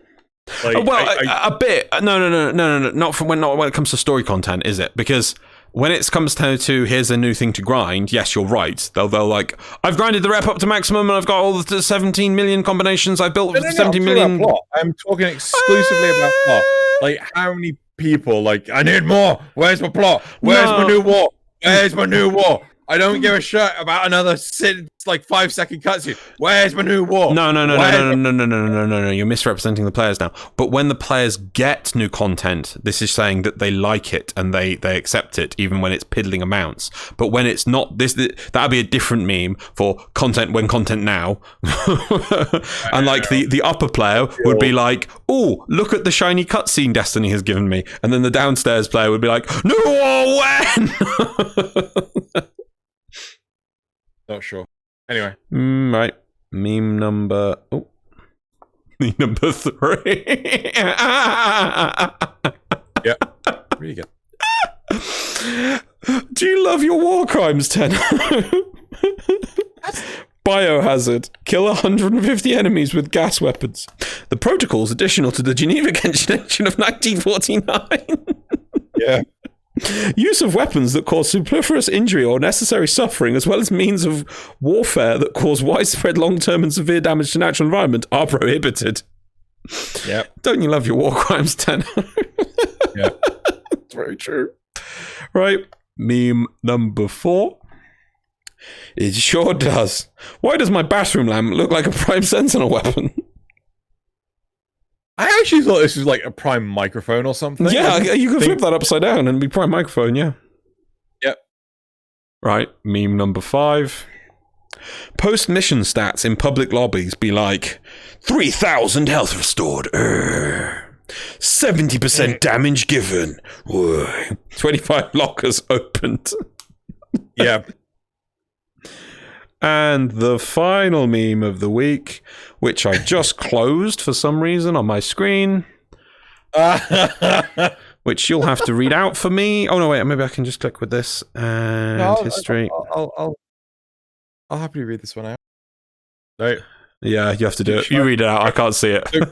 Like, a bit. No. Not when it comes to story content, is it? Because when it comes to here's a new thing to grind, yes, you're right. They'll like, I've grinded the rep up to maximum and I've got all the 17 million combinations I've built. 17 million. Plot. I'm talking exclusively about plot. Like, how many people I need more? Where's my plot? Where's my new war? Where's my new war? I don't give a shit about another 5-second cutscene. Where's my new war? No. You're misrepresenting the players now. But when the players get new content, this is saying that they like it and they accept it, even when it's piddling amounts. But when it's not, that'd be a different meme for content when content now. And the upper player would be like, oh, look at the shiny cutscene Destiny has given me. And then the downstairs player would be like, no, when? Not sure. Anyway. Right. Meme number 3. Yeah. Really good. Do you love your war crimes, Tenno? Biohazard. Kill 150 enemies with gas weapons. The protocol's additional to the Geneva Convention of 1949. Yeah. Use of weapons that cause superfluous injury or necessary suffering, as well as means of warfare that cause widespread long-term and severe damage to natural environment, are prohibited. Yeah. Don't you love your war crimes, Tenno? Yeah. It's very true. Right. Meme number 4. It sure does. Why does my bathroom lamp look like a Prime Sentinel weapon? I actually thought this was like a Prime microphone or something. Yeah, you could flip that upside down and be Prime microphone, yeah. Yep. Right, meme number 5. Post-mission stats in public lobbies be like, 3,000 health restored, 70% damage given, 25 lockers opened. Yeah. And the final meme of the week, which I just closed for some reason on my screen. which you'll have to read out for me. Oh no, wait, maybe I can just click with this and history. I'll happily read this one out. Right. Yeah, you have to do it. You read it out. I can't see it. So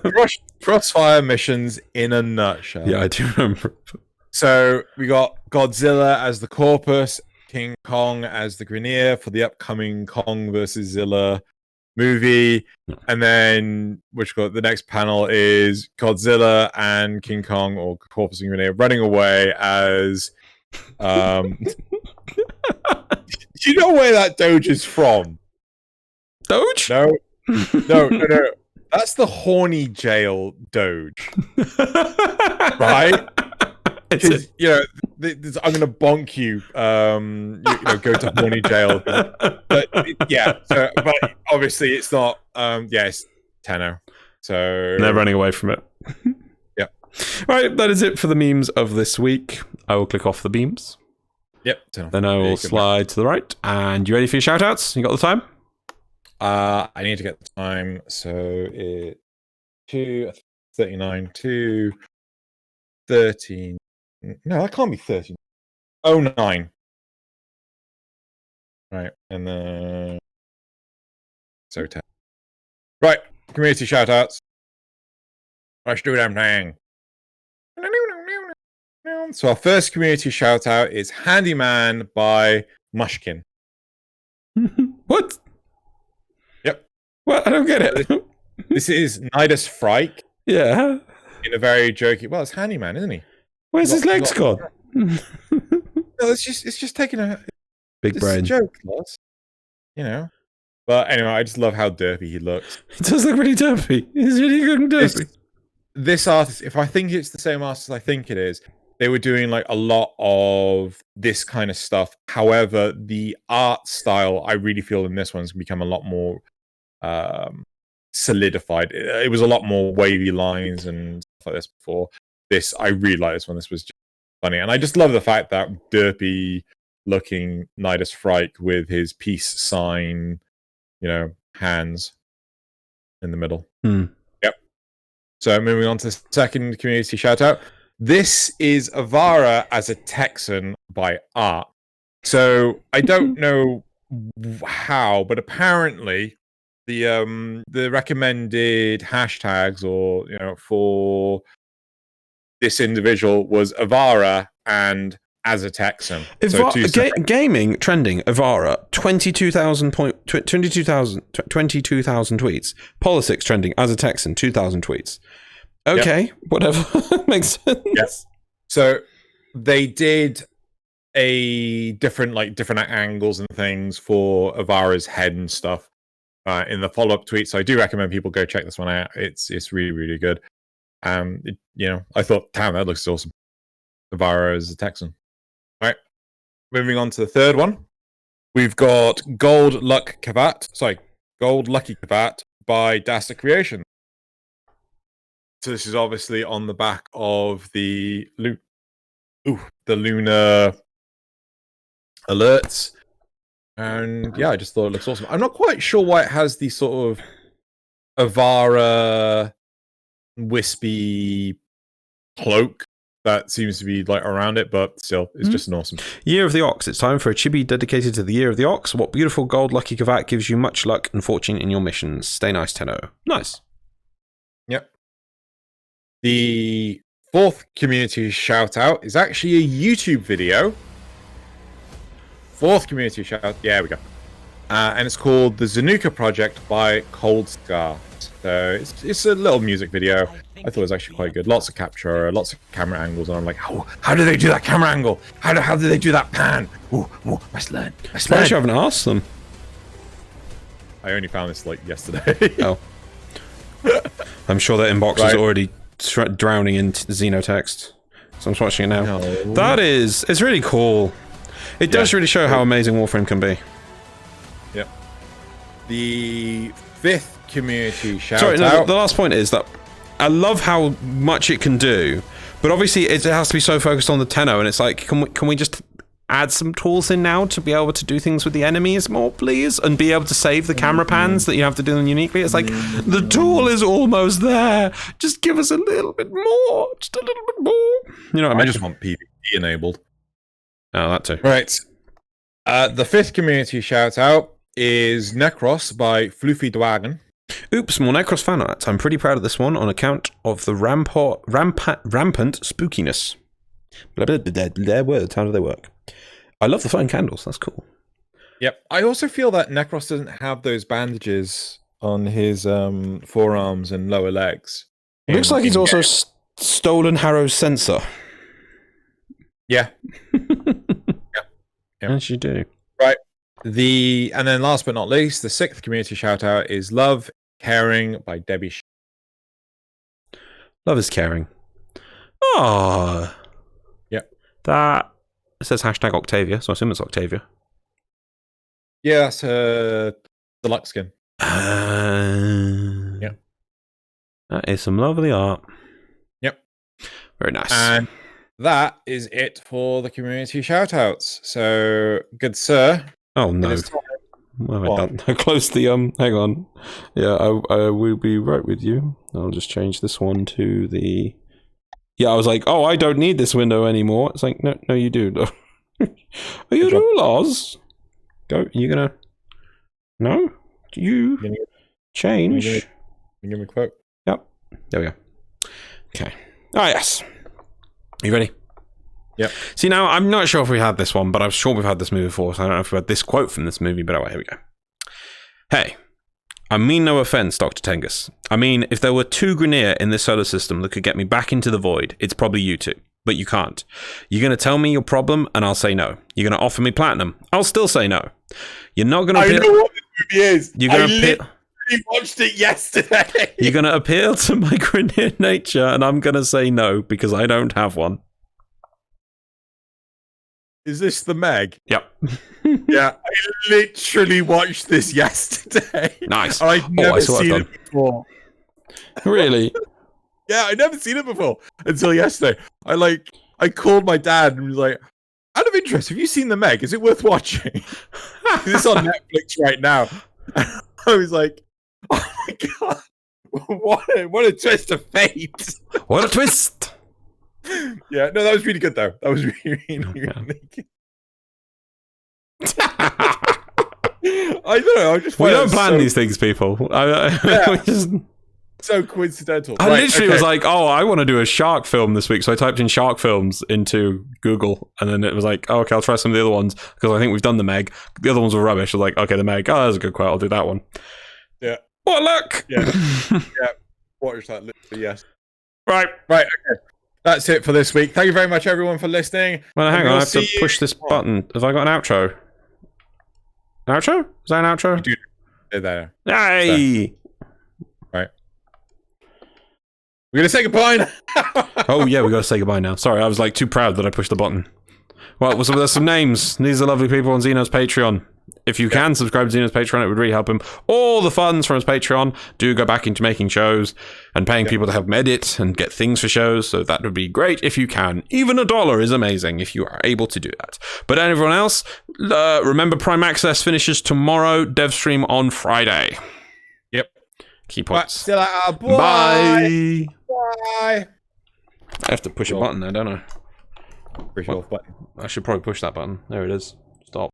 Crossfire missions in a nutshell. Yeah, I do remember. So we got Godzilla as the Corpus, King Kong as the Grineer for the upcoming Kong versus Zilla movie, and then the next panel is Godzilla and King Kong, or Corpus and Grineer, running away as. Do you know where that Doge is from? Doge? No. That's the horny jail Doge, right? Because I'm gonna bonk you. Go to horny jail. But obviously it's not. It's Tenno. So they're running away from it. Yeah. Right, that is it for the memes of this week. I will click off the beams. Yep. Tenno. Then I will slide to the right. And you ready for your shoutouts? You got the time? I need to get the time. So it's 2:39 to 13. No, that can't be 13. 09. Right, and then 10. Right, community shoutouts. Let's do damn thing. So our first community shoutout is Handyman by Mushkin. What? Yep. What? I don't get it. This is Nidus Frike. Yeah. In a very jokey. Well, it's Handyman, isn't he? Where's his legs gone? No, it's just taking a big brain joke, Loz. But anyway, I just love how derpy he looks. It does look really derpy. He's really good and derpy. This artist, if I think it's the same artist I think it is, they were doing like a lot of this kind of stuff. However, the art style I really feel in this one's become a lot more solidified. It was a lot more wavy lines and stuff like this before. This, I really like this one. This was just funny. And I just love the fact that derpy looking Nidus Frike with his peace sign, hands in the middle. Yep. So moving on to the second community shout out. This is Avara as a Texan by Art. So I don't know how, but apparently the recommended hashtags for this individual was Avara and as a Texan. Gaming trending Avara 22,000 tweets. Politics trending as a Texan 2,000 tweets. Okay, whatever. Makes sense. Yes. So they did a different angles and things for Avara's head and stuff in the follow-up tweet. So I do recommend people go check this one out. It's really, really good. I thought, damn, that looks awesome. Avara as a Texan. All right. Moving on to the third one. We've got Gold Lucky Kavat by Dasta Creation. So this is obviously on the back of the lunar alerts. And yeah, I just thought it looks awesome. I'm not quite sure why it has the sort of Avara wispy cloak that seems to be like around it, but still, it's just an awesome. Year of the Ox. It's time for a chibi dedicated to the Year of the Ox. What beautiful gold lucky kavat gives you much luck and fortune in your missions. Stay nice, Tenno. Nice. Yep. The fourth community shout out is actually a YouTube video. Fourth community shout out. Yeah, we go. And it's called The Zanuka Project by Cold Scar. So it's a little music video. I thought it was actually quite good. Lots of capture, lots of camera angles, and I'm like, how do they do that camera angle? How do they do that pan? Ooh, must learn. Why you haven't asked them? I only found this like yesterday. Oh. I'm sure that inbox is already drowning in Xeno text. So I'm just watching it now. No. It's really cool. It does really show how amazing Warframe can be. Yep. The fifth community shout out. Sorry, the last point is that I love how much it can do, but obviously it has to be so focused on the Tenno, and it's like, can we just add some tools in now to be able to do things with the enemies more, please? And be able to save the camera pans that you have to do them uniquely. It's like, the tool is almost there. Just give us a little bit more. Just a little bit more. You know what I mean? I just want PvP enabled. Oh, that too. Right. The 5th community shout out is Necros by Floofy Dwagon. Oops, more Necros fan art. I'm pretty proud of this one on account of the rampant spookiness. Blah, blah, blah, blah, blah, words, how do they work? I love the flying candles, that's cool. Yep. I also feel that Necros doesn't have those bandages on his forearms and lower legs. Looks like he's also stolen Harrow's sensor. Yeah. Yeah. As you do. Right. And then last but not least, the 6th community shout out is Love Caring by Debbie. Love is caring. Oh. Yep. That says hashtag Octavia, so I assume it's Octavia. Yeah, that's deluxe skin. Yeah. That is some lovely art. Yep. Very nice. And that is it for the community shoutouts. So, good sir. Oh no. What have I done? I closed the hang on. Yeah, I will be right with you. I'll just change this one to the I was like, oh, I don't need this window anymore. It's like, no, you do. Are you do, Loz? Go, you gonna No? You change. You give me a quote. Yep. There we go. Okay. Ah, yes. You ready? Yep. See, now, I'm not sure if we had this one, but I'm sure we've had this movie before, so I don't know if we had this quote from this movie, but anyway, here we go. Hey, I mean no offense, Dr. Tengus. I mean, if there were 2 Grineer in this solar system that could get me back into the void, it's probably you 2. But you can't. You're going to tell me your problem, and I'll say no. You're going to offer me platinum. I'll still say no. You're not going to... I know what this movie is. You're going to appeal... I watched it yesterday. You're going to appeal to my Grineer nature, and I'm going to say no, because I don't have one. Is this the Meg? Yep. Yeah, I literally watched this yesterday. Nice. I'd never seen it before. Really? Yeah, I'd never seen it before until yesterday. I called my dad and was like, out of interest, have you seen the Meg? Is it worth watching? It's on Netflix right now. I was like, oh my god, what a twist of fate. What a twist. Yeah, no, that was really good though. That was really good. I don't know. We don't plan these things, people. So coincidental. I literally was like, oh, I want to do a shark film this week. So I typed in shark films into Google, and then it was like, oh, okay, I'll try some of the other ones because I think we've done the Meg. The other ones were rubbish. I was like, okay, the Meg. Oh, that's a good quote. I'll do that one. Yeah. What luck? Yeah. Yeah. Watch that. Literally, yes. Right. Okay. That's it for this week. Thank you very much, everyone, for listening. Well, hang on. I have to push this button. Have I got an outro? An outro? Is that an outro? Dude, there. Hey! Right. We're going to say goodbye now. Oh, yeah, we got to say goodbye now. Sorry, I was like too proud that I pushed the button. Well, there's some names. These are lovely people on Xeno's Patreon. If you can subscribe to Xeno's Patreon, it would really help him. All the funds from his Patreon do go back into making shows and paying people to help him edit and get things for shows, so that would be great if you can. Even $1 is amazing if you are able to do that. But everyone else, remember Prime Access finishes tomorrow, dev stream on Friday. Yep. Key points. Still out. Bye. Bye. I have to push a button there, don't I? Push off button. I should probably push that button. There it is.